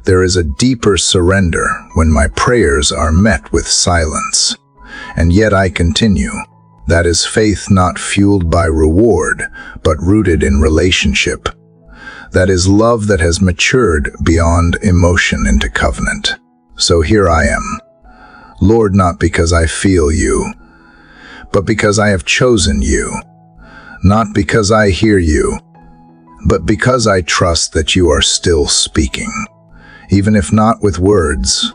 There is a deeper surrender when my prayers are met with silence. And yet I continue. That is faith not fueled by reward, but rooted in relationship. That is love that has matured beyond emotion into covenant. So here I am, Lord, not because I feel you, but because I have chosen you. not because I hear you, but because I trust that you are still speaking, even if not with words.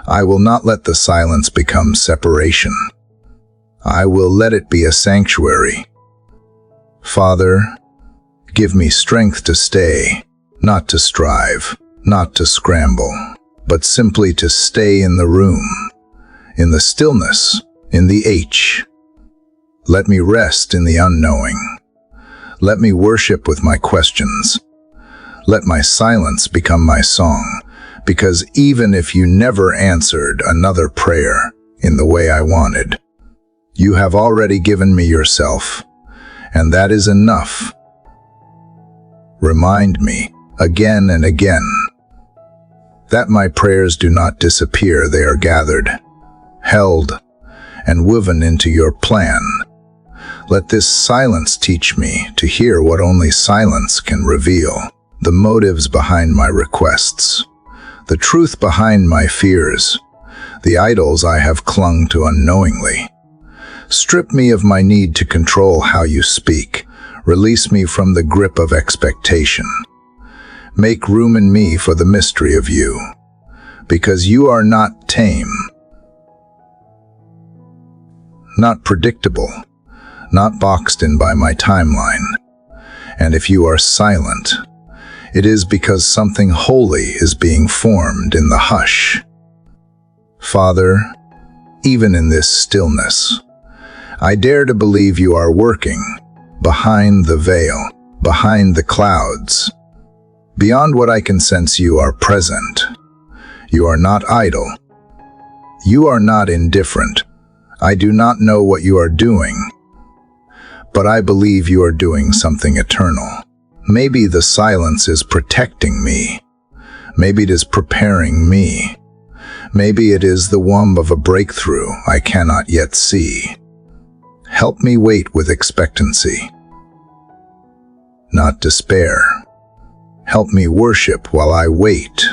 I will not let the silence become separation. I will let it be a sanctuary. Father, give me strength to stay, not to strive, not to scramble, but simply to stay in the room, in the stillness, in the H. Let me rest in the unknowing. Let me worship with my questions. Let my silence become my song, because even if you never answered another prayer in the way I wanted, you have already given me yourself, and that is enough. Remind me again and again that my prayers do not disappear. They are gathered, held, and woven into your plan. Let this silence teach me to hear what only silence can reveal, the motives behind my requests, the truth behind my fears, the idols I have clung to unknowingly. Strip me of my need to control how you speak. Release me from the grip of expectation. Make room in me for the mystery of you, because you are not tame, not predictable, not boxed in by my timeline. And if you are silent, it is because something holy is being formed in the hush. Father, even in this stillness, I dare to believe you are working behind the veil, behind the clouds. Beyond what I can sense, you are present. You are not idle. You are not indifferent. I do not know what you are doing, but I believe you are doing something eternal. Maybe the silence is protecting me. Maybe it is preparing me. Maybe it is the womb of a breakthrough I cannot yet see. Help me wait with expectancy, not despair. Help me worship while I wait.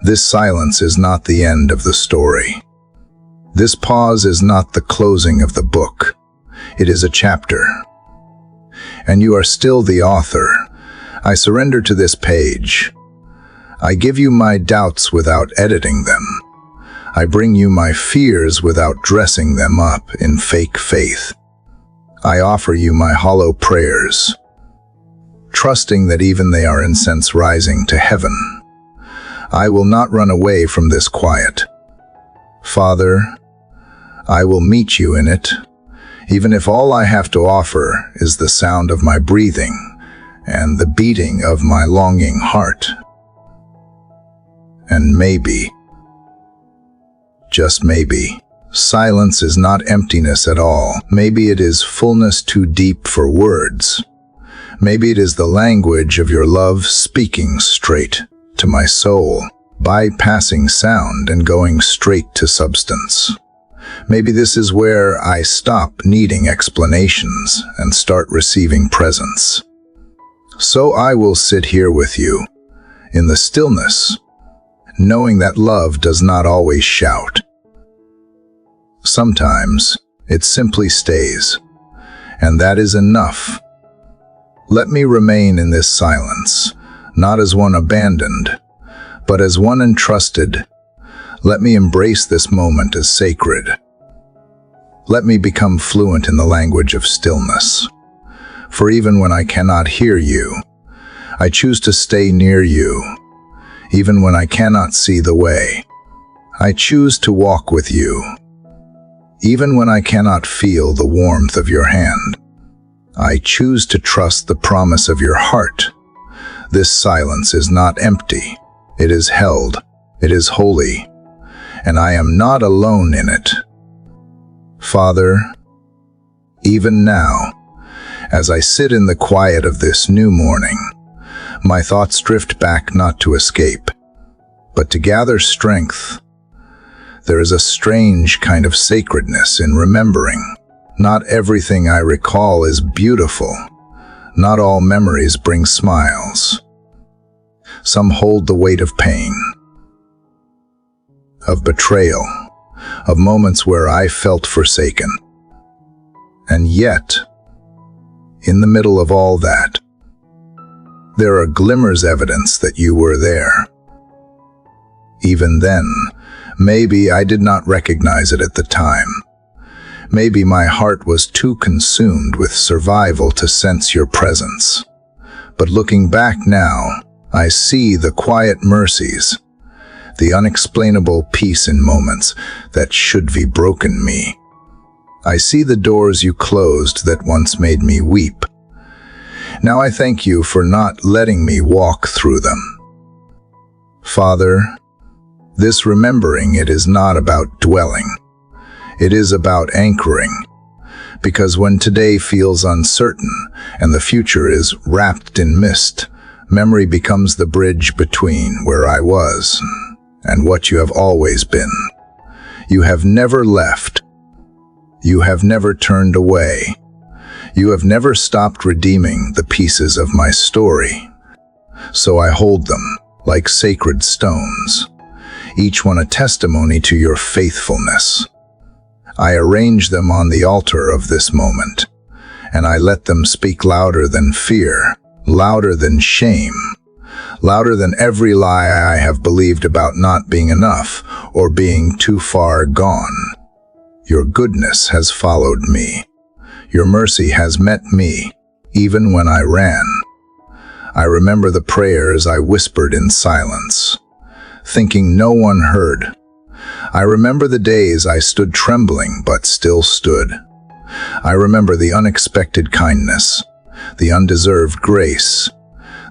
This silence is not the end of the story. This pause is not the closing of the book. It is a chapter. And you are still the author. I surrender to this page. I give you my doubts without editing them. I bring you my fears without dressing them up in fake faith. I offer you my hollow prayers, trusting that even they are incense rising to heaven. I will not run away from this quiet. Father, I will meet you in it, even if all I have to offer is the sound of my breathing and the beating of my longing heart. And maybe, just maybe, silence is not emptiness at all. Maybe it is fullness too deep for words. Maybe it is the language of your love speaking straight to my soul, bypassing sound and going straight to substance. Maybe this is where I stop needing explanations and start receiving presence. So I will sit here with you, in the stillness, knowing that love does not always shout. Sometimes it simply stays, and that is enough. Let me remain in this silence, not as one abandoned, but as one entrusted. Let me embrace this moment as sacred. Let me become fluent in the language of stillness. For even when I cannot hear you, I choose to stay near you. Even when I cannot see the way, I choose to walk with you. Even when I cannot feel the warmth of your hand, I choose to trust the promise of your heart. This silence is not empty. It is held. It is holy. And I am not alone in it. Father, even now, as I sit in the quiet of this new morning, my thoughts drift back not to escape, but to gather strength. There is a strange kind of sacredness in remembering. Not everything I recall is beautiful. Not all memories bring smiles. Some hold the weight of pain, of betrayal, of moments where I felt forsaken. And yet, in the middle of all that, there are glimmers evidence that you were there. Even then, maybe I did not recognize it at the time. Maybe my heart was too consumed with survival to sense your presence. But looking back now, I see the quiet mercies, the unexplainable peace in moments that should be broken me. I see the doors you closed that once made me weep. Now I thank you for not letting me walk through them. Father, this remembering it is not about dwelling. It is about anchoring. Because when today feels uncertain and the future is wrapped in mist, memory becomes the bridge between where I was and what you have always been. You have never left. You have never turned away. You have never stopped redeeming the pieces of my story. So I hold them like sacred stones, each one a testimony to your faithfulness. I arrange them on the altar of this moment, and I let them speak louder than fear, louder than shame, louder than every lie I have believed about not being enough or being too far gone. Your goodness has followed me. Your mercy has met me, even when I ran. I remember the prayers I whispered in silence, thinking no one heard. I remember the days I stood trembling but still stood. I remember the unexpected kindness, the undeserved grace,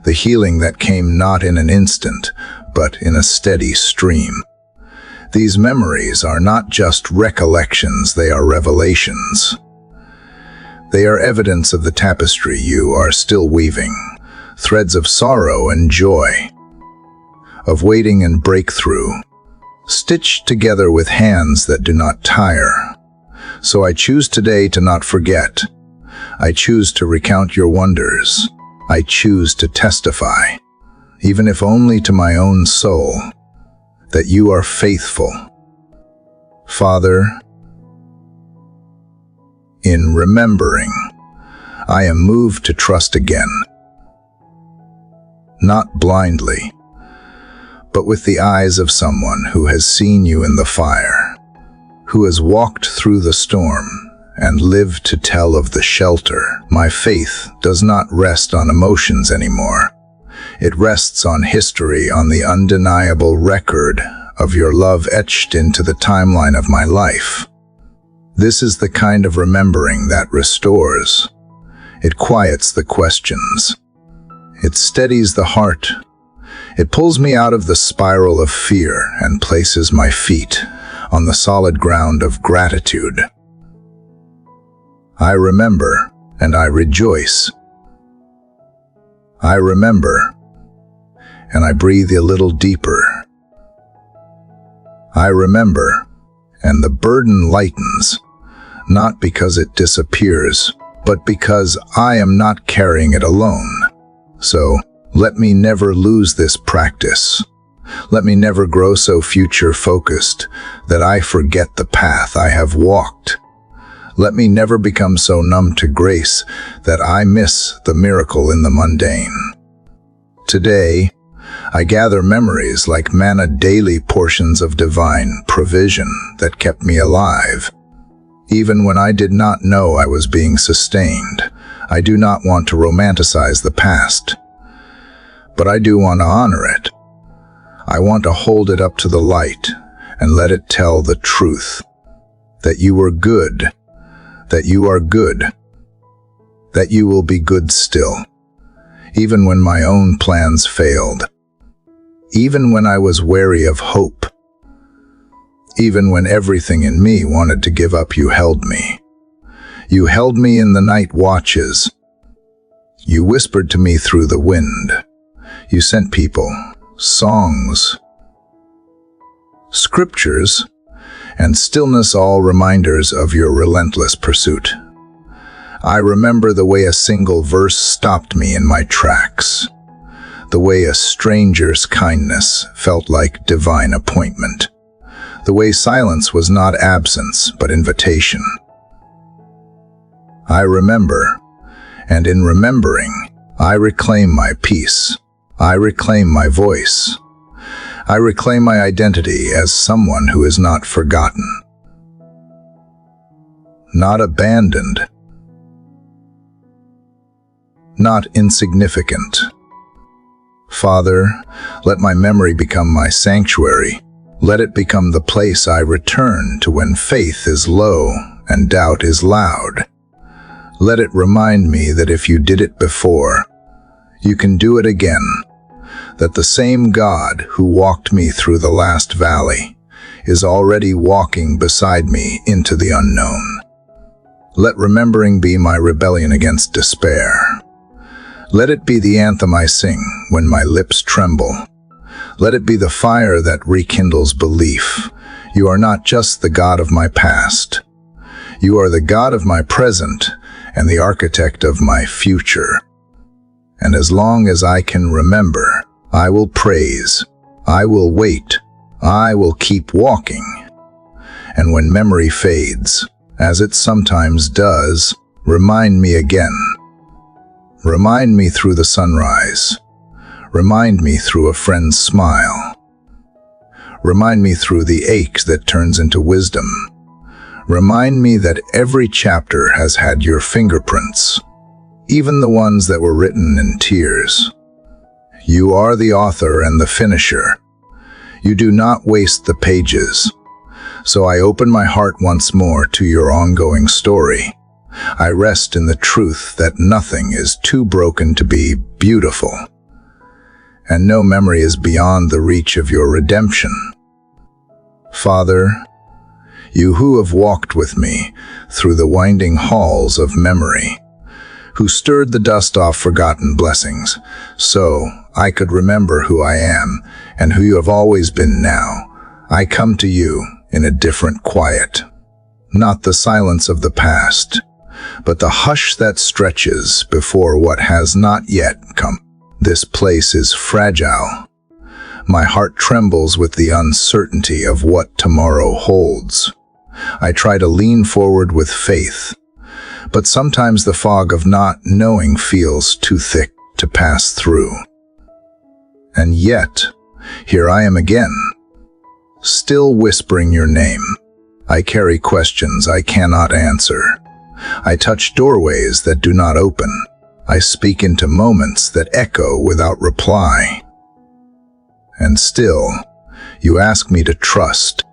the healing that came not in an instant, but in a steady stream. These memories are not just recollections, they are revelations. They are evidence of the tapestry you are still weaving, threads of sorrow and joy, of waiting and breakthrough, stitched together with hands that do not tire. So I choose today to not forget. I choose to recount your wonders. I choose to testify, even if only to my own soul, that you are faithful. Father, in remembering, I am moved to trust again. Not blindly, but with the eyes of someone who has seen you in the fire, who has walked through the storm and lived to tell of the shelter. My faith does not rest on emotions anymore. It rests on history, on the undeniable record of your love etched into the timeline of my life. This is the kind of remembering that restores. It quiets the questions. It steadies the heart. It pulls me out of the spiral of fear and places my feet on the solid ground of gratitude. I remember, and I rejoice. I remember, and I breathe a little deeper. I remember, and the burden lightens, not because it disappears, but because I am not carrying it alone. So, let me never lose this practice. Let me never grow so future-focused that I forget the path I have walked. Let me never become so numb to grace that I miss the miracle in the mundane. Today, I gather memories like manna, daily portions of divine provision that kept me alive. Even when I did not know I was being sustained, I do not want to romanticize the past, but I do want to honor it. I want to hold it up to the light and let it tell the truth, that you were good, that you are good, that you will be good still, even when my own plans failed, even when I was wary of hope, even when everything in me wanted to give up. You held me. You held me in the night watches. You whispered to me through the wind. You sent people, songs, scriptures, and stillness, all reminders of your relentless pursuit. I remember the way a single verse stopped me in my tracks, the way a stranger's kindness felt like divine appointment, the way silence was not absence but invitation. I remember, And in remembering, I reclaim my peace. I reclaim my voice. I reclaim my identity as someone who is not forgotten, not abandoned, not insignificant. Father, let my memory become my sanctuary. Let it become the place I return to when faith is low and doubt is loud. Let it remind me that if you did it before, you can do it again. That the same God who walked me through the last valley is already walking beside me into the unknown. Let remembering be my rebellion against despair. Let it be the anthem I sing when my lips tremble. Let it be the fire that rekindles belief. You are not just the God of my past. You are the God of my present and the architect of my future. And as long as I can remember, I will praise, I will wait, I will keep walking. And when memory fades, as it sometimes does, remind me again. Remind me through the sunrise. Remind me through a friend's smile. Remind me through the ache that turns into wisdom. Remind me that every chapter has had your fingerprints, even the ones that were written in tears. You are the author and the finisher. You do not waste the pages. So I open my heart once more to your ongoing story. I rest in the truth that nothing is too broken to be beautiful, and no memory is beyond the reach of your redemption. Father, you who have walked with me through the winding halls of memory, who stirred the dust off forgotten blessings, so I could remember who I am and who you have always been now, I come to you in a different quiet. Not the silence of the past, but the hush that stretches before what has not yet come. This place is fragile. My heart trembles with the uncertainty of what tomorrow holds. I try to lean forward with faith, but sometimes the fog of not knowing feels too thick to pass through. And yet, here I am again, still whispering your name. I carry questions I cannot answer. I touch doorways that do not open. I speak into moments that echo without reply. And still, you ask me to trust,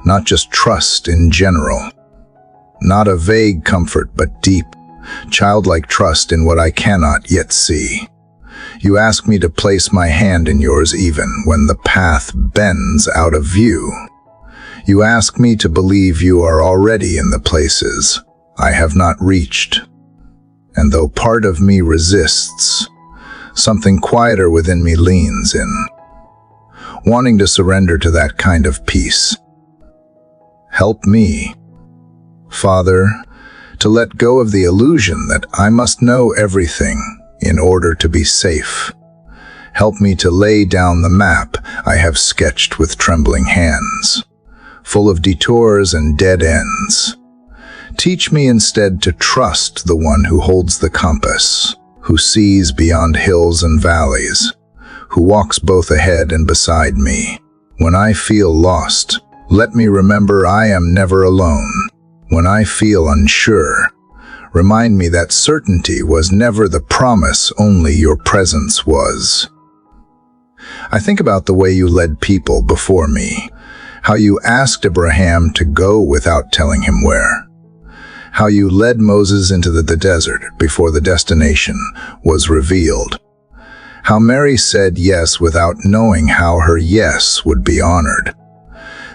not just trust in general. Not a vague comfort, but deep, childlike trust in what I cannot yet see. You ask me to place my hand in yours even when the path bends out of view. You ask me to believe you are already in the places I have not reached. And though part of me resists, something quieter within me leans in, wanting to surrender to that kind of peace. Help me, Father, to let go of the illusion that I must know everything in order to be safe. Help me to lay down the map I have sketched with trembling hands, full of detours and dead ends. Teach me instead to trust the one who holds the compass, who sees beyond hills and valleys, who walks both ahead and beside me. When I feel lost, let me remember I am never alone. When I feel unsure, remind me that certainty was never the promise, only your presence was. I think about the way you led people before me, how you asked Abraham to go without telling him where, how you led Moses into the desert before the destination was revealed, how Mary said yes without knowing how her yes would be honored.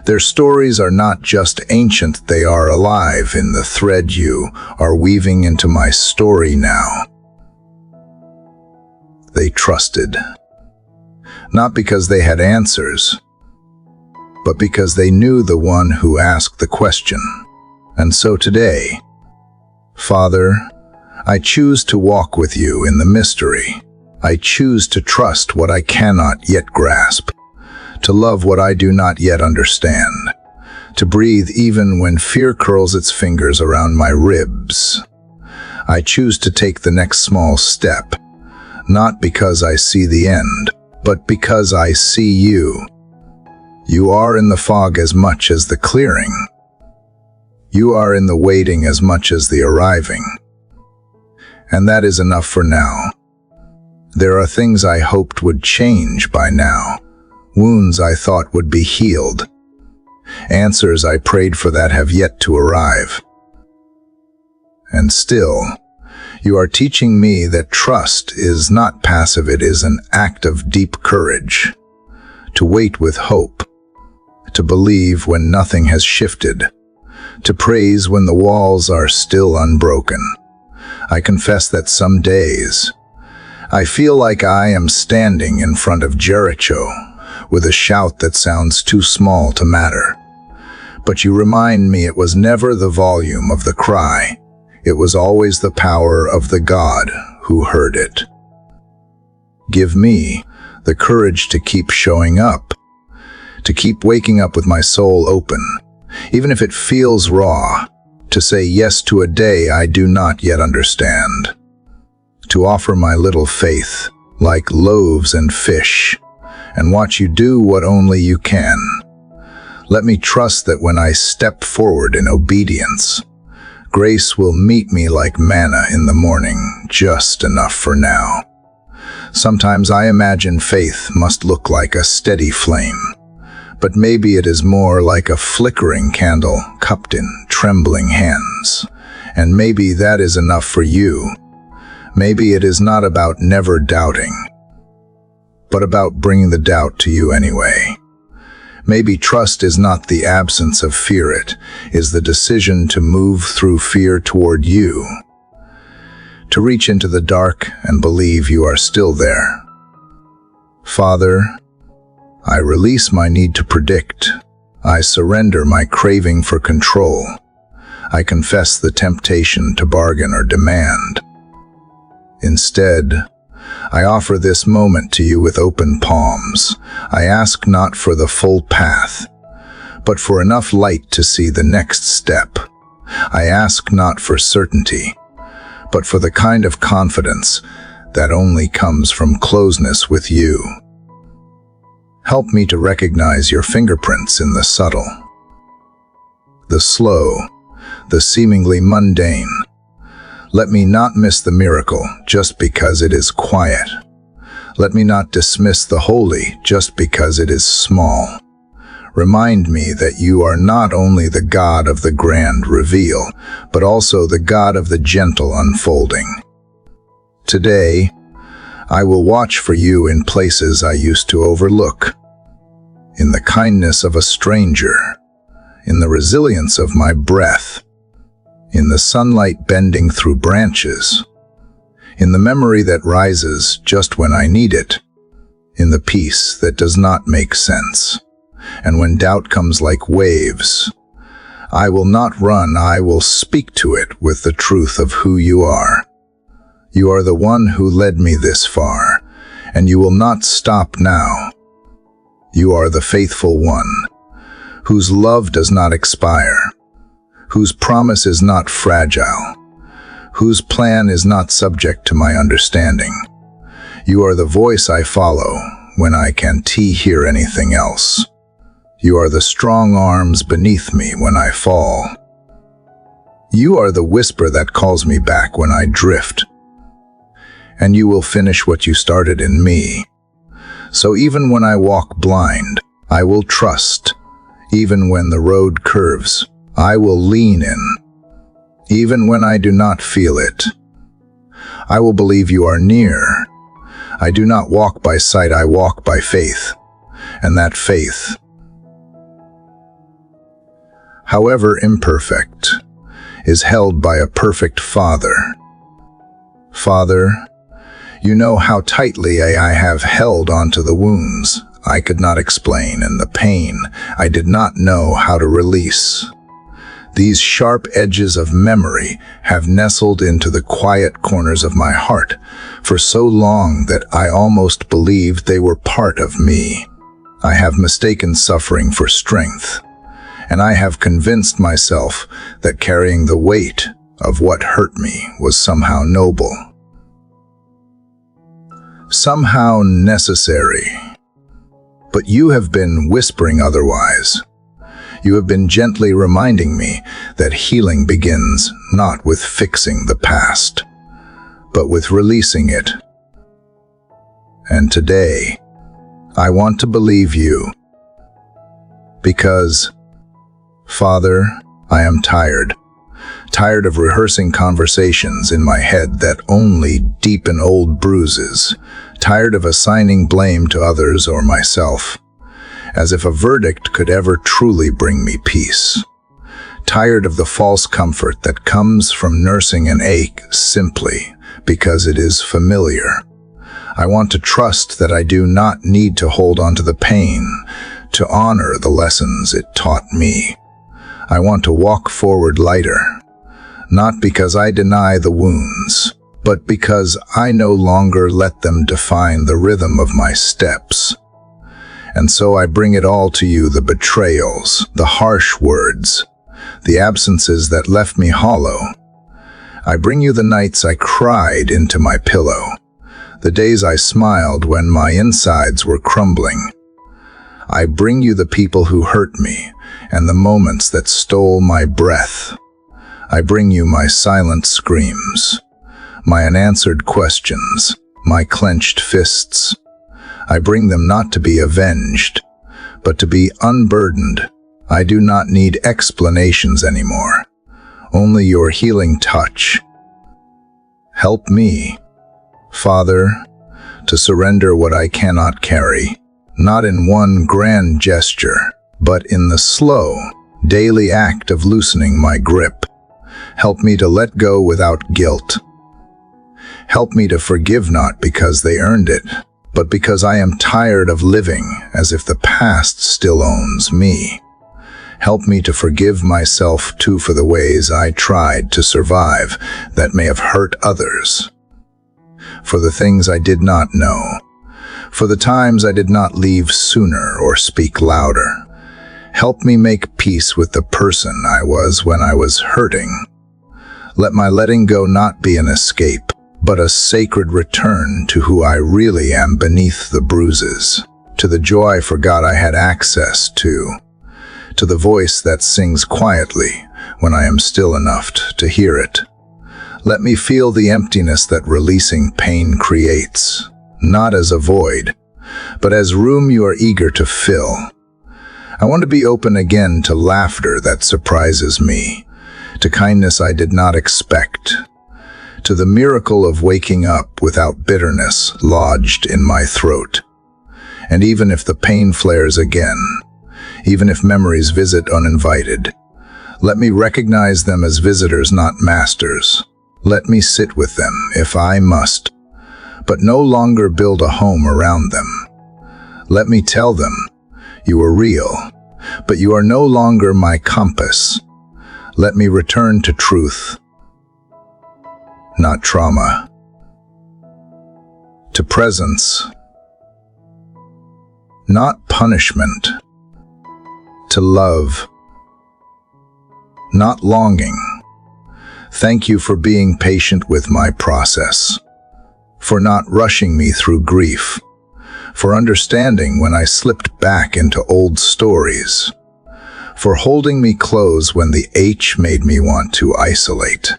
Their stories are not just ancient, they are alive in the thread you are weaving into my story now. They trusted, not because they had answers, but because they knew the one who asked the question. And so today, Father, I choose to walk with you in the mystery. I choose to trust what I cannot yet grasp, to love what I do not yet understand, to breathe even when fear curls its fingers around my ribs. I choose to take the next small step, not because I see the end, but because I see you. You are in the fog as much as the clearing. You are in the waiting as much as the arriving. And that is enough for now. There are things I hoped would change by now, wounds I thought would be healed. Answers I prayed for that have yet to arrive. And still, you are teaching me that trust is not passive, it is an act of deep courage. To wait with hope, to believe when nothing has shifted, to praise when the walls are still unbroken. I confess that some days, I feel like I am standing in front of Jericho with a shout that sounds too small to matter. But you remind me it was never the volume of the cry. It was always the power of the God who heard it. Give me the courage to keep showing up, to keep waking up with my soul open, even if it feels raw, to say yes to a day I do not yet understand, to offer my little faith like loaves and fish, and watch you do what only you can. Let me trust that when I step forward in obedience, grace will meet me like manna in the morning, just enough for now. Sometimes I imagine faith must look like a steady flame, but maybe it is more like a flickering candle cupped in trembling hands. And maybe that is enough for you. Maybe it is not about never doubting, but about bringing the doubt to you anyway. Maybe trust is not the absence of fear, it is the decision to move through fear toward you, to reach into the dark and believe you are still there. Father, I release my need to predict. I surrender my craving for control. I confess the temptation to bargain or demand. Instead, I offer this moment to you with open palms. I ask not for the full path, but for enough light to see the next step. I ask not for certainty, but for the kind of confidence that only comes from closeness with you. Help me to recognize your fingerprints in the subtle, the slow, the seemingly mundane. Let me not miss the miracle just because it is quiet. Let me not dismiss the holy just because it is small. Remind me that you are not only the God of the grand reveal, but also the God of the gentle unfolding. Today, I will watch for you in places I used to overlook, in the kindness of a stranger, in the resilience of my breath, in the sunlight bending through branches, in the memory that rises just when I need it, in the peace that does not make sense. And when doubt comes like waves, I will not run, I will speak to it with the truth of who you are. You are the one who led me this far, and you will not stop now. You are the faithful one, whose love does not expire, whose promise is not fragile, whose plan is not subject to my understanding. You are the voice I follow when I can't hear anything else. You are the strong arms beneath me when I fall. You are the whisper that calls me back when I drift. And you will finish what you started in me. So even when I walk blind, I will trust. Even when the road curves, I will lean in. Even when I do not feel it, I will believe you are near. I do not walk by sight, I walk by faith. And that faith, however imperfect, is held by a perfect Father. Father, you know how tightly I have held onto the wounds I could not explain and the pain I did not know how to release. These sharp edges of memory have nestled into the quiet corners of my heart for so long that I almost believed they were part of me. I have mistaken suffering for strength, and I have convinced myself that carrying the weight of what hurt me was somehow noble, somehow necessary. But you have been whispering otherwise. You have been gently reminding me that healing begins not with fixing the past, but with releasing it. And today, I want to believe you. Because, Father, I am tired of rehearsing conversations in my head that only deepen old bruises, tired of assigning blame to others or myself, as if a verdict could ever truly bring me peace. Tired of the false comfort that comes from nursing an ache simply because it is familiar. I want to trust that I do not need to hold on to the pain, to honor the lessons it taught me. I want to walk forward lighter, not because I deny the wounds, but because I no longer let them define the rhythm of my steps. And so I bring it all to you, the betrayals, the harsh words, the absences that left me hollow. I bring you the nights I cried into my pillow, the days I smiled when my insides were crumbling. I bring you the people who hurt me and the moments that stole my breath. I bring you my silent screams, my unanswered questions, my clenched fists. I bring them not to be avenged, but to be unburdened. I do not need explanations anymore, only your healing touch. Help me, Father, to surrender what I cannot carry, not in one grand gesture, but in the slow, daily act of loosening my grip. Help me to let go without guilt. Help me to forgive not because they earned it, but because I am tired of living as if the past still owns me. Help me to forgive myself too for the ways I tried to survive that may have hurt others. For the things I did not know, for the times I did not leave sooner or speak louder. Help me make peace with the person I was when I was hurting. Let my letting go not be an escape, but a sacred return to who I really am beneath the bruises, to the joy I forgot I had access to the voice that sings quietly when I am still enough to hear it. Let me feel the emptiness that releasing pain creates, not as a void, but as room you are eager to fill. I want to be open again to laughter that surprises me, to kindness I did not expect, to the miracle of waking up without bitterness lodged in my throat. And even if the pain flares again, even if memories visit uninvited, let me recognize them as visitors, not masters. Let me sit with them if I must, but no longer build a home around them. Let me tell them, you are real, but you are no longer my compass. Let me return to truth, not trauma, to presence, not punishment, to love, not longing. Thank you for being patient with my process, for not rushing me through grief, for understanding when I slipped back into old stories, for holding me close when the H made me want to isolate.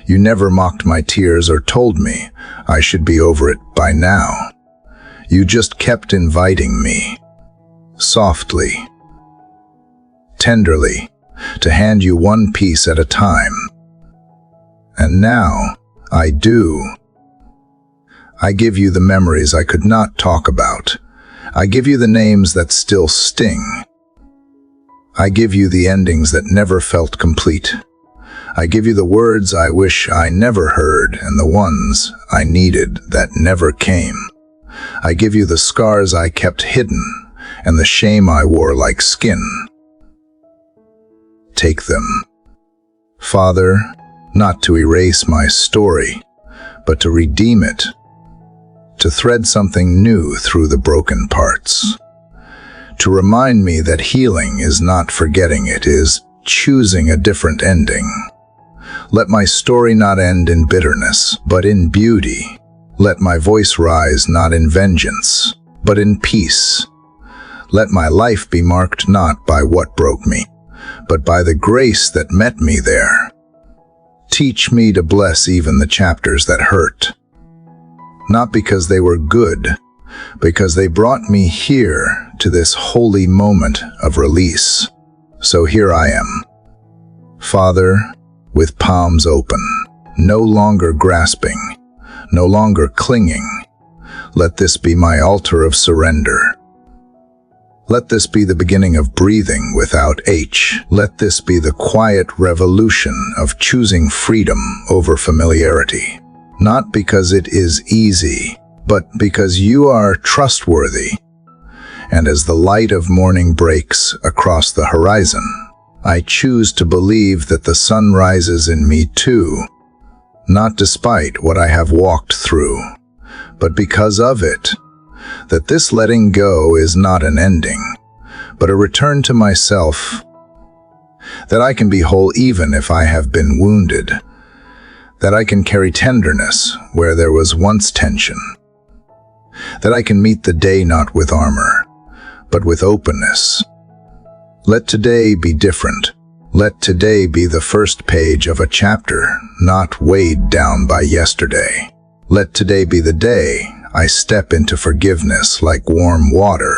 You never mocked my tears or told me I should be over it by now. You just kept inviting me, softly, tenderly, to hand you one piece at a time. And now, I do. I give you the memories I could not talk about. I give you the names that still sting. I give you the endings that never felt complete. I give you the words I wish I never heard and the ones I needed that never came. I give you the scars I kept hidden and the shame I wore like skin. Take them, Father, not to erase my story, but to redeem it, to thread something new through the broken parts, to remind me that healing is not forgetting, it is choosing a different ending. Let my story not end in bitterness, but in beauty. Let my voice rise not in vengeance, but in peace. Let my life be marked not by what broke me, but by the grace that met me there. Teach me to bless even the chapters that hurt, not because they were good, because they brought me here to this holy moment of release. So here I am, Father, with palms open, no longer grasping, no longer clinging. Let this be my altar of surrender. Let this be the beginning of breathing without H. Let this be the quiet revolution of choosing freedom over familiarity. Not because it is easy, but because you are trustworthy. And as the light of morning breaks across the horizon, I choose to believe that the sun rises in me too, not despite what I have walked through, but because of it. That this letting go is not an ending, but a return to myself. That I can be whole even if I have been wounded. That I can carry tenderness where there was once tension. That I can meet the day not with armor, but with openness. Let today be different. Let today be the first page of a chapter, not weighed down by yesterday. Let today be the day I step into forgiveness like warm water.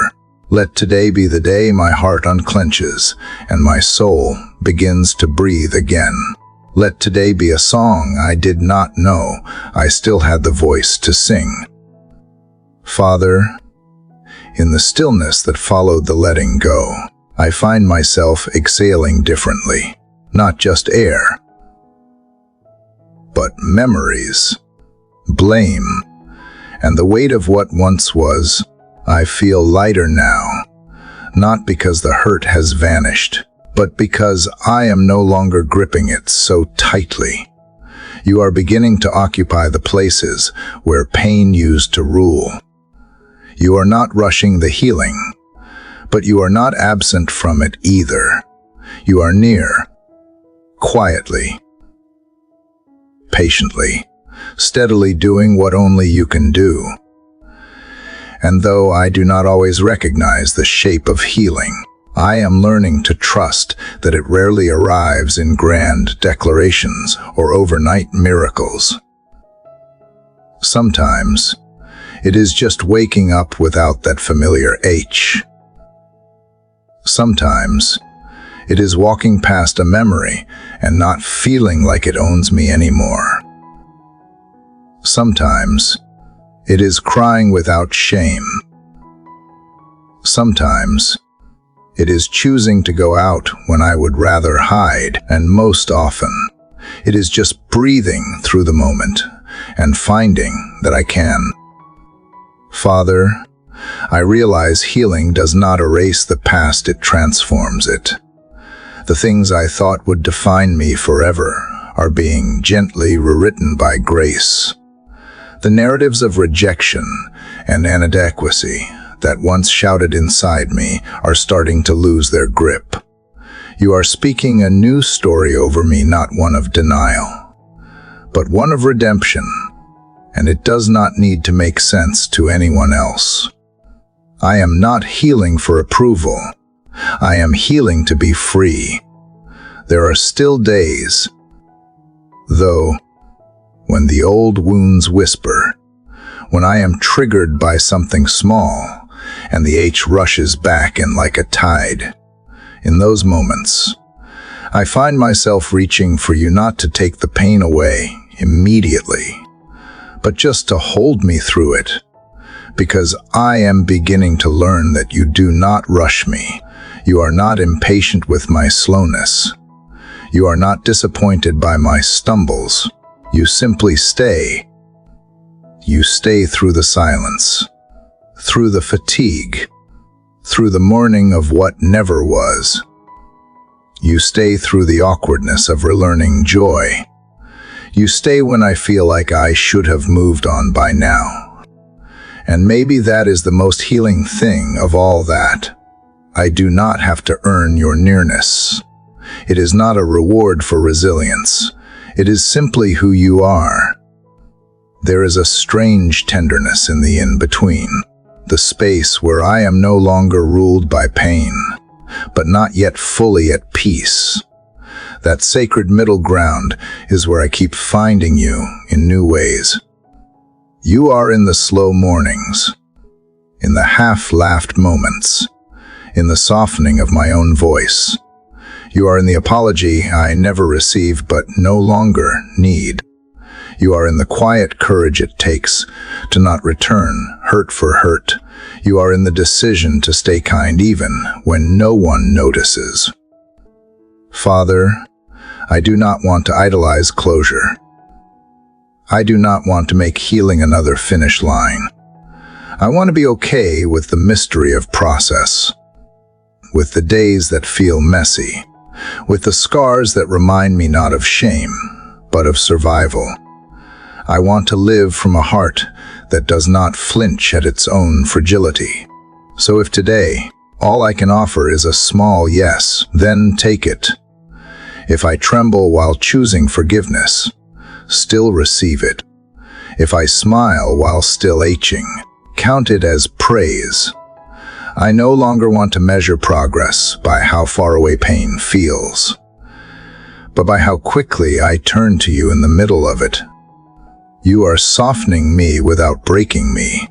Let today be the day my heart unclenches and my soul begins to breathe again. Let today be a song I did not know I still had the voice to sing. Father, in the stillness that followed the letting go, I find myself exhaling differently, not just air, but memories, blame, and the weight of what once was. I feel lighter now, not because the hurt has vanished, but because I am no longer gripping it so tightly. You are beginning to occupy the places where pain used to rule. You are not rushing the healing, but you are not absent from it either. You are near, quietly, patiently, steadily doing what only you can do. And though I do not always recognize the shape of healing, I am learning to trust that it rarely arrives in grand declarations or overnight miracles. Sometimes, it is just waking up without that familiar H. Sometimes, it is walking past a memory and not feeling like it owns me anymore. Sometimes, it is crying without shame. Sometimes, it is choosing to go out when I would rather hide, and most often, it is just breathing through the moment and finding that I can. Father, I realize healing does not erase the past, it transforms it. The things I thought would define me forever are being gently rewritten by grace. The narratives of rejection and inadequacy that once shouted inside me are starting to lose their grip. You are speaking a new story over me, not one of denial, but one of redemption, and it does not need to make sense to anyone else. I am not healing for approval. I am healing to be free. There are still days, though, when the old wounds whisper, when I am triggered by something small, and the H rushes back in like a tide. In those moments, I find myself reaching for you not to take the pain away immediately, but just to hold me through it, because I am beginning to learn that you do not rush me. You are not impatient with my slowness. You are not disappointed by my stumbles. You simply stay. You stay through the silence, through the fatigue, through the mourning of what never was. You stay through the awkwardness of relearning joy. You stay when I feel like I should have moved on by now. And maybe that is the most healing thing of all, that I do not have to earn your nearness. It is not a reward for resilience. It is simply who you are. There is a strange tenderness in the in-between, the space where I am no longer ruled by pain, but not yet fully at peace. That sacred middle ground is where I keep finding you in new ways. You are in the slow mornings, in the half-laughed moments, in the softening of my own voice. You are in the apology I never receive but no longer need. You are in the quiet courage it takes to not return hurt for hurt. You are in the decision to stay kind even when no one notices. Father, I do not want to idolize closure. I do not want to make healing another finish line. I want to be okay with the mystery of process, with the days that feel messy, with the scars that remind me not of shame, but of survival. I want to live from a heart that does not flinch at its own fragility. So if today all I can offer is a small yes, then take it. If I tremble while choosing forgiveness, still receive it. If I smile while still aching, count it as praise. I no longer want to measure progress by how far away pain feels, but by how quickly I turn to you in the middle of it. You are softening me without breaking me.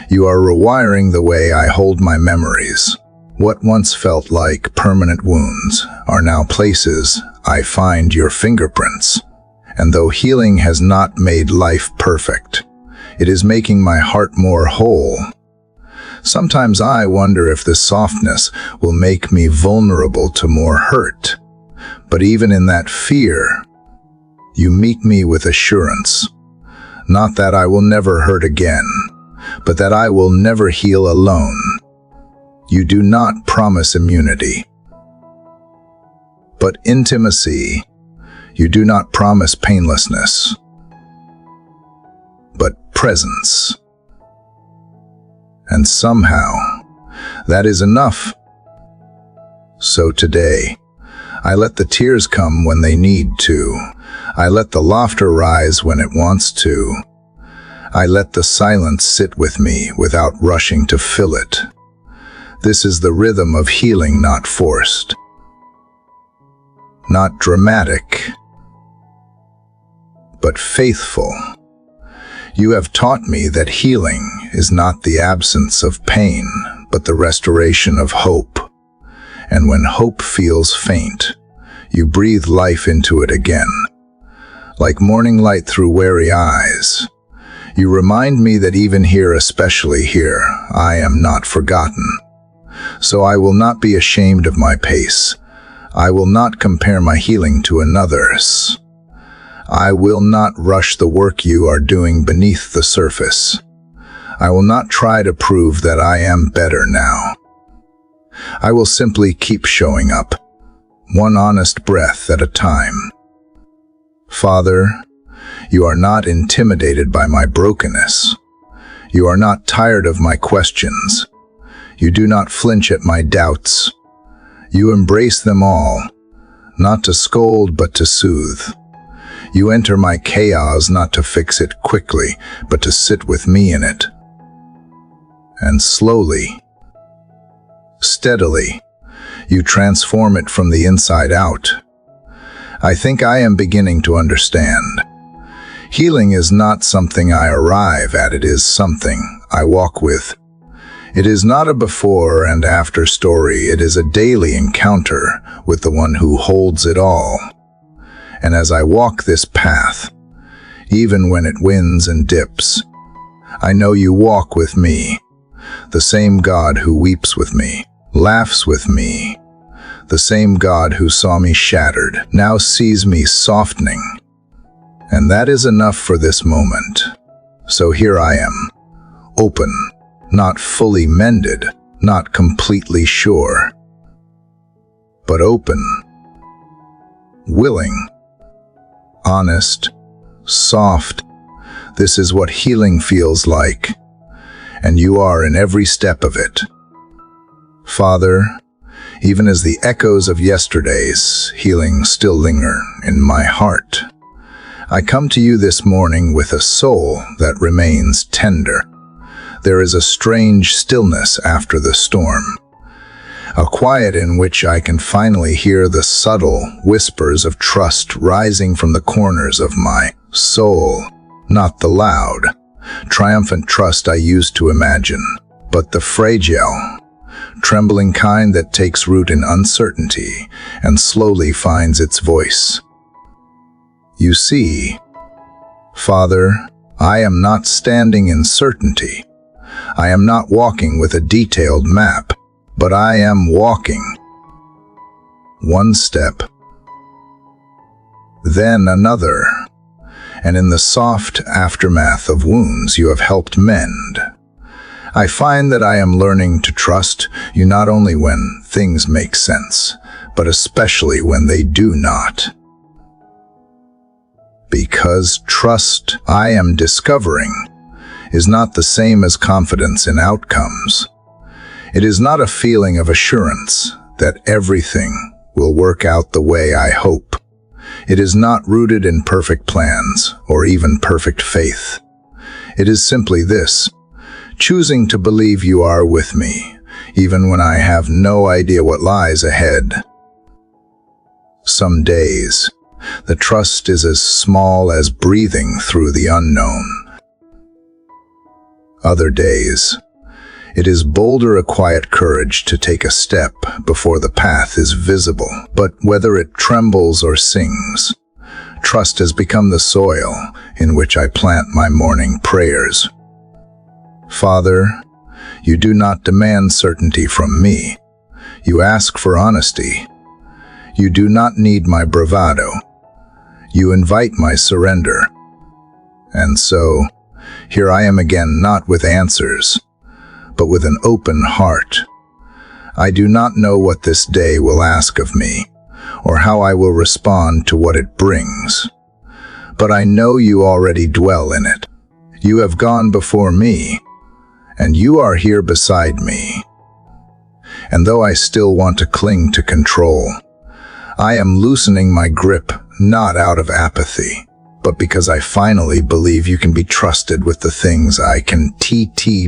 You are rewiring the way I hold my memories. What once felt like permanent wounds are now places I find your fingerprints. And though healing has not made life perfect, it is making my heart more whole. Sometimes I wonder if this softness will make me vulnerable to more hurt. But even in that fear, you meet me with assurance. Not that I will never hurt again, but that I will never heal alone. You do not promise immunity, but intimacy. You do not promise painlessness, but presence. And somehow, that is enough. So today, I let the tears come when they need to. I let the laughter rise when it wants to. I let the silence sit with me without rushing to fill it. This is the rhythm of healing, not forced, not dramatic, but faithful. You have taught me that healing is not the absence of pain, but the restoration of hope. And when hope feels faint, you breathe life into it again. Like morning light through weary eyes, you remind me that even here, especially here, I am not forgotten. So I will not be ashamed of my pace. I will not compare my healing to another's. I will not rush the work you are doing beneath the surface. I will not try to prove that I am better now. I will simply keep showing up, one honest breath at a time. Father, you are not intimidated by my brokenness. You are not tired of my questions. You do not flinch at my doubts. You embrace them all, not to scold but to soothe. You enter my chaos not to fix it quickly, but to sit with me in it. And slowly, steadily, you transform it from the inside out. I think I am beginning to understand. Healing is not something I arrive at, it is something I walk with. It is not a before and after story, it is a daily encounter with the one who holds it all. And as I walk this path, even when it wins and dips, I know you walk with me, the same God who weeps with me, laughs with me, the same God who saw me shattered, now sees me softening. And that is enough for this moment. So here I am, open, not fully mended, not completely sure, but open, willing, honest, soft. This is what healing feels like, and you are in every step of it. Father, even as the echoes of yesterday's healing still linger in my heart, I come to you this morning with a soul that remains tender. There is a strange stillness after the storm, a quiet in which I can finally hear the subtle whispers of trust rising from the corners of my soul. Not the loud, triumphant trust I used to imagine, but the fragile, trembling kind that takes root in uncertainty and slowly finds its voice. You see, Father, I am not standing in certainty. I am not walking with a detailed map, but I am walking. One step, then another, and in the soft aftermath of wounds you have helped mend, I find that I am learning to trust you not only when things make sense, but especially when they do not. Because trust, I am discovering, is not the same as confidence in outcomes. It is not a feeling of assurance that everything will work out the way I hope. It is not rooted in perfect plans or even perfect faith. It is simply this: choosing to believe you are with me, even when I have no idea what lies ahead. Some days, the trust is as small as breathing through the unknown. Other days, it is bolder a quiet courage to take a step before the path is visible. But whether it trembles or sings, trust has become the soil in which I plant my morning prayers. Father, you do not demand certainty from me. You ask for honesty. You do not need my bravado. You invite my surrender. And so, here I am again, not with answers, but with an open heart. I do not know what this day will ask of me, or how I will respond to what it brings. But I know you already dwell in it. You have gone before me, and you are here beside me. And though I still want to cling to control, I am loosening my grip, not out of apathy, but because I finally believe you can be trusted with the things I can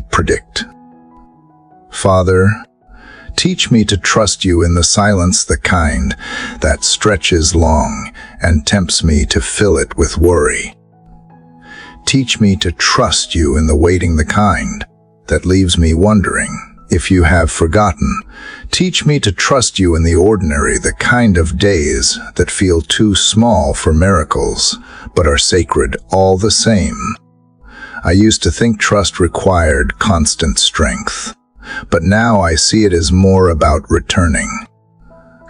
predict. Father, teach me to trust you in the silence, the kind that stretches long and tempts me to fill it with worry. Teach me to trust you in the waiting, the kind that leaves me wondering if you have forgotten. Teach me to trust you in the ordinary, the kind of days that feel too small for miracles, but are sacred all the same. I used to think trust required constant strength, but now I see it as more about returning,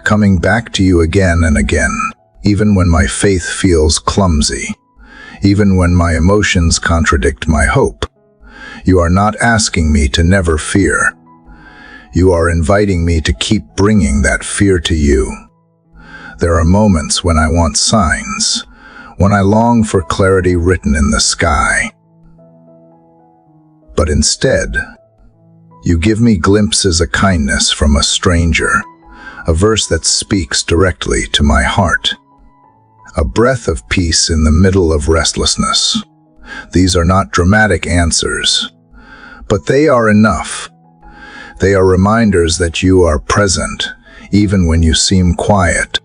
coming back to you again and again, even when my faith feels clumsy, even when my emotions contradict my hope. You are not asking me to never fear. You are inviting me to keep bringing that fear to you. There are moments when I want signs, when I long for clarity written in the sky. But instead, you give me glimpses of kindness from a stranger, a verse that speaks directly to my heart, a breath of peace in the middle of restlessness. These are not dramatic answers, but they are enough. They are reminders that you are present, even when you seem quiet.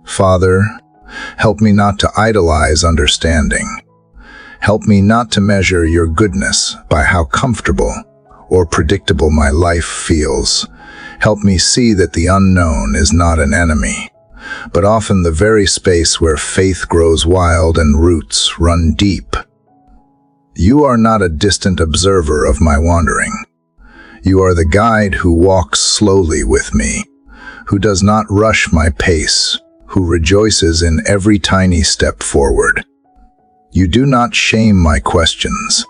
Father, help me not to idolize understanding. Help me not to measure your goodness by how comfortable or predictable my life feels. Help me see that the unknown is not an enemy, but often the very space where faith grows wild and roots run deep. You are not a distant observer of my wandering. You are the guide who walks slowly with me, who does not rush my pace, who rejoices in every tiny step forward. You do not shame my questions.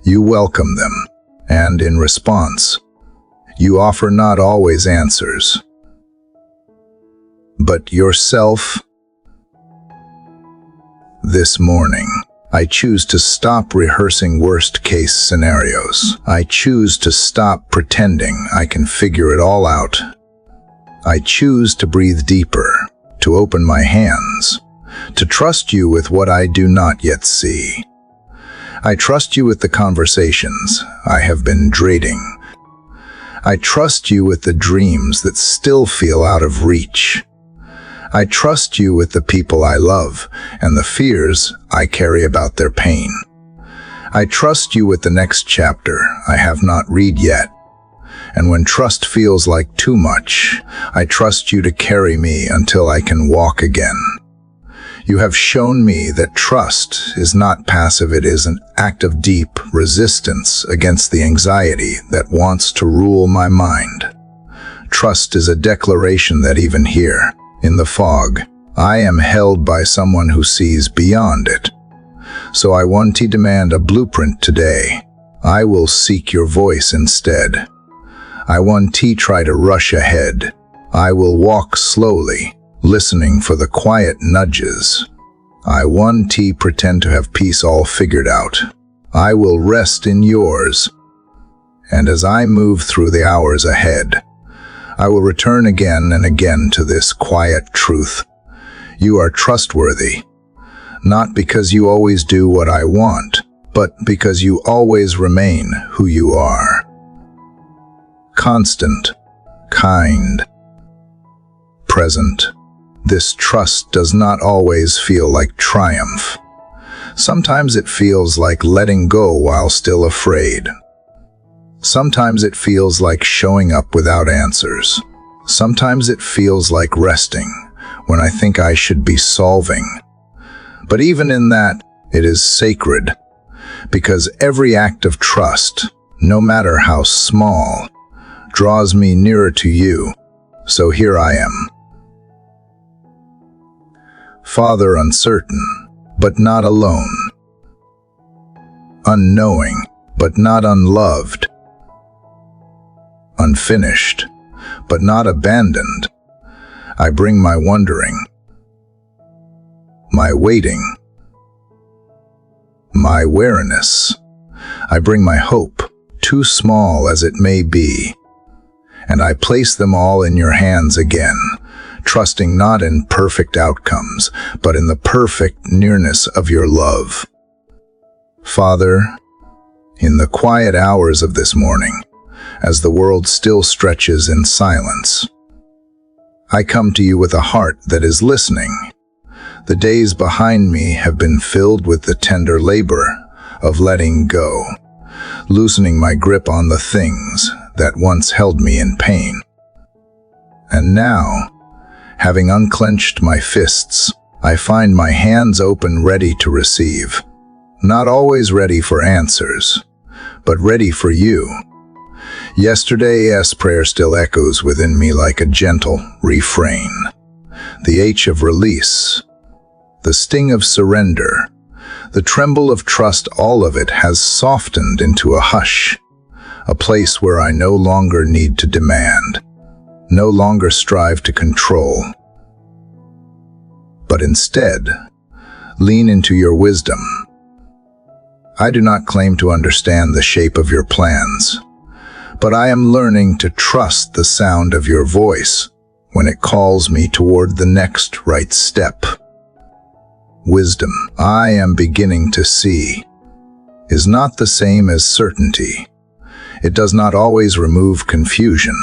You welcome them, and in response, you offer not always answers, but yourself. This morning, I choose to stop rehearsing worst-case scenarios. I choose to stop pretending I can figure it all out. I choose to breathe deeper, to open my hands, to trust you with what I do not yet see. I trust you with the conversations I have been dreading. I trust you with the dreams that still feel out of reach. I trust you with the people I love and the fears I carry about their pain. I trust you with the next chapter I have not read yet. And when trust feels like too much, I trust you to carry me until I can walk again. You have shown me that trust is not passive, it is an act of deep resistance against the anxiety that wants to rule my mind. Trust is a declaration that even here, in the fog, I am held by someone who sees beyond it. So I want to demand a blueprint today. I will seek your voice instead. I want to try to rush ahead. I will walk slowly, listening for the quiet nudges. I want to pretend to have peace all figured out. I will rest in yours. And as I move through the hours ahead, I will return again and again to this quiet truth. You are trustworthy, not because you always do what I want, but because you always remain who you are. Constant, kind, present. This trust does not always feel like triumph. Sometimes it feels like letting go while still afraid. Sometimes it feels like showing up without answers. Sometimes it feels like resting when I think I should be solving. But even in that, it is sacred, because every act of trust, no matter how small, draws me nearer to you. So here I am. Father, uncertain, but not alone. Unknowing, but not unloved. Unfinished, but not abandoned. I bring my wondering, my waiting, my wariness. I bring my hope, too small as it may be, and I place them all in your hands again, trusting not in perfect outcomes, but in the perfect nearness of your love. Father, in the quiet hours of this morning, as the world still stretches in silence, I come to you with a heart that is listening. The days behind me have been filled with the tender labor of letting go, loosening my grip on the things that once held me in pain. And now, having unclenched my fists, I find my hands open, ready to receive. Not always ready for answers, but ready for you. Yesterday's prayer still echoes within me like a gentle refrain. The H of release, the sting of surrender, the tremble of trust, all of it has softened into a hush, a place where I no longer need to demand, no longer strive to control, but instead lean into your wisdom. I do not claim to understand the shape of your plans, but I am learning to trust the sound of your voice when it calls me toward the next right step. Wisdom, I am beginning to see, is not the same as certainty. It does not always remove confusion,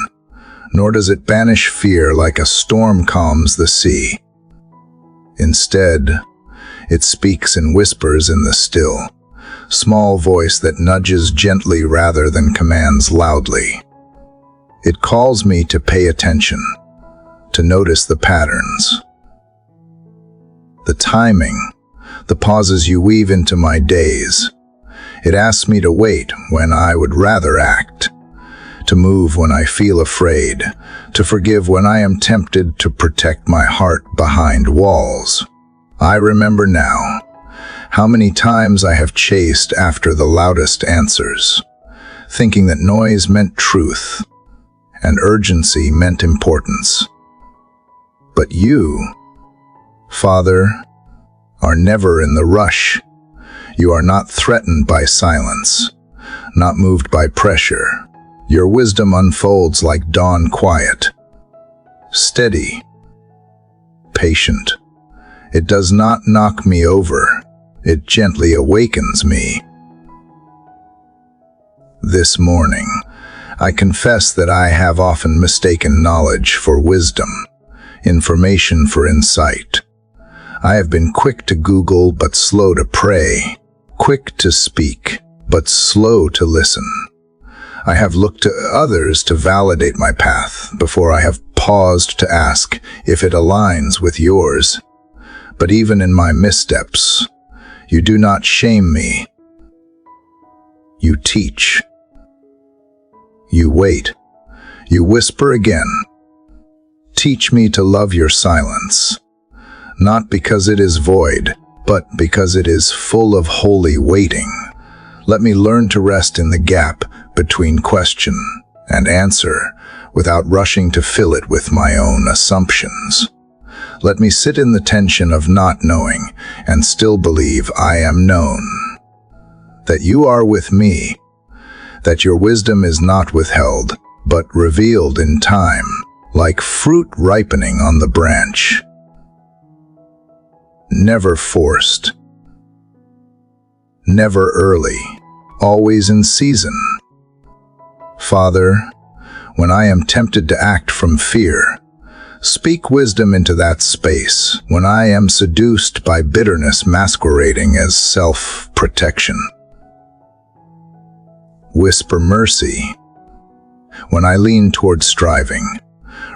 nor does it banish fear like a storm calms the sea. Instead, it speaks in whispers in the still, small voice that nudges gently rather than commands loudly. It calls me to pay attention, to notice the patterns, the timing, the pauses you weave into my days. It asks me to wait when I would rather act, to move when I feel afraid, to forgive when I am tempted, to protect my heart behind walls. I remember now how many times I have chased after the loudest answers, thinking that noise meant truth and urgency meant importance. But you, Father, are never in the rush. You are not threatened by silence, not moved by pressure. Your wisdom unfolds like dawn quiet, steady, patient. It does not knock me over. It gently awakens me. This morning, I confess that I have often mistaken knowledge for wisdom, information for insight. I have been quick to Google but slow to pray, quick to speak but slow to listen. I have looked to others to validate my path before I have paused to ask if it aligns with yours. But even in my missteps, you do not shame me. You teach. You wait. You whisper again. Teach me to love your silence, not because it is void, but because it is full of holy waiting. Let me learn to rest in the gap between question and answer without rushing to fill it with my own assumptions. Let me sit in the tension of not knowing and still believe I am known. That you are with me, that your wisdom is not withheld, but revealed in time, like fruit ripening on the branch. Never forced, never early, always in season. Father, when I am tempted to act from fear, speak wisdom into that space. When I am seduced by bitterness masquerading as self-protection, whisper mercy. When I lean toward striving,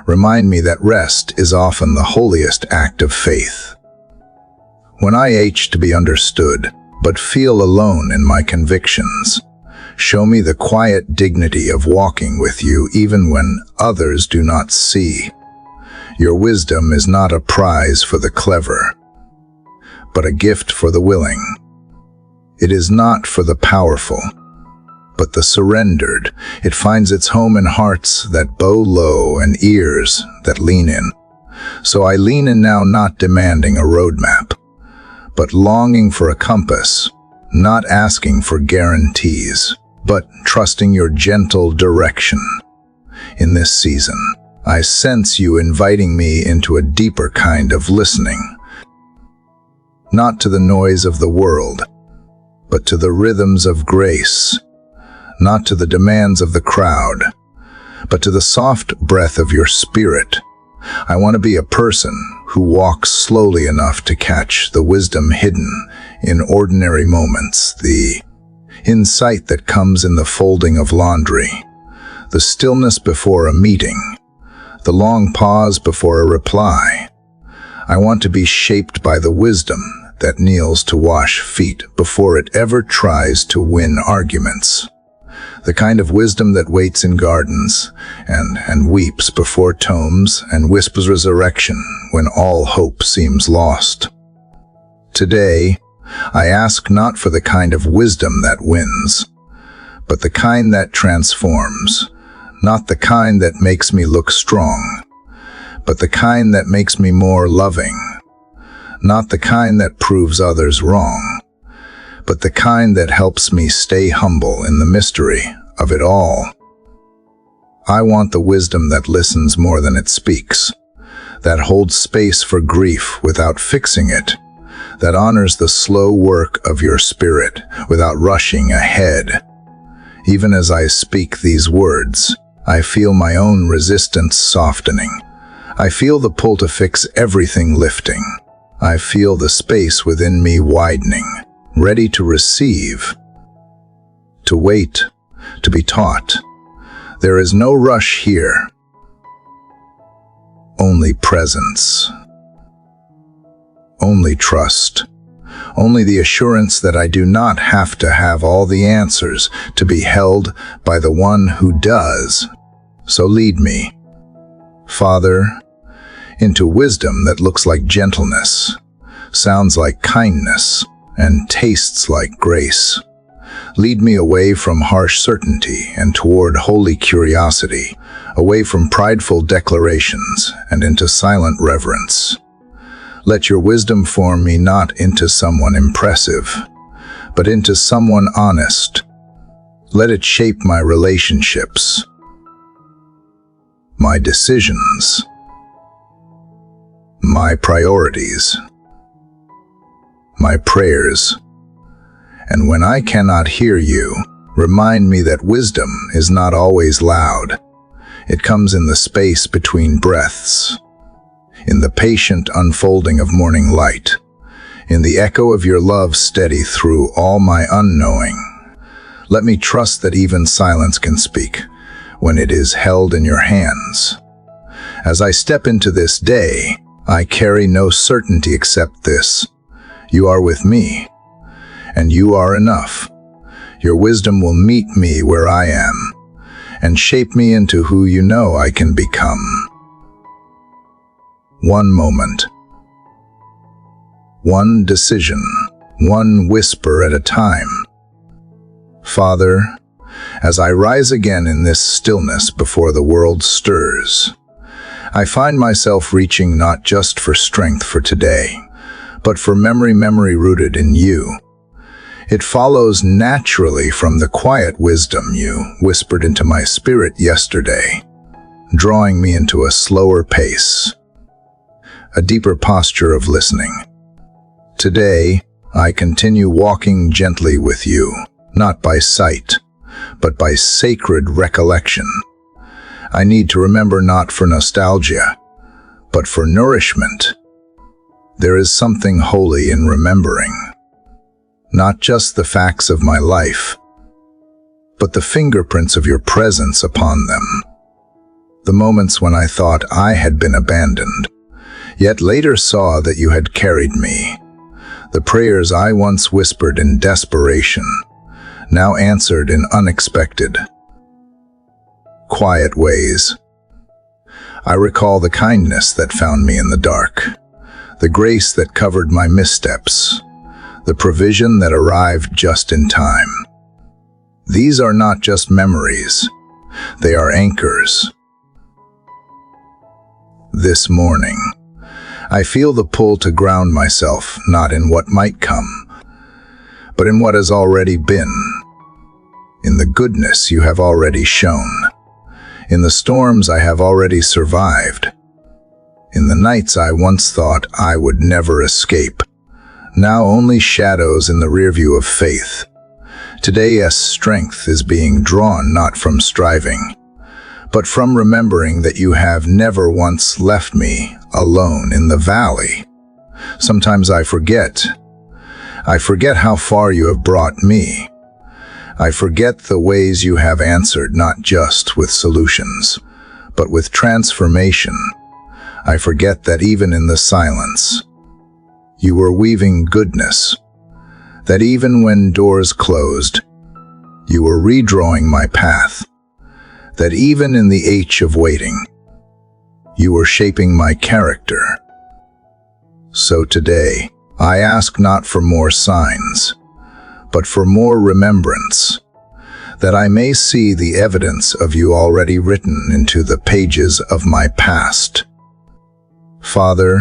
remind me that rest is often the holiest act of faith. When I ache to be understood, but feel alone in my convictions, show me the quiet dignity of walking with you even when others do not see. Your wisdom is not a prize for the clever, but a gift for the willing. It is not for the powerful, but the surrendered. It finds its home in hearts that bow low and ears that lean in. So I lean in now, not demanding a roadmap, but longing for a compass, not asking for guarantees, but trusting your gentle direction. In this season, I sense you inviting me into a deeper kind of listening, not to the noise of the world, but to the rhythms of grace, not to the demands of the crowd, but to the soft breath of your spirit. I want to be a person who walks slowly enough to catch the wisdom hidden in ordinary moments, the insight that comes in the folding of laundry, the stillness before a meeting, the long pause before a reply. I want to be shaped by the wisdom that kneels to wash feet before it ever tries to win arguments. The kind of wisdom that waits in gardens and weeps before tomes and whispers resurrection when all hope seems lost. Today, I ask not for the kind of wisdom that wins, but the kind that transforms, not the kind that makes me look strong, but the kind that makes me more loving, not the kind that proves others wrong, but the kind that helps me stay humble in the mystery of it all. I want the wisdom that listens more than it speaks, that holds space for grief without fixing it, that honors the slow work of your spirit without rushing ahead. Even as I speak these words, I feel my own resistance softening. I feel the pull to fix everything lifting. I feel the space within me widening, ready to receive, to wait, to be taught. There is no rush here, only presence, only trust, only the assurance that I do not have to have all the answers to be held by the one who does. So lead me, Father, into wisdom that looks like gentleness, sounds like kindness, and tastes like grace. Lead me away from harsh certainty and toward holy curiosity, away from prideful declarations and into silent reverence. Let your wisdom form me not into someone impressive, but into someone honest. Let it shape my relationships, my decisions, my priorities. my prayers. And when I cannot hear you, remind me that wisdom is not always loud. It comes in the space between breaths, in the patient unfolding of morning light, in the echo of your love steady through all my unknowing. Let me trust that even silence can speak when it is held in your hands. As I step into this day, I carry no certainty except this: you are with me, and you are enough. Your wisdom will meet me where I am, and shape me into who you know I can become. One moment, one decision, one whisper at a time. Father, as I rise again in this stillness before the world stirs, I find myself reaching not just for strength for today, but for memory rooted in you. It follows naturally from the quiet wisdom you whispered into my spirit yesterday, drawing me into a slower pace, a deeper posture of listening. Today, I continue walking gently with you, not by sight, but by sacred recollection. I need to remember not for nostalgia, but for nourishment. There is something holy in remembering. Not just the facts of my life, but the fingerprints of your presence upon them. The moments when I thought I had been abandoned, yet later saw that you had carried me. The prayers I once whispered in desperation, now answered in unexpected, quiet ways. I recall the kindness that found me in the dark, the grace that covered my missteps, the provision that arrived just in time. These are not just memories, they are anchors. This morning, I feel the pull to ground myself not in what might come, but in what has already been, in the goodness you have already shown, in the storms I have already survived, in the nights I once thought I would never escape. Now only shadows in the rearview of faith. Today, yes, strength is being drawn not from striving, but from remembering that you have never once left me alone in the valley. Sometimes I forget how far you have brought me. I forget the ways you have answered not just with solutions, but with transformation. I forget that even in the silence, you were weaving goodness, that even when doors closed, you were redrawing my path, that even in the ache of waiting, you were shaping my character. So today, I ask not for more signs, but for more remembrance, that I may see the evidence of you already written into the pages of my past. Father,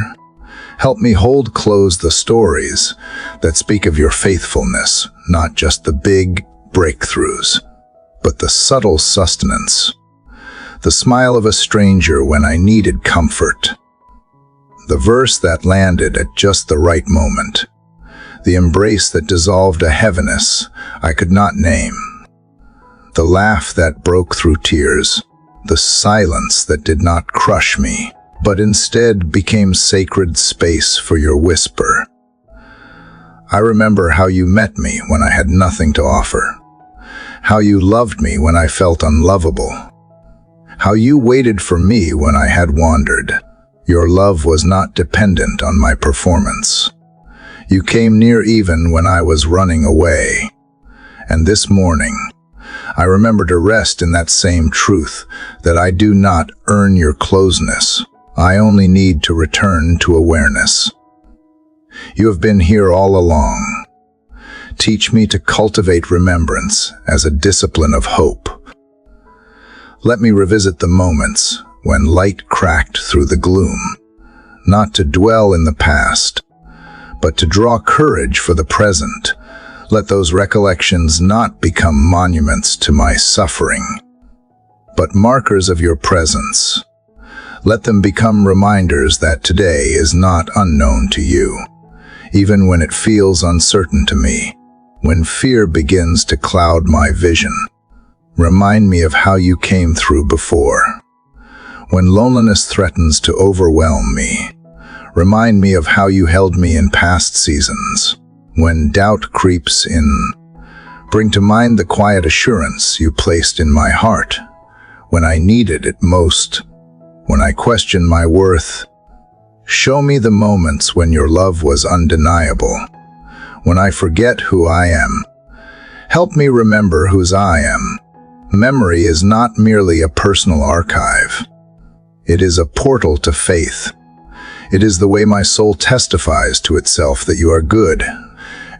help me hold close the stories that speak of your faithfulness, not just the big breakthroughs, but the subtle sustenance, the smile of a stranger when I needed comfort, the verse that landed at just the right moment, the embrace that dissolved a heaviness I could not name, the laugh that broke through tears, the silence that did not crush me, but instead became sacred space for your whisper. I remember how you met me when I had nothing to offer, how you loved me when I felt unlovable, how you waited for me when I had wandered. Your love was not dependent on my performance. You came near even when I was running away. And this morning, I remember to rest in that same truth, that I do not earn your closeness. I only need to return to awareness. You have been here all along. Teach me to cultivate remembrance as a discipline of hope. Let me revisit the moments when light cracked through the gloom, not to dwell in the past, but to draw courage for the present. Let those recollections not become monuments to my suffering, but markers of your presence. Let them become reminders that today is not unknown to you. even when it feels uncertain to me. When fear begins to cloud my vision, remind me of how you came through before. When loneliness threatens to overwhelm me, remind me of how you held me in past seasons. When doubt creeps in, bring to mind the quiet assurance you placed in my heart when I needed it most. When I question my worth, show me the moments when your love was undeniable. When I forget who I am, help me remember whose I am. Memory is not merely a personal archive. It is a portal to faith. It is the way my soul testifies to itself that you are good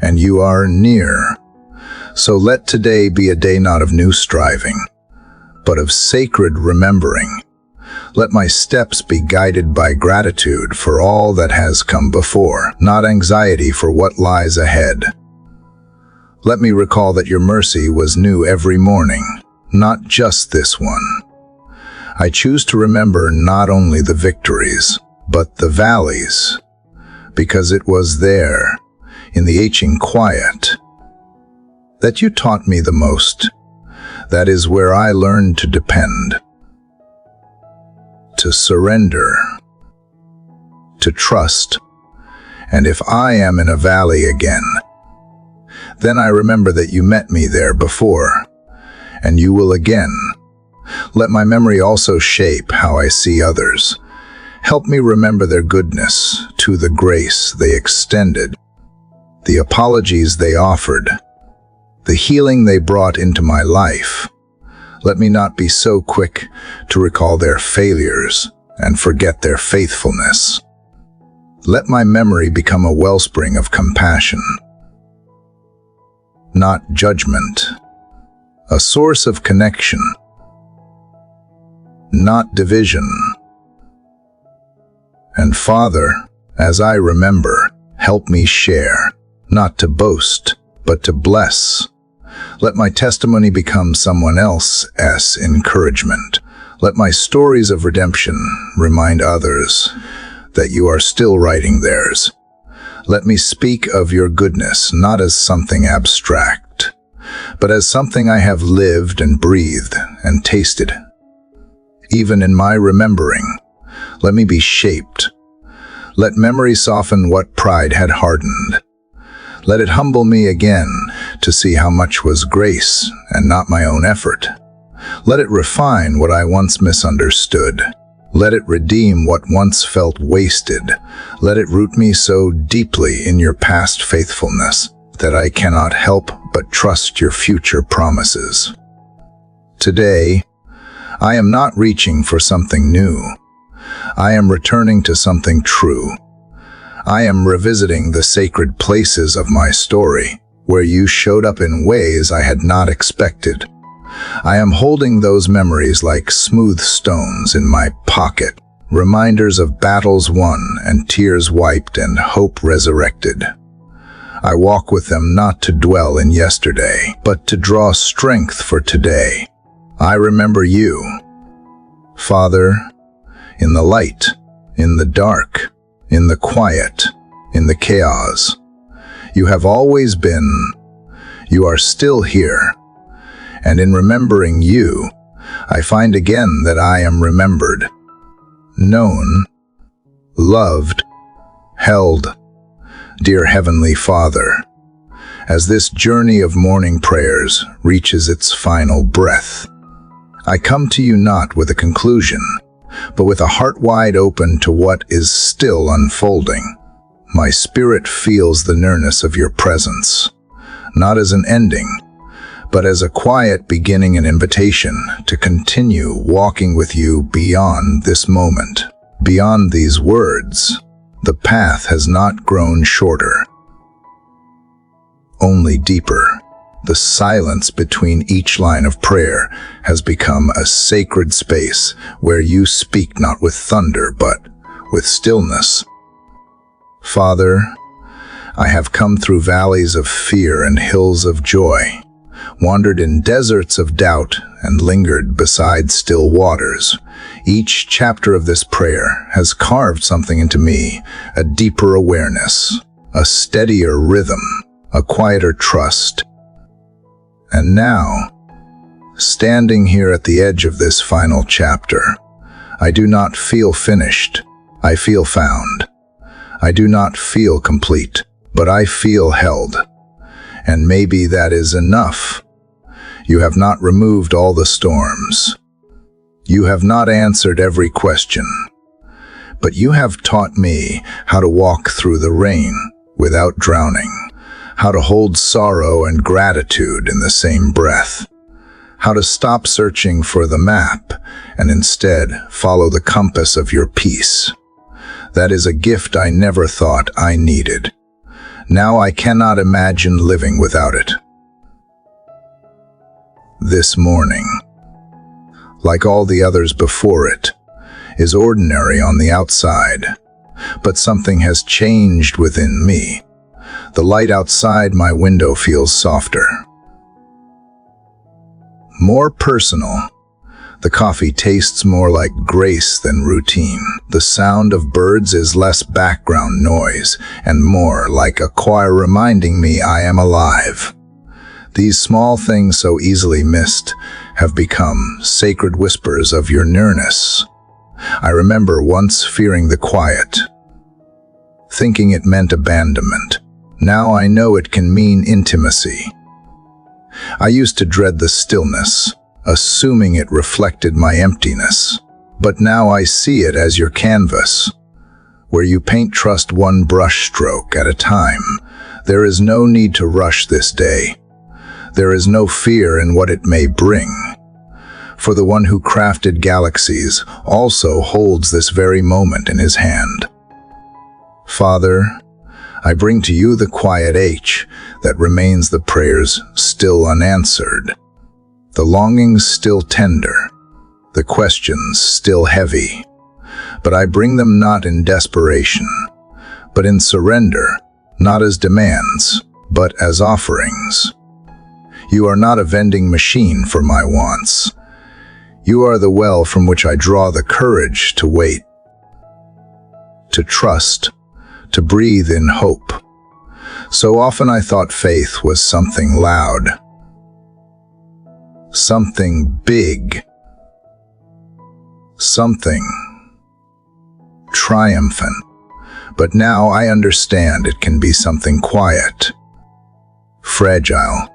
and you are near. So let today be a day not of new striving, but of sacred remembering. Let my steps be guided by gratitude for all that has come before, not anxiety for what lies ahead. Let me recall that your mercy was new every morning, not just this one. I choose to remember not only the victories, but the valleys, because it was there, in the aching quiet, that you taught me the most. That is where I learned to depend, to surrender, to trust. And if I am in a valley again, then I remember that you met me there before, and you will again. Let my memory also shape how I see others. Help me remember their goodness, to the grace they extended, the apologies they offered, the healing they brought into my life. Let me not be so quick to recall their failures and forget their faithfulness. Let my memory become a wellspring of compassion, not judgment, a source of connection, not division. And Father, as I remember, help me share, not to boast, but to bless. Let my testimony become someone else's encouragement. Let my stories of redemption remind others that you are still writing theirs. Let me speak of your goodness not as something abstract, but as something I have lived and breathed and tasted. Even in my remembering, let me be shaped. Let memory soften what pride had hardened. Let it humble me again to see how much was grace and not my own effort. Let it refine what I once misunderstood. Let it redeem what once felt wasted. Let it root me so deeply in your past faithfulness that I cannot help but trust your future promises. Today, I am not reaching for something new. I am returning to something true. I am revisiting the sacred places of my story, where you showed up in ways I had not expected. I am holding those memories like smooth stones in my pocket, reminders of battles won and tears wiped and hope resurrected. I walk with them not to dwell in yesterday, but to draw strength for today. I remember you, Father, in the light, in the dark, in the quiet, in the chaos. You have always been. You are still here. And in remembering you, I find again that I am remembered, known, loved, held. Dear Heavenly Father, as this journey of morning prayers reaches its final breath, I come to you not with a conclusion, but with a heart wide open to what is still unfolding. My spirit feels the nearness of your presence, not as an ending, but as a quiet beginning and invitation to continue walking with you beyond this moment. Beyond these words, the path has not grown shorter, only deeper. The silence between each line of prayer has become a sacred space where you speak not with thunder, but with stillness. Father, I have come through valleys of fear and hills of joy, wandered in deserts of doubt and lingered beside still waters. Each chapter of this prayer has carved something into me, a deeper awareness, a steadier rhythm, a quieter trust. And now, standing here at the edge of this final chapter, I do not feel finished. I feel found. I do not feel complete, but I feel held. And maybe that is enough. You have not removed all the storms. You have not answered every question. But you have taught me how to walk through the rain without drowning, how to hold sorrow and gratitude in the same breath, how to stop searching for the map and instead follow the compass of your peace. That is a gift I never thought I needed. Now I cannot imagine living without it. This morning, like all the others before it, is ordinary on the outside, but something has changed within me. The light outside my window feels softer, more personal. The coffee tastes more like grace than routine. The sound of birds is less background noise and more like a choir reminding me I am alive. These small things so easily missed have become sacred whispers of your nearness. I remember once fearing the quiet, thinking it meant abandonment. Now I know it can mean intimacy. I used to dread the stillness, assuming it reflected my emptiness. But now I see it as your canvas, where you paint trust one brush stroke at a time. There is no need to rush this day. There is no fear in what it may bring. For the one who crafted galaxies also holds this very moment in his hand. Father, I bring to you the quiet H that remains, the prayers still unanswered, the longings still tender, the questions still heavy. But I bring them not in desperation, but in surrender, not as demands, but as offerings. You are not a vending machine for my wants. You are the well from which I draw the courage to wait, to trust, to breathe in hope. So often I thought faith was something loud, something big, something triumphant. But now I understand it can be something quiet, fragile,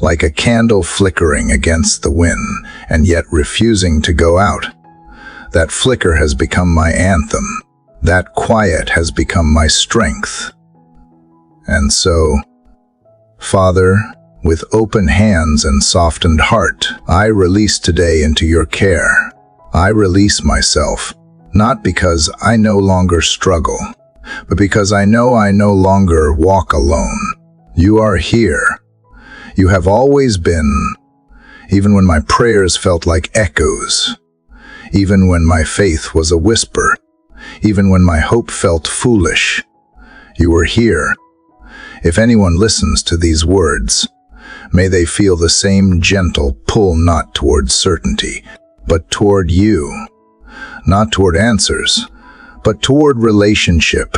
like a candle flickering against the wind and yet refusing to go out. That flicker has become my anthem. That quiet has become my strength. And so, Father, with open hands and softened heart, I release today into your care. I release myself, not because I no longer struggle, but because I know I no longer walk alone. You are here. You have always been, even when my prayers felt like echoes, even when my faith was a whisper, even when my hope felt foolish. You were here. If anyone listens to these words, may they feel the same gentle pull, not toward certainty, but toward you, not toward answers, but toward relationship,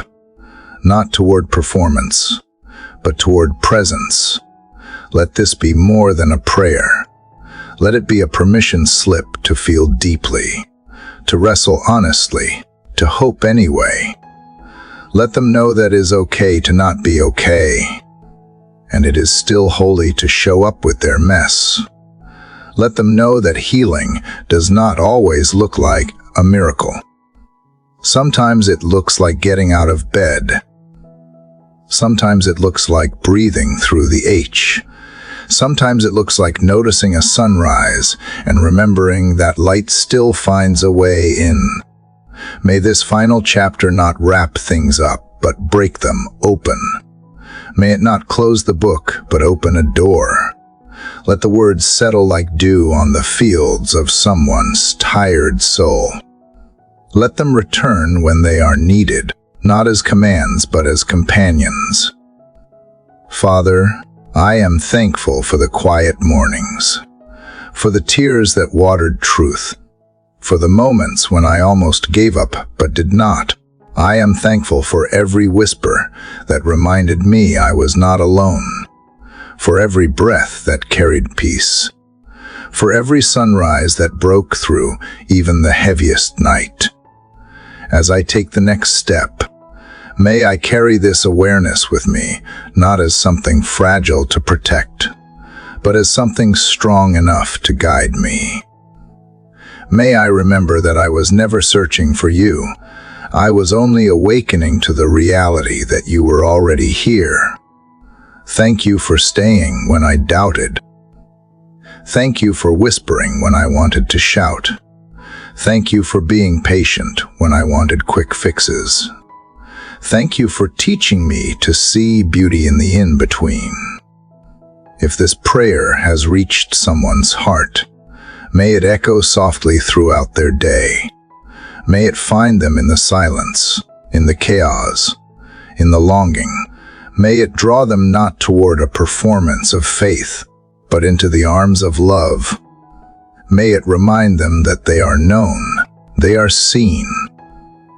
not toward performance, but toward presence. Let this be more than a prayer. Let it be a permission slip to feel deeply, to wrestle honestly, to hope anyway. Let them know that it is okay to not be okay, and it is still holy to show up with their mess. Let them know that healing does not always look like a miracle. Sometimes it looks like getting out of bed. Sometimes it looks like breathing through the H. Sometimes it looks like noticing a sunrise and remembering that light still finds a way in. May this final chapter not wrap things up, but break them open. May it not close the book, but open a door. Let the words settle like dew on the fields of someone's tired soul. Let them return when they are needed, not as commands, but as companions. Father, I am thankful for the quiet mornings, for the tears that watered truth, for the moments when I almost gave up but did not. I am thankful for every whisper that reminded me I was not alone, for every breath that carried peace, for every sunrise that broke through even the heaviest night. As I take the next step, may I carry this awareness with me, not as something fragile to protect, but as something strong enough to guide me. May I remember that I was never searching for you. I was only awakening to the reality that you were already here. Thank you for staying when I doubted. Thank you for whispering when I wanted to shout. Thank you for being patient when I wanted quick fixes. Thank you for teaching me to see beauty in the in-between. If this prayer has reached someone's heart, may it echo softly throughout their day. May it find them in the silence, in the chaos, in the longing. May it draw them not toward a performance of faith, but into the arms of love. May it remind them that they are known, they are seen,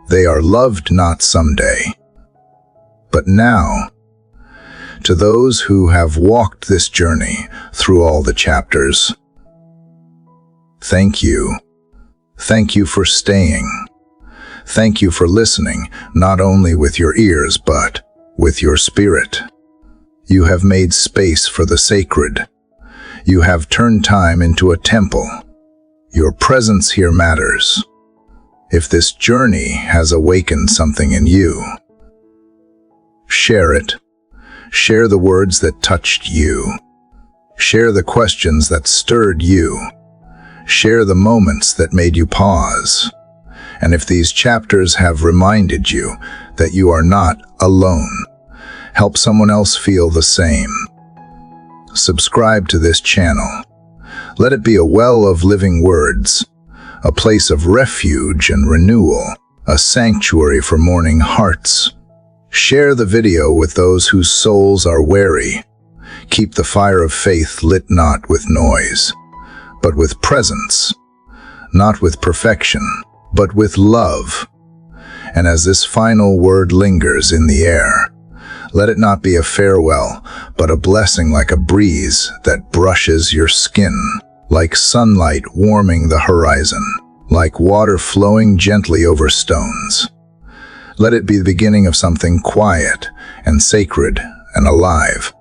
they are loved not someday, but now. To those who have walked this journey through all the chapters, thank you. Thank you for staying. Thank you for listening, not only with your ears, but with your spirit. You have made space for the sacred. You have turned time into a temple. Your presence here matters. If this journey has awakened something in you, share it. Share the words that touched you. Share the questions that stirred you. Share the moments that made you pause. And if these chapters have reminded you that you are not alone, help someone else feel the same. Subscribe to this channel. Let it be a well of living words, a place of refuge and renewal, a sanctuary for mourning hearts. Share the video with those whose souls are weary. Keep the fire of faith lit not with noise, but with presence, not with perfection, but with love. And as this final word lingers in the air, let it not be a farewell, but a blessing like a breeze that brushes your skin, like sunlight warming the horizon, like water flowing gently over stones. Let it be the beginning of something quiet and sacred and alive,